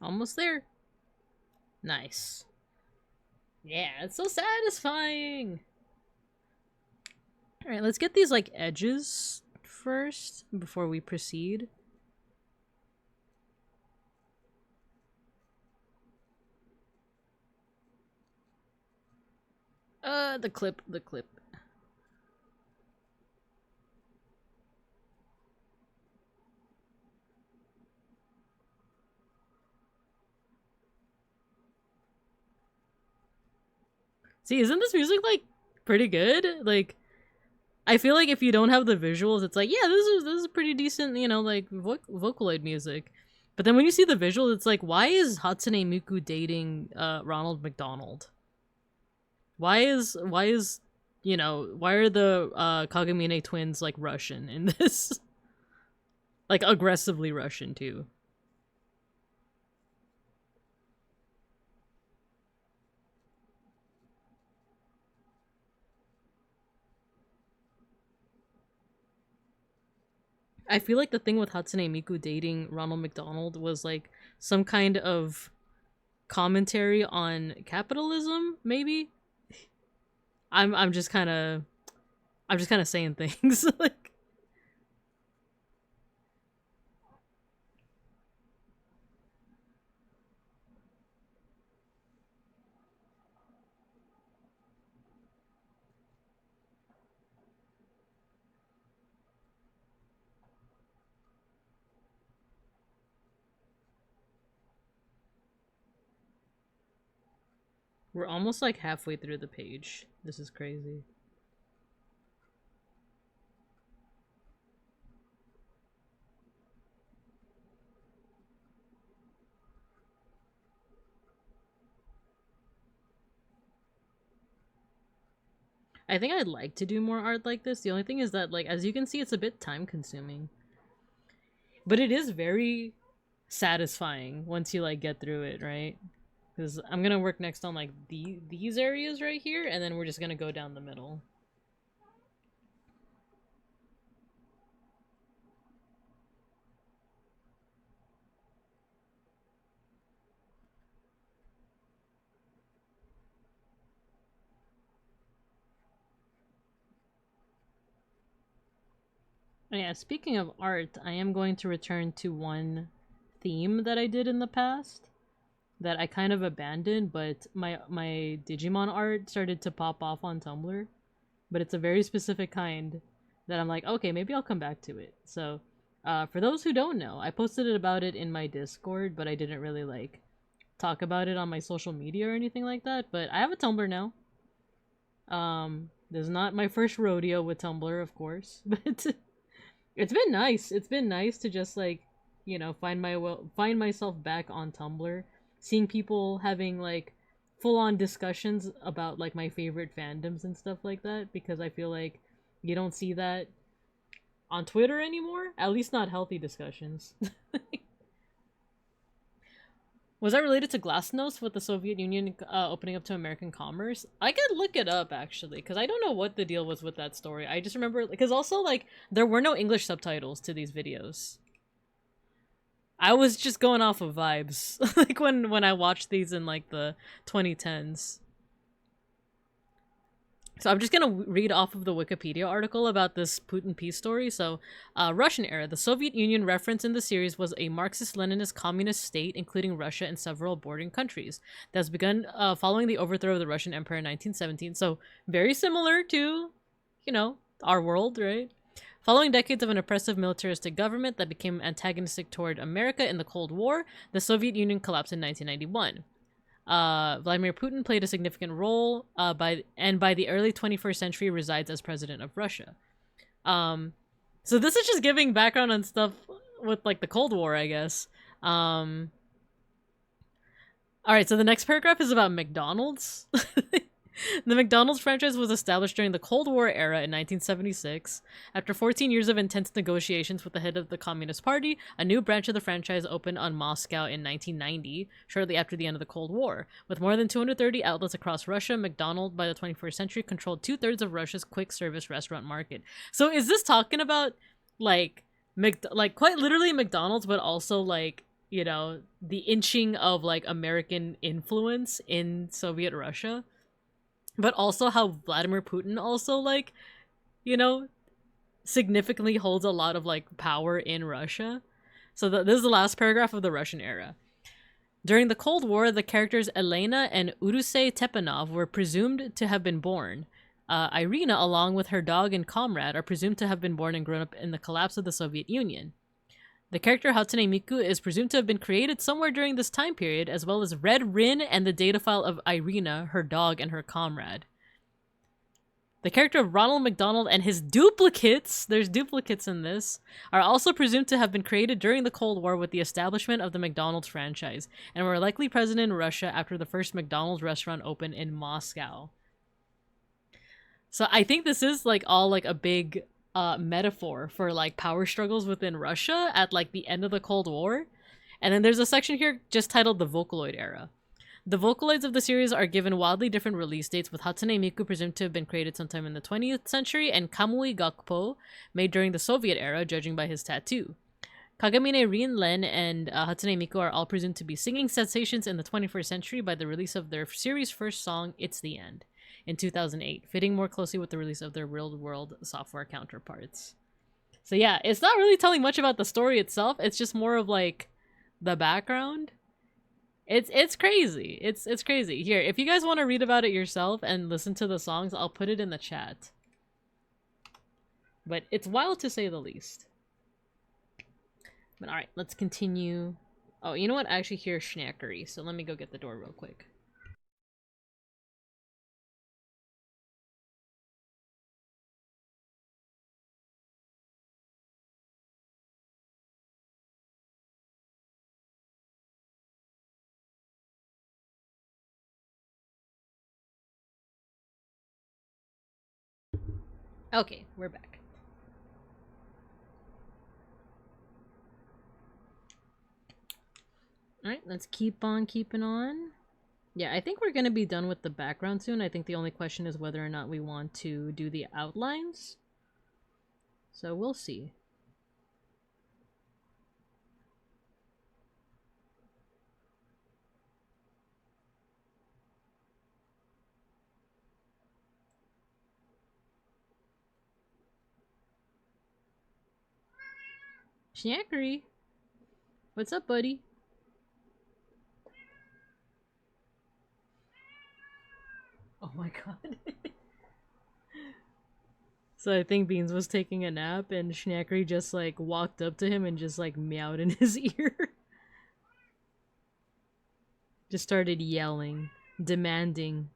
Almost there. Nice. Yeah, it's so satisfying. Alright, let's get these like edges first before we proceed. The clip. See, isn't this music like pretty good? Like, I feel like if you don't have the visuals, it's like, yeah, this is pretty decent, you know, like Vocaloid music. But then when you see the visuals, it's like, why is Hatsune Miku dating Ronald McDonald? Why is you know, why are the Kagamine twins like Russian in this? Like aggressively Russian too. I feel like the thing with Hatsune Miku dating Ronald McDonald was like some kind of commentary on capitalism, maybe. I'm just kind of saying things like we're almost like halfway through the page. This is crazy. I think I'd like to do more art like this. The only thing is that, like, as you can see, it's a bit time consuming. But it is very satisfying once you like get through it, right? Because I'm gonna work next on like these areas right here, and then we're just gonna go down the middle. Yeah, speaking of art, I am going to return to one theme that I did in the past that I kind of abandoned, but my Digimon art started to pop off on Tumblr. But it's a very specific kind that I'm like, okay, maybe I'll come back to it. So, for those who don't know, I posted about it in my Discord, but I didn't really like talk about it on my social media or anything like that. But I have a Tumblr now. This is not my first rodeo with Tumblr, of course, but it's been nice. It's been nice to just like, you know, find myself back on Tumblr, seeing people having like full-on discussions about like my favorite fandoms and stuff like that, because I feel like you don't see that on Twitter anymore, at least not healthy discussions. Was that related to Glasnost with the Soviet Union opening up to American commerce? I could look it up actually, because I don't know what the deal was with that story. I just remember, because also like there were no English subtitles to these videos. I was just going off of vibes, like when I watched these in like the 2010s. So I'm just gonna read off of the Wikipedia article about this Putin peace story. So, Russian era. The Soviet Union referenced in the series was a Marxist-Leninist communist state, including Russia and several bordering countries. That was begun following the overthrow of the Russian Empire in 1917. So very similar to, you know, our world, right? Following decades of an oppressive militaristic government that became antagonistic toward America in the Cold War, the Soviet Union collapsed in 1991. Vladimir Putin played a significant role by the early 21st century resides as president of Russia. So this is just giving background on stuff with like the Cold War, I guess. All right, so the next paragraph is about McDonald's. The McDonald's franchise was established during the Cold War era in 1976. After 14 years of intense negotiations with the head of the Communist Party, a new branch of the franchise opened on Moscow in 1990, shortly after the end of the Cold War. With more than 230 outlets across Russia, McDonald's by the 21st century controlled 2/3 of Russia's quick service restaurant market. So is this talking about like quite literally McDonald's, but also like, you know, the inching of like American influence in Soviet Russia? But also how Vladimir Putin also, like, you know, significantly holds a lot of, like, power in Russia. So this is the last paragraph of the Russian era. During the Cold War, the characters Elena and Urusei Tepanov were presumed to have been born. Irina, along with her dog and comrade, are presumed to have been born and grown up in the collapse of the Soviet Union. The character Hatsune Miku is presumed to have been created somewhere during this time period, as well as Red Rin and the data file of Irina, her dog, and her comrade. The character of Ronald McDonald and his duplicates, there's duplicates in this, are also presumed to have been created during the Cold War with the establishment of the McDonald's franchise, and were likely present in Russia after the first McDonald's restaurant opened in Moscow. So I think this is like all like a big metaphor for like power struggles within Russia at like the end of the Cold War. And then there's a section here just titled the Vocaloid era. The Vocaloids of the series are given wildly different release dates, with Hatsune Miku presumed to have been created sometime in the 20th century and Kamui Gakpo made during the Soviet era, judging by his tattoo. Kagamine Rin-len and Hatsune Miku are all presumed to be singing sensations in the 21st century by the release of their series' first song, It's the End, in 2008, fitting more closely with the release of their real-world software counterparts. So yeah, it's not really telling much about the story itself, it's just more of like the background. It's crazy. It's crazy. Here, if you guys want to read about it yourself and listen to the songs, I'll put it in the chat. But it's wild to say the least. But alright, let's continue. Oh, you know what? I actually hear Schnackery, so let me go get the door real quick. Okay, we're back. Alright, let's keep on keeping on. Yeah, I think we're gonna be done with the background soon. I think the only question is whether or not we want to do the outlines. So we'll see. Snackery! What's up, buddy? Oh my god. So I think Beans was taking a nap and Snackery just like walked up to him and just like meowed in his ear. Just started yelling, demanding.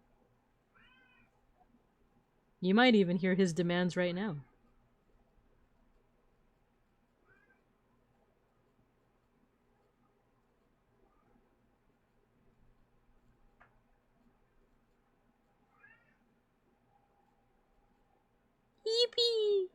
You might even hear his demands right now. Yippee!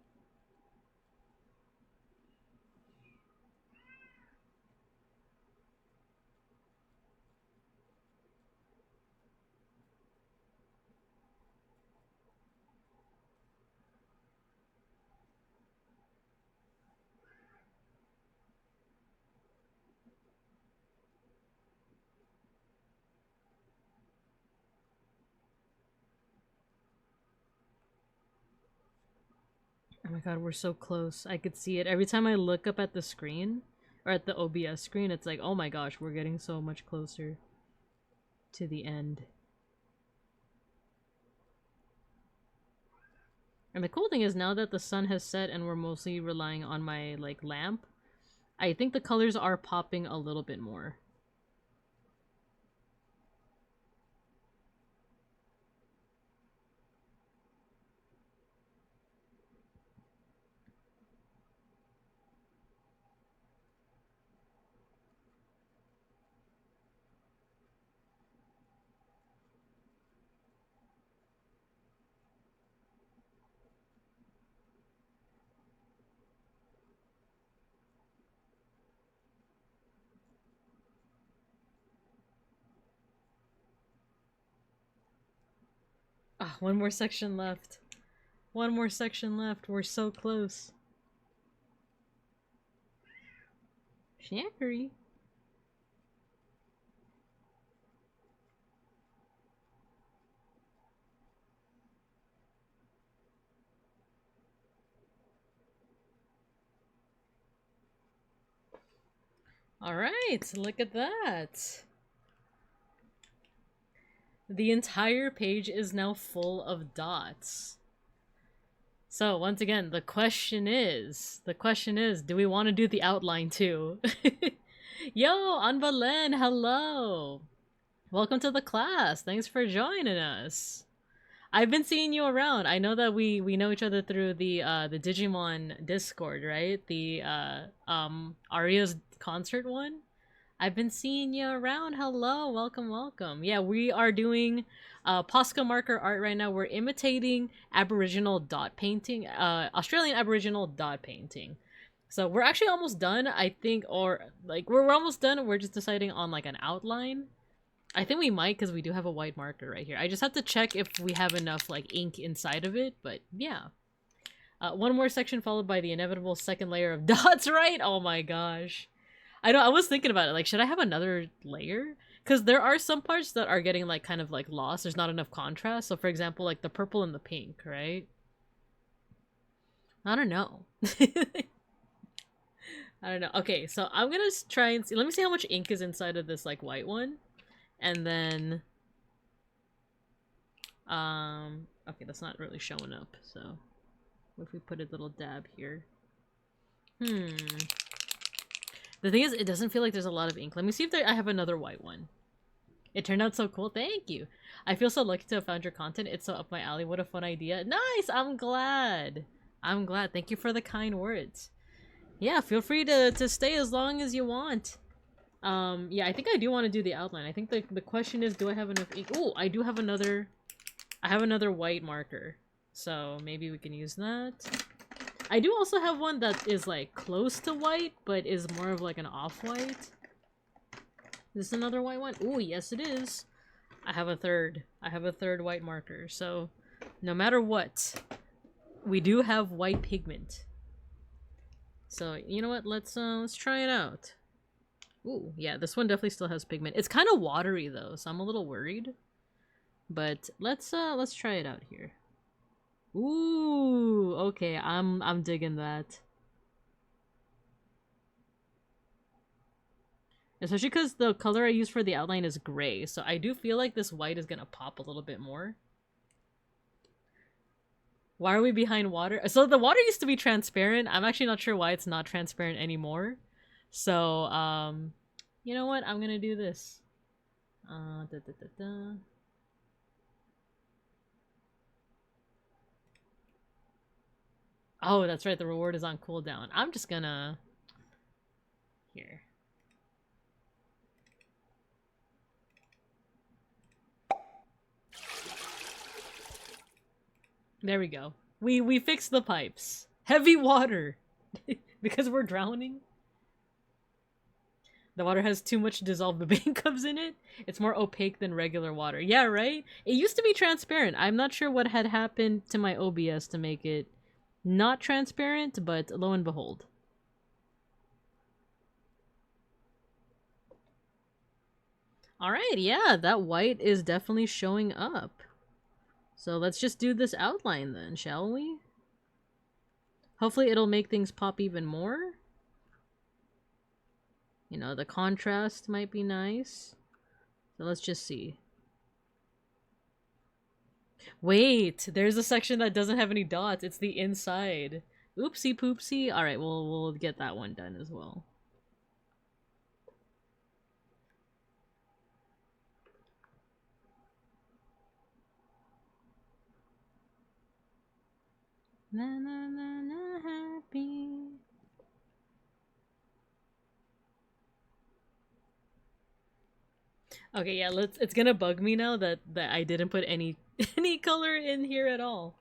Oh my god, we're so close. I could see it. Every time I look up at the screen, or at the OBS screen, it's like, oh my gosh, we're getting so much closer to the end. And the cool thing is, now that the sun has set and we're mostly relying on my, like, lamp, I think the colors are popping a little bit more. Ah, one more section left. One more section left. We're so close. Snackery. Alright, look at that. The entire page is now full of dots. So once again, the question is, do we want to do the outline too? Yo, Anbalen, hello! Welcome to the class, thanks for joining us. I've been seeing you around. I know that we know each other through the Digimon Discord, right? The Arya's concert one. I've been seeing you around. Hello, welcome, welcome. Yeah, we are doing POSCA marker art right now. We're imitating Aboriginal dot painting, Australian Aboriginal dot painting. So we're actually almost done, I think, or like we're almost done. We're just deciding on like an outline. I think we might because we do have a white marker right here. I just have to check if we have enough like ink inside of it, but yeah. One more section followed by the inevitable second layer of dots, right? Oh my gosh. I know, I was thinking about it, like, should I have another layer? Because there are some parts that are getting, like, kind of, like, lost. There's not enough contrast. So, for example, like, the purple and the pink, right? I don't know. I don't know. Okay, so I'm gonna try and see. Let me see how much ink is inside of this, like, white one. And then... Okay, that's not really showing up, so... What if we put a little dab here? The thing is, it doesn't feel like there's a lot of ink. Let me see if I have another white one. It turned out so cool. Thank you. I feel so lucky to have found your content. It's so up my alley. What a fun idea. Nice! I'm glad. I'm glad. Thank you for the kind words. Yeah, feel free to stay as long as you want. Yeah, I think I do want to do the outline. I think the question is, do I have enough ink? Oh, I do have another... I have another white marker. So maybe we can use that. I do also have one that is like close to white, but is more of like an off-white. Is this another white one? Ooh, yes it is. I have a third. I have a third white marker. So, no matter what, we do have white pigment. So, you know what? Let's try it out. Ooh, yeah, this one definitely still has pigment. It's kind of watery though, so I'm a little worried. But let's try it out here. Ooh, okay, I'm digging that. Especially because the color I use for the outline is gray, so I do feel like this white is gonna pop a little bit more. Why are we behind water? So the water used to be transparent. I'm actually not sure why it's not transparent anymore. So, you know what? I'm gonna do this. Oh, that's right. The reward is on cooldown. I'm just gonna... Here. There we go. We fixed the pipes. Heavy water! Because we're drowning? The water has too much dissolved bebenkubs in it? It's more opaque than regular water. Yeah, right? It used to be transparent. I'm not sure what had happened to my OBS to make it not transparent, but lo and behold. Alright, yeah, that white is definitely showing up. So let's just do this outline then, shall we? Hopefully it'll make things pop even more. You know, the contrast might be nice. So let's just see. Wait, there's a section that doesn't have any dots. It's the inside. Oopsie poopsie. Alright, we'll get that one done as well. Na na na na happy. Okay, yeah, it's gonna bug me now that I didn't put any any color in here at all.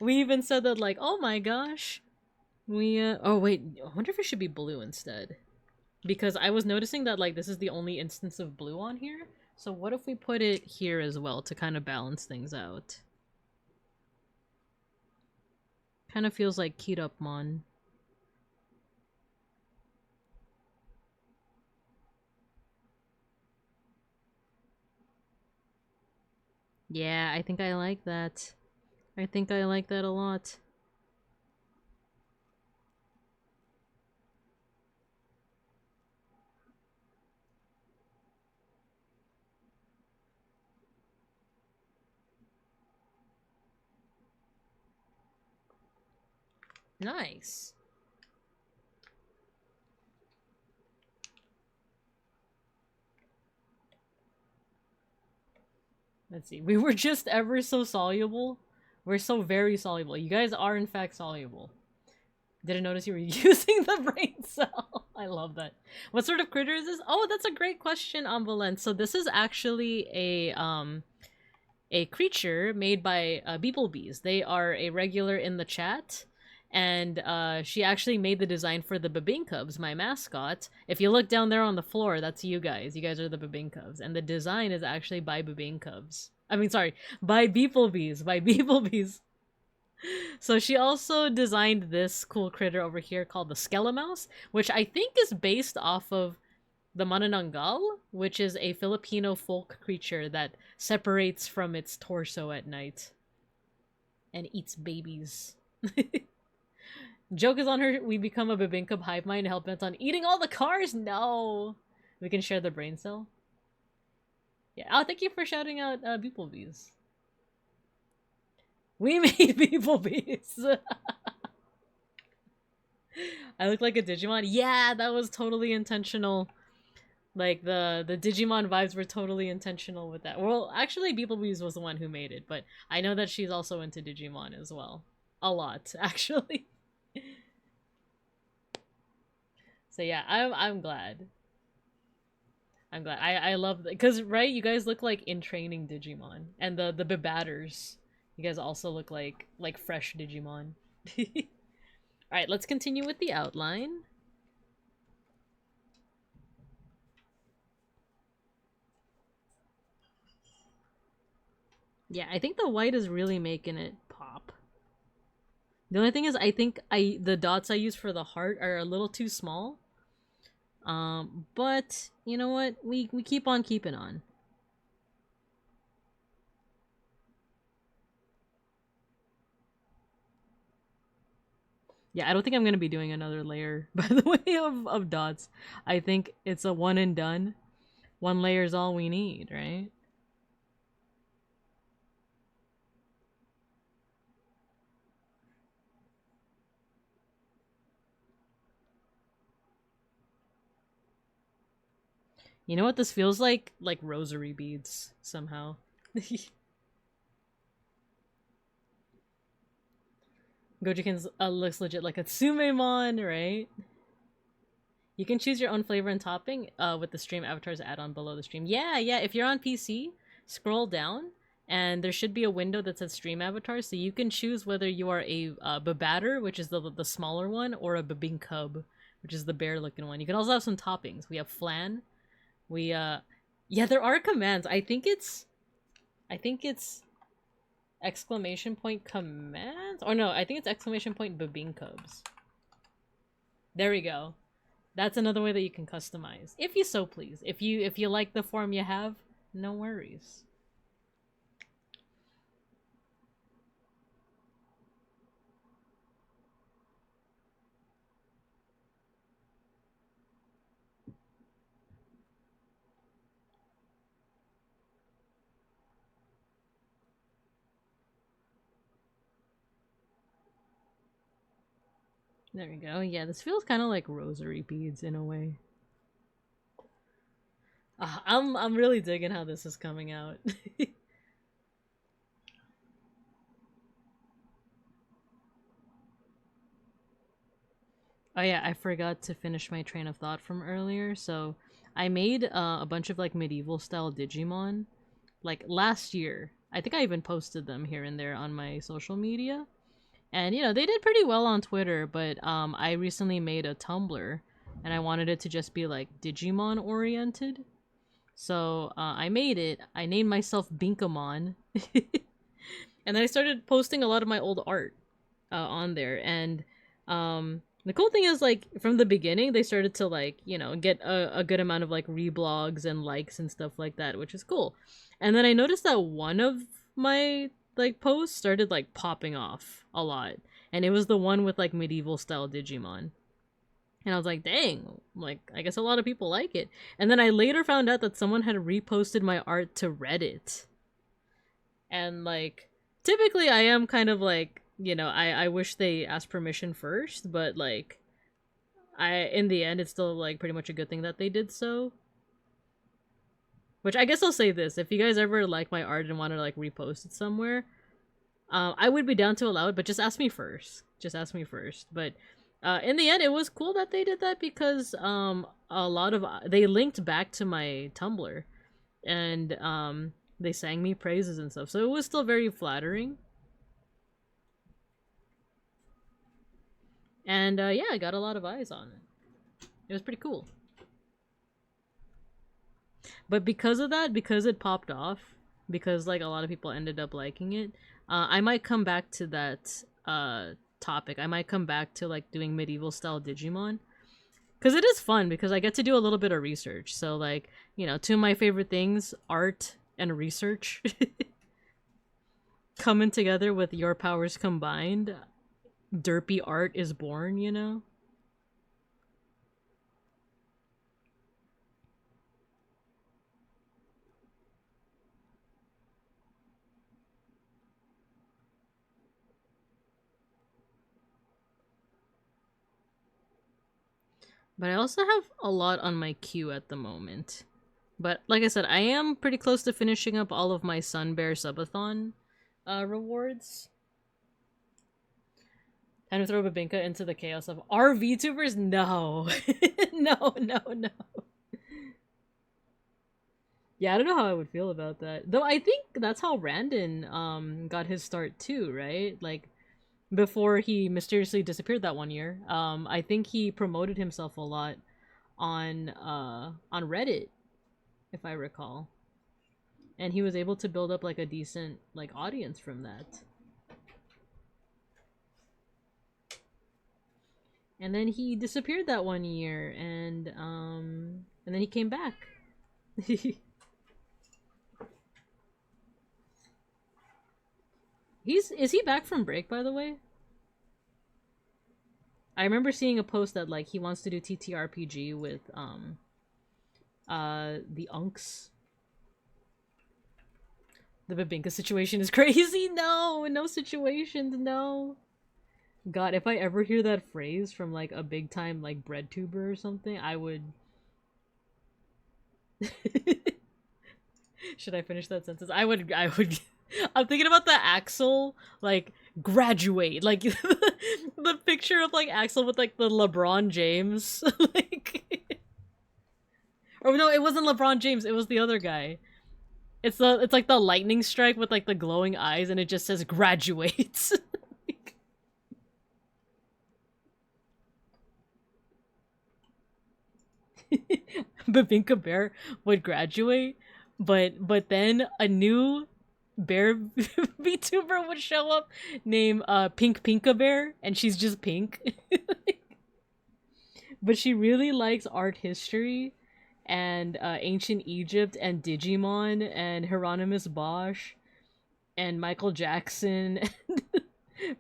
We even said that, like, oh my gosh. Oh wait, I wonder if it should be blue instead. Because I was noticing that, like, this is the only instance of blue on here. So what if we put it here as well to kind of balance things out? Kind of feels like Kirapmon. Yeah, I think I like that. I think I like that a lot. Nice. Let's see. We were just ever so soluble. We're so very soluble. You guys are in fact soluble. Didn't notice you were using the brain cell. I love that. What sort of critter is this? Oh, that's a great question, Ambivalent. So this is actually a creature made by beeplebees. They are a regular in the chat. And she actually made the design for the bebenkubs, my mascot. If you look down there on the floor, that's you guys. You guys are the bebenkubs. And the design is actually by bebenkubs. I mean, sorry, by beeplebees. By beeplebees. So she also designed this cool critter over here called the Skelemouse, which I think is based off of the Manananggal, which is a Filipino folk creature that separates from its torso at night and eats babies. Joke is on her. We become a bebenkub hive mind hellbent on eating all the cars. No, we can share the brain cell. Yeah. Oh, thank you for shouting out beeplebees. We made beeplebees. I look like a Digimon. Yeah, that was totally intentional. Like the Digimon vibes were totally intentional with that. Well, actually, beeplebees was the one who made it, but I know that she's also into Digimon as well. A lot, actually. So yeah, I'm glad. I'm glad. I love that because right, you guys look like in training Digimon, and the Bebatters, you guys also look like fresh Digimon. All right, let's continue with the outline. Yeah, I think the white is really making it pop. The only thing is, I think the dots I use for the heart are a little too small. But you know what? We keep on keeping on. Yeah, I don't think I'm gonna be doing another layer, by the way, of dots. I think it's a one and done. One layer is all we need, right? You know what this feels like? Like rosary beads, somehow. Gojikins looks legit like a Tsumemon, right? You can choose your own flavor and topping with the stream avatars add-on below the stream. Yeah, yeah, if you're on PC, scroll down, and there should be a window that says stream avatars, so you can choose whether you are a Babatter, which is the smaller one, or a Babinkub, which is the bear-looking one. You can also have some toppings. We have flan. We, yeah, there are commands. I think it's exclamation point commands? Or no, I think it's exclamation point Babinkubs. There we go. That's another way that you can customize, if you so please. If you like the form you have, no worries. There we go. Yeah, this feels kind of like rosary beads in a way. I'm really digging how this is coming out. Oh yeah, I forgot to finish my train of thought from earlier. So I made a bunch of like medieval style Digimon like last year. I think I even posted them here and there on my social media. And you know, they did pretty well on Twitter, but I recently made a Tumblr and I wanted it to just be like Digimon oriented. So I made it. I named myself Binkamon. And then I started posting a lot of my old art on there. And the cool thing is, like, from the beginning, they started to, like, you know, get a good amount of, like, reblogs and likes and stuff like that, which is cool. And then I noticed that one of my, like, posts started, like, popping off a lot. And it was the one with, like, medieval style Digimon. And I was like, dang, like, I guess a lot of people like it. And then I later found out that someone had reposted my art to Reddit. And, like, typically I am kind of like, you know, I wish they asked permission first, but, like, in the end, it's still, like, pretty much a good thing that they did so. Which I guess I'll say this, if you guys ever like my art and want to, like, repost it somewhere, I would be down to allow it, but just ask me first. Just ask me first. But in the end, it was cool that they did that because a lot of they linked back to my Tumblr, and they sang me praises and stuff. So it was still very flattering. And yeah, I got a lot of eyes on it. It was pretty cool. But because of that, because it popped off, because like a lot of people ended up liking it, I might come back to that topic. I might come back to like doing medieval style Digimon. Because it is fun, because I get to do a little bit of research. So like, you know, two of my favorite things, art and research, coming together with your powers combined. Derpy art is born, you know? But I also have a lot on my queue at the moment. But like I said, I am pretty close to finishing up all of my Sun Bear Subathon rewards. Time to throw Babinka into the chaos of our VTubers? No. No, no, no. Yeah, I don't know how I would feel about that. Though I think that's how Randon got his start too, right? Like before he mysteriously disappeared that one year. I think he promoted himself a lot on Reddit, if I recall. And he was able to build up like a decent like audience from that. And then he disappeared that one year, and then he came back. Is he back from break, by the way? I remember seeing a post that like he wants to do TTRPG with the Unks. The Babinka situation is crazy. No, no situations, no. God, if I ever hear that phrase from like a big time like bread tuber or something, I would. Should I finish that sentence? I would. I'm thinking about the Axel like graduate, like the picture of like Axel with like the LeBron James, like. Or no, it wasn't LeBron James. It was the other guy. It's like the lightning strike with like the glowing eyes, and it just says graduate. Babinka Bear would graduate, but then a new bear VTuber would show up named Pink Pinka Bear, and she's just pink. But she really likes art history and ancient Egypt and Digimon and Hieronymus Bosch and Michael Jackson and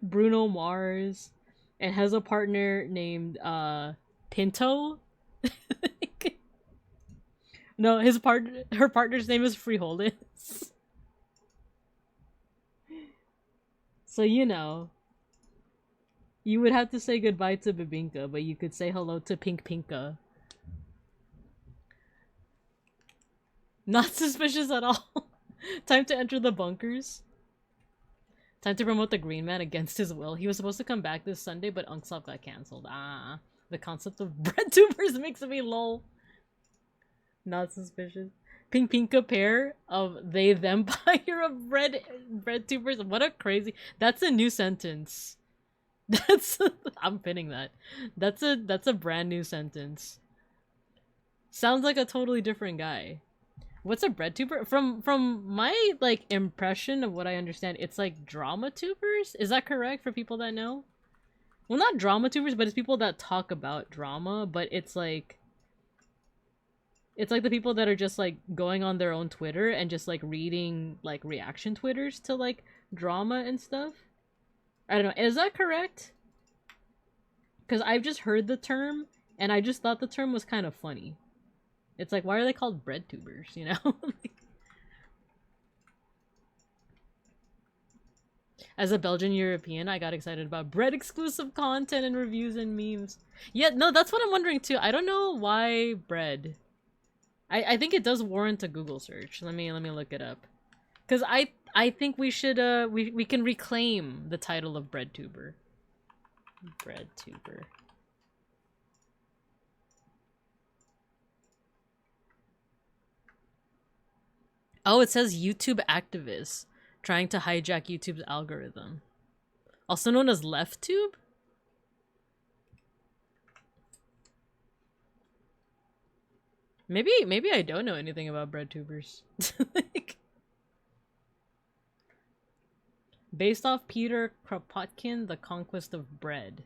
Bruno Mars, and has a partner named Pinto. No, her partner's name is Frijoles. So you know, you would have to say goodbye to Babinka, but you could say hello to Pink Pinka. Not suspicious at all. Time to enter the bunkers. Time to promote the Green Man against his will. He was supposed to come back this Sunday, but Unksop got cancelled. Ah, the concept of bread tubers makes me lol. Not suspicious. Pink Pinka pair of they them empire of bread tubers. What a crazy. That's a new sentence. I'm pinning that. That's a brand new sentence. Sounds like a totally different guy. What's a bread tuber? From my like impression of what I understand, it's like drama tubers. Is that correct for people that know? Well, not drama tubers, but it's people that talk about drama, but it's like the people that are just like going on their own Twitter and just like reading like reaction Twitters to like drama and stuff. I don't know. Is that correct? Because I've just heard the term and I just thought the term was kind of funny. It's like, why are they called bread tubers, you know? As a Belgian European, I got excited about bread exclusive content and reviews and memes. Yeah, no, that's what I'm wondering too. I don't know why bread. I think it does warrant a Google search. Let me look it up. Cause I think we should we can reclaim the title of bread tuber. Bread tuber. Oh, it says YouTube activist trying to hijack YouTube's algorithm. Also known as LeftTube? Maybe I don't know anything about bread tubers. Like, based off Peter Kropotkin, The Conquest of Bread.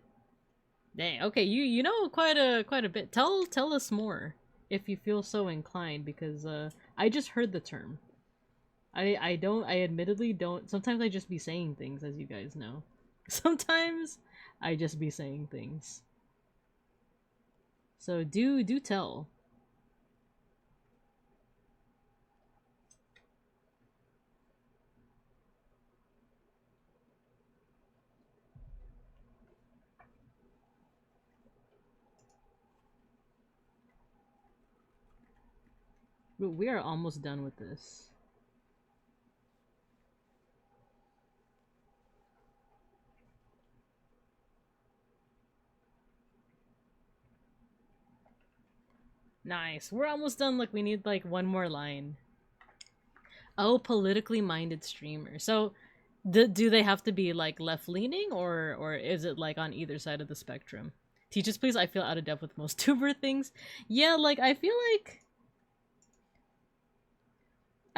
Dang, okay, you know quite a bit. Tell us more if you feel so inclined, because I just heard the term. I admittedly don't. Sometimes I just be saying things, as you guys know. Sometimes I just be saying things. So do tell. But we are almost done with this. Nice. We're almost done. Like, we need like one more line. Oh, politically minded streamer. So do they have to be like left leaning, or is it like on either side of the spectrum? Teach us please. I feel out of depth with most tuber things. Yeah, like I feel like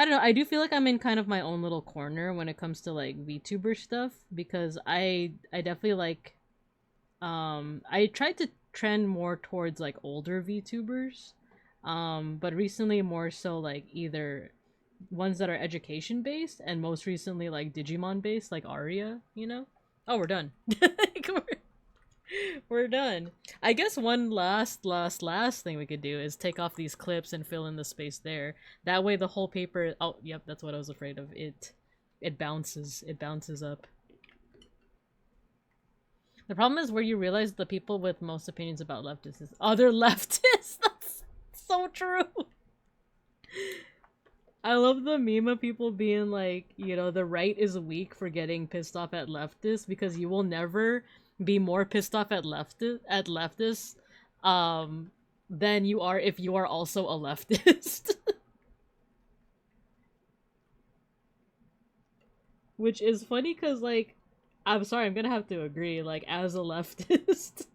I don't know, I do feel like I'm in kind of my own little corner when it comes to like VTuber stuff, because I definitely like I tried to trend more towards like older VTubers, but recently more so like either ones that are education based, and most recently like Digimon based, like Aria, you know? Oh, we're done. We're done. I guess one last thing we could do is take off these clips and fill in the space there. That way the whole paper, oh, yep, that's what I was afraid of. It bounces. It bounces up. The problem is where you realize the people with most opinions about leftists is other leftists. That's so true. I love the meme of people being like, you know, the right is weak for getting pissed off at leftists, because you will never be more pissed off at leftists than you are if you are also a leftist. Which is funny because, like, I'm sorry, I'm gonna have to agree, like, as a leftist.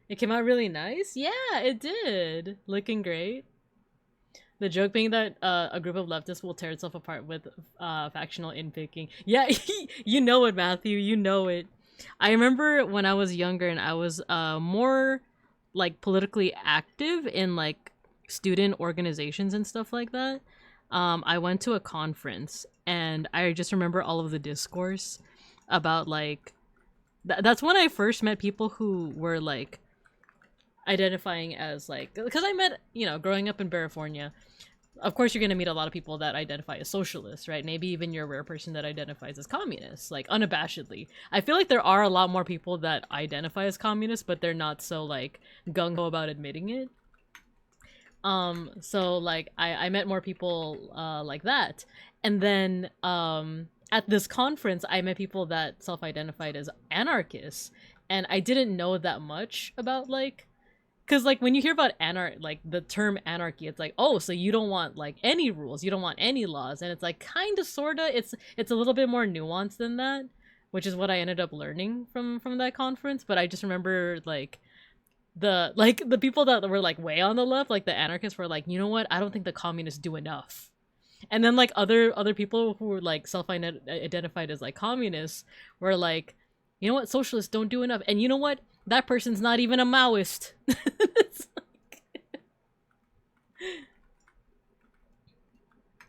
It came out really nice? Yeah, it did. Looking great. The joke being that a group of leftists will tear itself apart with factional inpicking. Yeah, you know it, Matthew. You know it. I remember when I was younger and I was more like politically active in like student organizations and stuff like that. I went to a conference and I just remember all of the discourse about like that's when I first met people who were like identifying as like, because I met, you know, growing up in California, of course you're going to meet a lot of people that identify as socialists, right? Maybe even you're a rare person that identifies as communists, like unabashedly. I feel like there are a lot more people that identify as communists, but they're not so like gung-ho about admitting it. So like I met more people like that. And then at this conference I met people that self-identified as anarchists, and I didn't know that much about like, because like when you hear about like the term anarchy, it's like, oh, so you don't want like any rules, you don't want any laws, and it's like kind of sorta, it's a little bit more nuanced than that, which is what I ended up learning from that conference. But I just remember like the people that were like way on the left, like the anarchists, were like, you know what, I don't think the communists do enough. And then like other people who were like self-identified as like communists were like, you know what, socialists don't do enough. And you know what, that person's not even a Maoist. Like...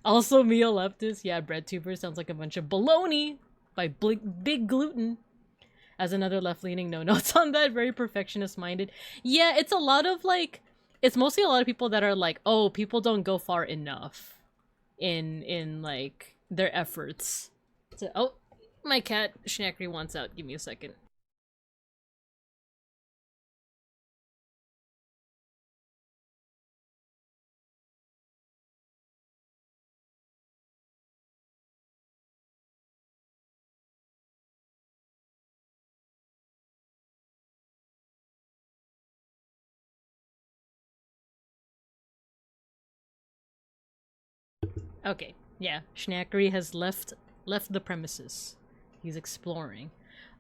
Also, me a leftist. Yeah, breadtuber sounds like a bunch of baloney by Big Gluten. As another left-leaning no notes on that, very perfectionist-minded. Yeah, it's a lot of like, it's mostly a lot of people that are like, oh, people don't go far enough in like their efforts. So, oh, my cat Schnackery wants out. Give me a second. Okay, yeah, Schnackery has left the premises. He's exploring.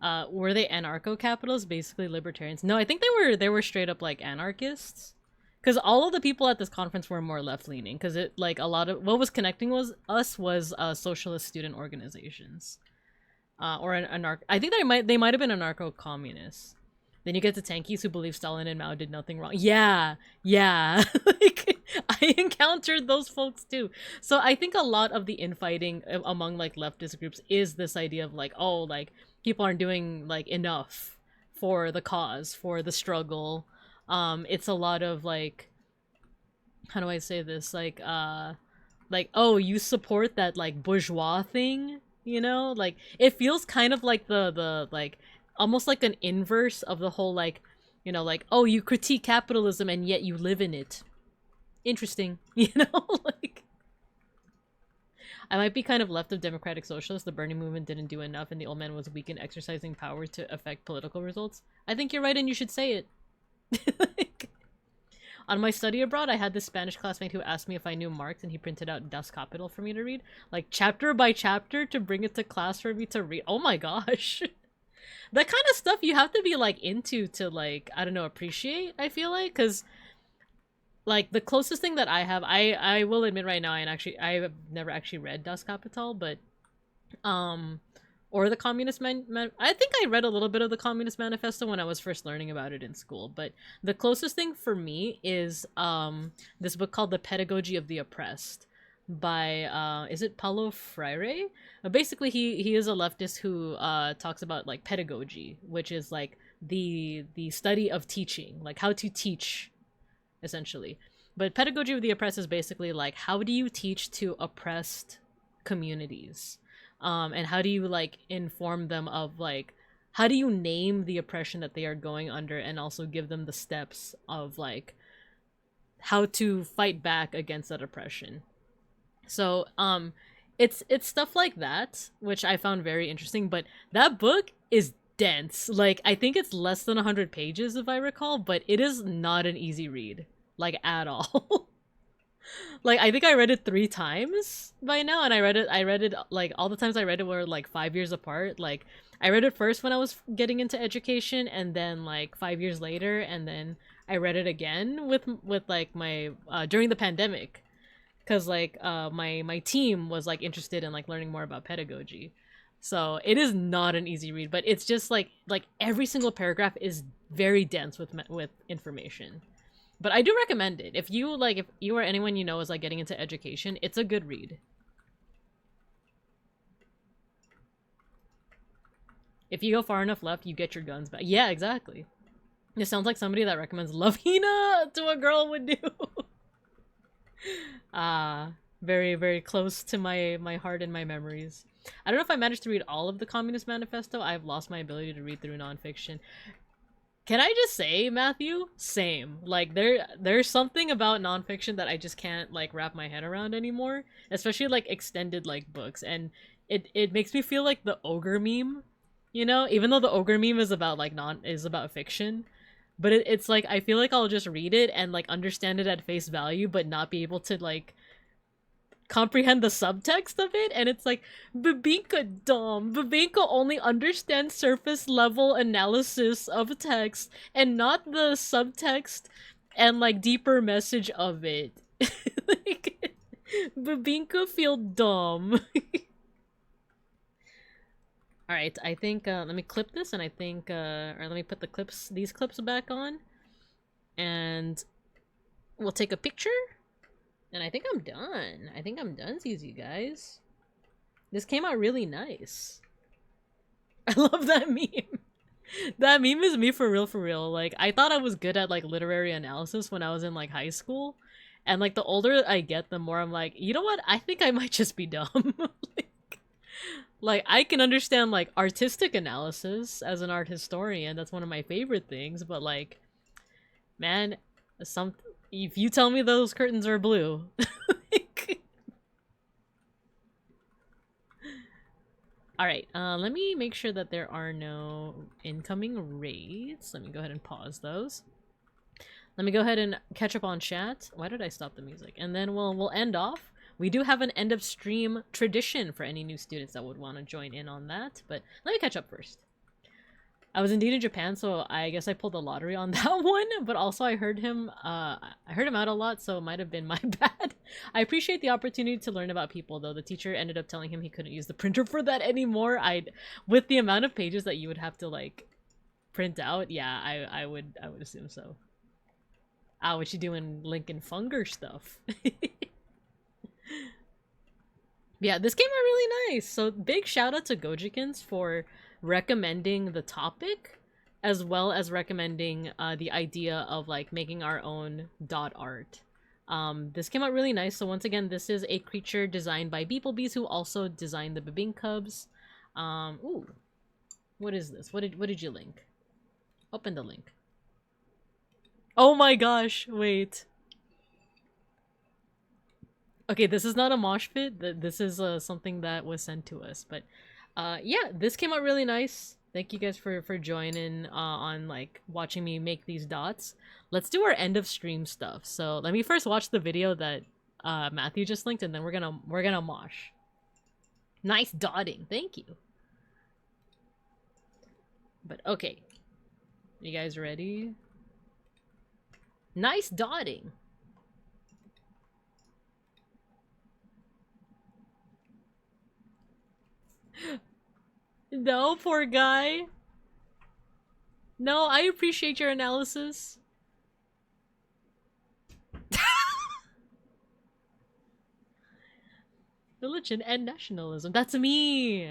Were they anarcho-capitalists, basically libertarians? No, I think they were straight up like anarchists. Because all of the people at this conference were more left-leaning. Because it like a lot of what was connecting us was socialist student organizations, or an anarch. I think they might have been anarcho-communists. Then you get the tankies who believe Stalin and Mao did nothing wrong. Yeah, yeah. Like, I encountered those folks too. So I think a lot of the infighting among like leftist groups is this idea of like, oh, like people aren't doing like enough for the cause, for the struggle. It's a lot of like, how do I say this? Like, oh, you support that like bourgeois thing, you know? Like it feels kind of like the like almost like an inverse of the whole like, you know, like, oh, you critique capitalism and yet you live in it. Interesting, you know? Like, I might be kind of left of democratic socialist. The Bernie movement didn't do enough and the old man was weak in exercising power to affect political results. I think you're right and you should say it. Like, on my study abroad, I had this Spanish classmate who asked me if I knew Marx, and he printed out Das Kapital for me to read, like chapter by chapter, to bring it to class for me to read. Oh my gosh. That kind of stuff you have to be like into to like, I don't know, appreciate, I feel like, because like the closest thing that I have, I will admit right now, and actually I have never actually read Das Kapital, but or the Communist I think I read a little bit of the Communist Manifesto when I was first learning about it in school, but the closest thing for me is this book called The Pedagogy of the Oppressed by is it Paulo Freire? Basically he is a leftist who talks about like pedagogy, which is like the study of teaching, like how to teach essentially. But Pedagogy of the Oppressed is basically like, how do you teach to oppressed communities? And how do you like inform them of like, how do you name the oppression that they are going under and also give them the steps of like how to fight back against that oppression? So it's stuff like that, which I found very interesting, but that book is dense. Like I think it's less than 100 pages if I recall, but it is not an easy read, like at all. Like I think I read it 3 times by now, and I read it like all the times I read it were like 5 years apart. Like I read it first when I was getting into education, and then like 5 years later, and then I read it again with like my during the pandemic, because like my team was like interested in like learning more about pedagogy. So it is not an easy read, but it's just like every single paragraph is very dense with information. But I do recommend it. If you or anyone you know is like getting into education, it's a good read. If you go far enough left, you get your guns back. Yeah, exactly. It sounds like somebody that recommends Love Hina to a girl would do. Very, very close to my heart and my memories. I don't know if I managed to read all of the Communist Manifesto. I've lost my ability to read through nonfiction. Can I just say, Matthew? Same. Like, there's something about nonfiction that I just can't, like, wrap my head around anymore. Especially, like, extended, like, books. And it makes me feel like the ogre meme, you know? Even though the ogre meme is about, like, is about fiction. But it's like, I feel like I'll just read it and, like, understand it at face value, but not be able to, like, comprehend the subtext of it. And it's like, Babinka dumb. Babinka only understands surface level analysis of text and not the subtext and like deeper message of it. Like, Babinka feel dumb. Alright, I think let me clip this, and I think or let me put these clips back on, and we'll take a picture. And I think I'm done. I think I'm done, you guys. This came out really nice. I love that meme. That meme is me for real. Like, I thought I was good at, like, literary analysis when I was in, like, high school. And, like, the older I get, the more I'm like, you know what? I think I might just be dumb. like, I can understand, like, artistic analysis as an art historian. That's one of my favorite things. But, like, man, if you tell me those curtains are blue. Alright, let me make sure that there are no incoming raids. Let me go ahead and pause those. Let me go ahead and catch up on chat. Why did I stop the music? And then we'll end off. We do have an end of stream tradition for any new students that would want to join in on that, but let me catch up first. I was indeed in Japan, so I guess I pulled the lottery on that one, but also I heard him out a lot, so it might have been my bad. I appreciate the opportunity to learn about people, though. The teacher ended up telling him he couldn't use the printer for that anymore. With the amount of pages that you would have to, like, print out, yeah, I would assume so. What you doing, Lincoln Funger stuff? Yeah, this came out really nice. So big shout out to Gojikins for recommending the topic, as well as recommending the idea of like making our own dot art. This came out really nice. So once again, this is a creature designed by beeplebees, who also designed the Bebing Cubs. Ooh, what is this? What did you link? Open the link. Oh my gosh! Wait. Okay, this is not a mosh pit. This is something that was sent to us. But yeah, this came out really nice. Thank you guys for joining on like watching me make these dots. Let's do our end of stream stuff. So let me first watch the video that Matthew just linked, and then we're gonna mosh. Nice dotting, thank you. But okay, you guys ready? Nice dotting. No, poor guy. No, I appreciate your analysis. Religion and nationalism. That's me.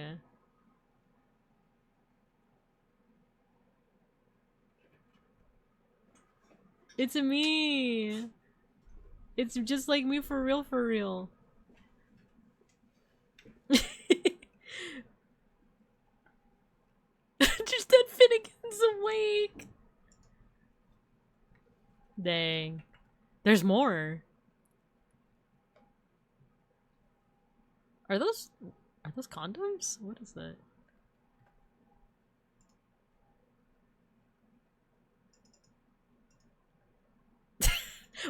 It's me. It's just like me for real, for real. Just that Finnegan's awake. Dang. There's more. Are those condoms? What is that?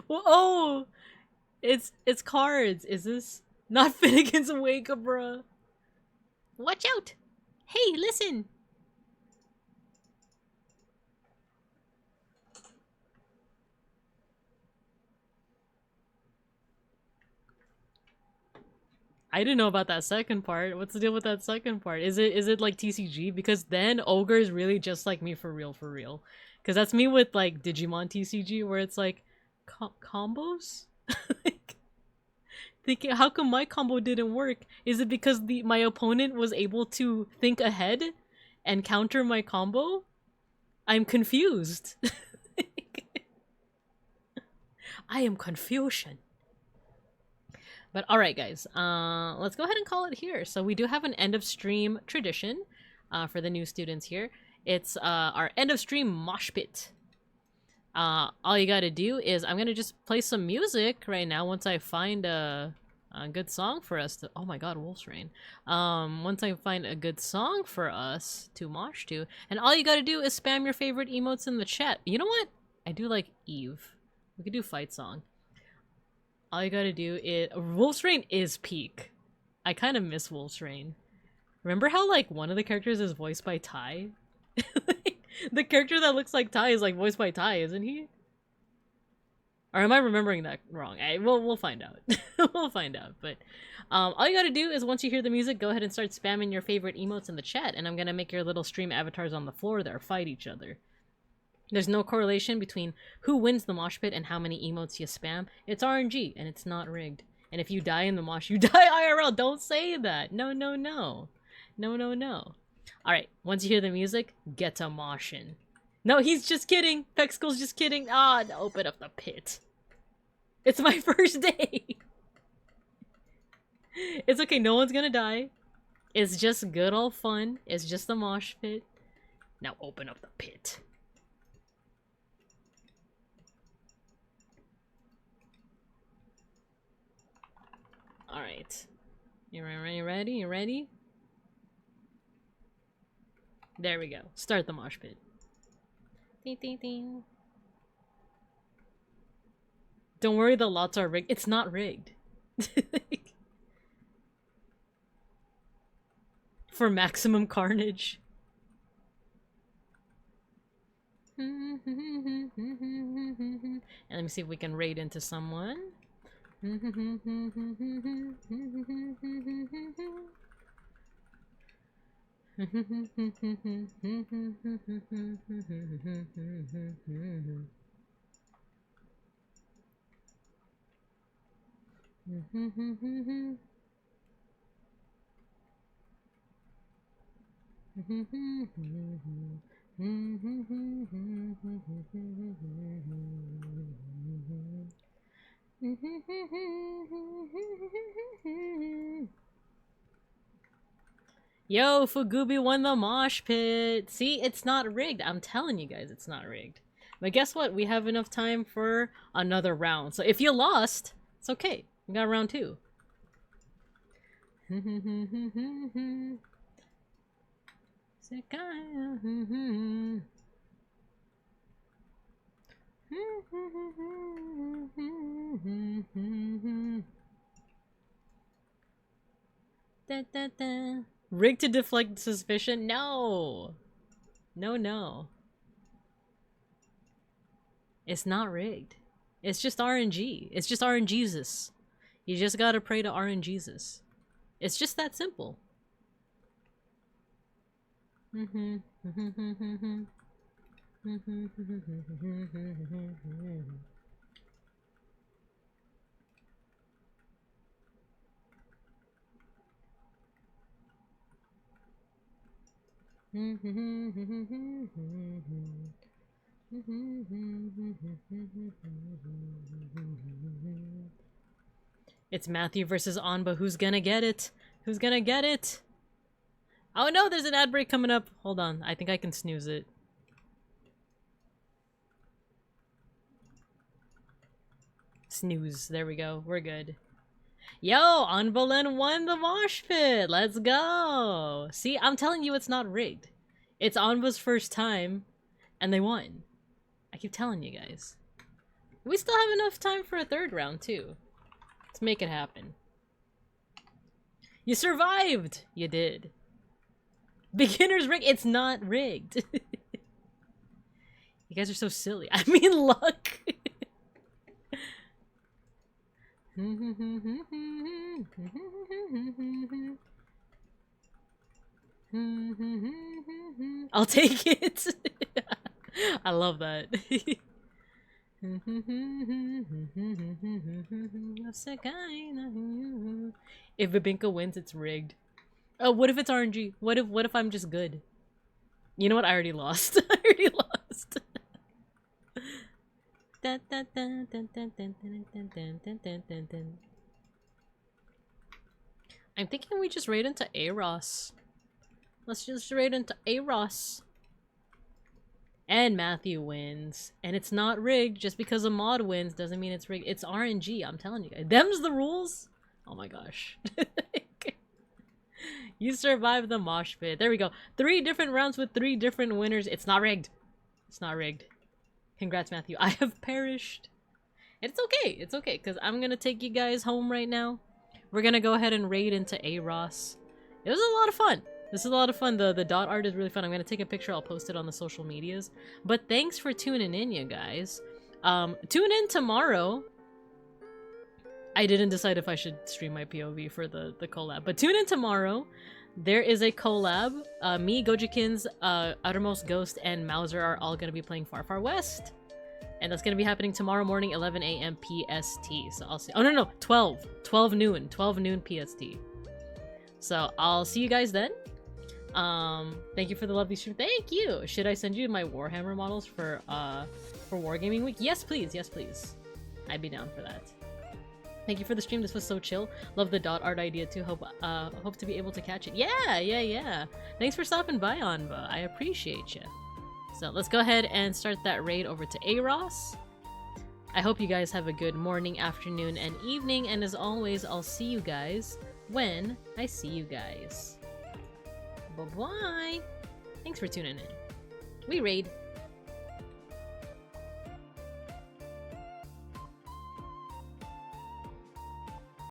Well, oh, it's cards. Is this not Finnegan's awake, bruh? Watch out! Hey, listen. I didn't know about that second part. What's the deal with that second part? Is it like TCG? Because then Ogre is really just like me for real, for real. Because that's me with like Digimon TCG, where it's like combos. Like, thinking, how come my combo didn't work? Is it because my opponent was able to think ahead and counter my combo? I'm confused. I am confusion. But alright guys, let's go ahead and call it here. So we do have an end of stream tradition for the new students here. It's our end of stream mosh pit. All you gotta do is, I'm gonna just play some music right now once I find a good song for us to— oh my god, Wolf's Rain. Once I find a good song for us to mosh to, and all you gotta do is spam your favorite emotes in the chat. You know what? I do like Eve. We could do fight song. All you gotta do is— Wolf's Rain is peak. I kind of miss Wolf's Rain. Remember how like one of the characters is voiced by Ty? The character that looks like Ty is like voiced by Ty, isn't he? Or am I remembering that wrong? We'll find out. We'll find out. But all you gotta do is, once you hear the music, go ahead and start spamming your favorite emotes in the chat, and I'm gonna make your little stream avatars on the floor there fight each other. There's no correlation between who wins the mosh pit and how many emotes you spam. It's RNG, and it's not rigged. And if you die in the mosh, you die IRL. Don't say that. No, no, no. No, no, no. Alright, once you hear the music, get to moshing. No, he's just kidding. Pexco's just kidding. Ah, open up the pit. It's my first day. It's okay, no one's gonna die. It's just good old fun. It's just a mosh pit. Now open up the pit. Alright. You ready? You ready? There we go. Start the mosh pit. Ding, ding, ding. Don't worry, the lots are rigged. It's not rigged. For maximum carnage. And let me see if we can raid into someone. Yo, Fugubi won the mosh pit. See, it's not rigged. I'm telling you guys, it's not rigged. But guess what? We have enough time for another round. So if you lost, it's okay. We got round 2. Da, da, da. Rigged to deflect suspicion? No! No, no. It's not rigged. It's just RNG. It's just RNGesus. You just gotta pray to RNGesus. It's just that simple. It's Matthew versus Anba. Who's gonna get it? Who's gonna get it? Oh no, there's an ad break coming up. Hold on, I think I can snooze it. Snooze. There we go. We're good. Yo, Anbalin won the mosh pit. Let's go. See, I'm telling you, it's not rigged. It's Anba's first time, and they won. I keep telling you guys. We still have enough time for a third round, too. Let's make it happen. You survived! You did. Beginner's rig. It's not rigged. You guys are so silly. I mean, luck. I'll take it. I love that. If Babinka wins, it's rigged. Oh, what if it's RNG? What if I'm just good? You know what? I already lost. I already lost. I'm thinking we just raid into Aros. Let's just raid into Aros. And Matthew wins. And it's not rigged. Just because a mod wins doesn't mean it's rigged. It's RNG, I'm telling you guys. Them's the rules? Oh my gosh. You survived the mosh pit. There we go. 3 different rounds with 3 different winners. It's not rigged. It's not rigged. Congrats, Matthew. I have perished. And it's okay. It's okay, because I'm going to take you guys home right now. We're going to go ahead and raid into Aros. It was a lot of fun. This is a lot of fun. The dot art is really fun. I'm going to take a picture. I'll post it on the social medias. But thanks for tuning in, you guys. Tune in tomorrow. I didn't decide if I should stream my POV for the collab. But tune in tomorrow. There is a collab. Me, Gojikins, Uttermost Ghost, and Mauser are all going to be playing Far Far West. And that's going to be happening tomorrow morning, 11 a.m. PST. So I'll see. Oh, no. 12 noon. 12 noon PST. So I'll see you guys then. Thank you for the lovely stream. Thank you. Should I send you my Warhammer models for Wargaming Week? Yes, please. Yes, please. I'd be down for that. Thank you for the stream. This was so chill. Love the dot art idea too. Hope to be able to catch it. Yeah. Thanks for stopping by, Anba. I appreciate you. So let's go ahead and start that raid over to Aros. I hope you guys have a good morning, afternoon, and evening. And as always, I'll see you guys when I see you guys. Bye-bye. Thanks for tuning in. We raid.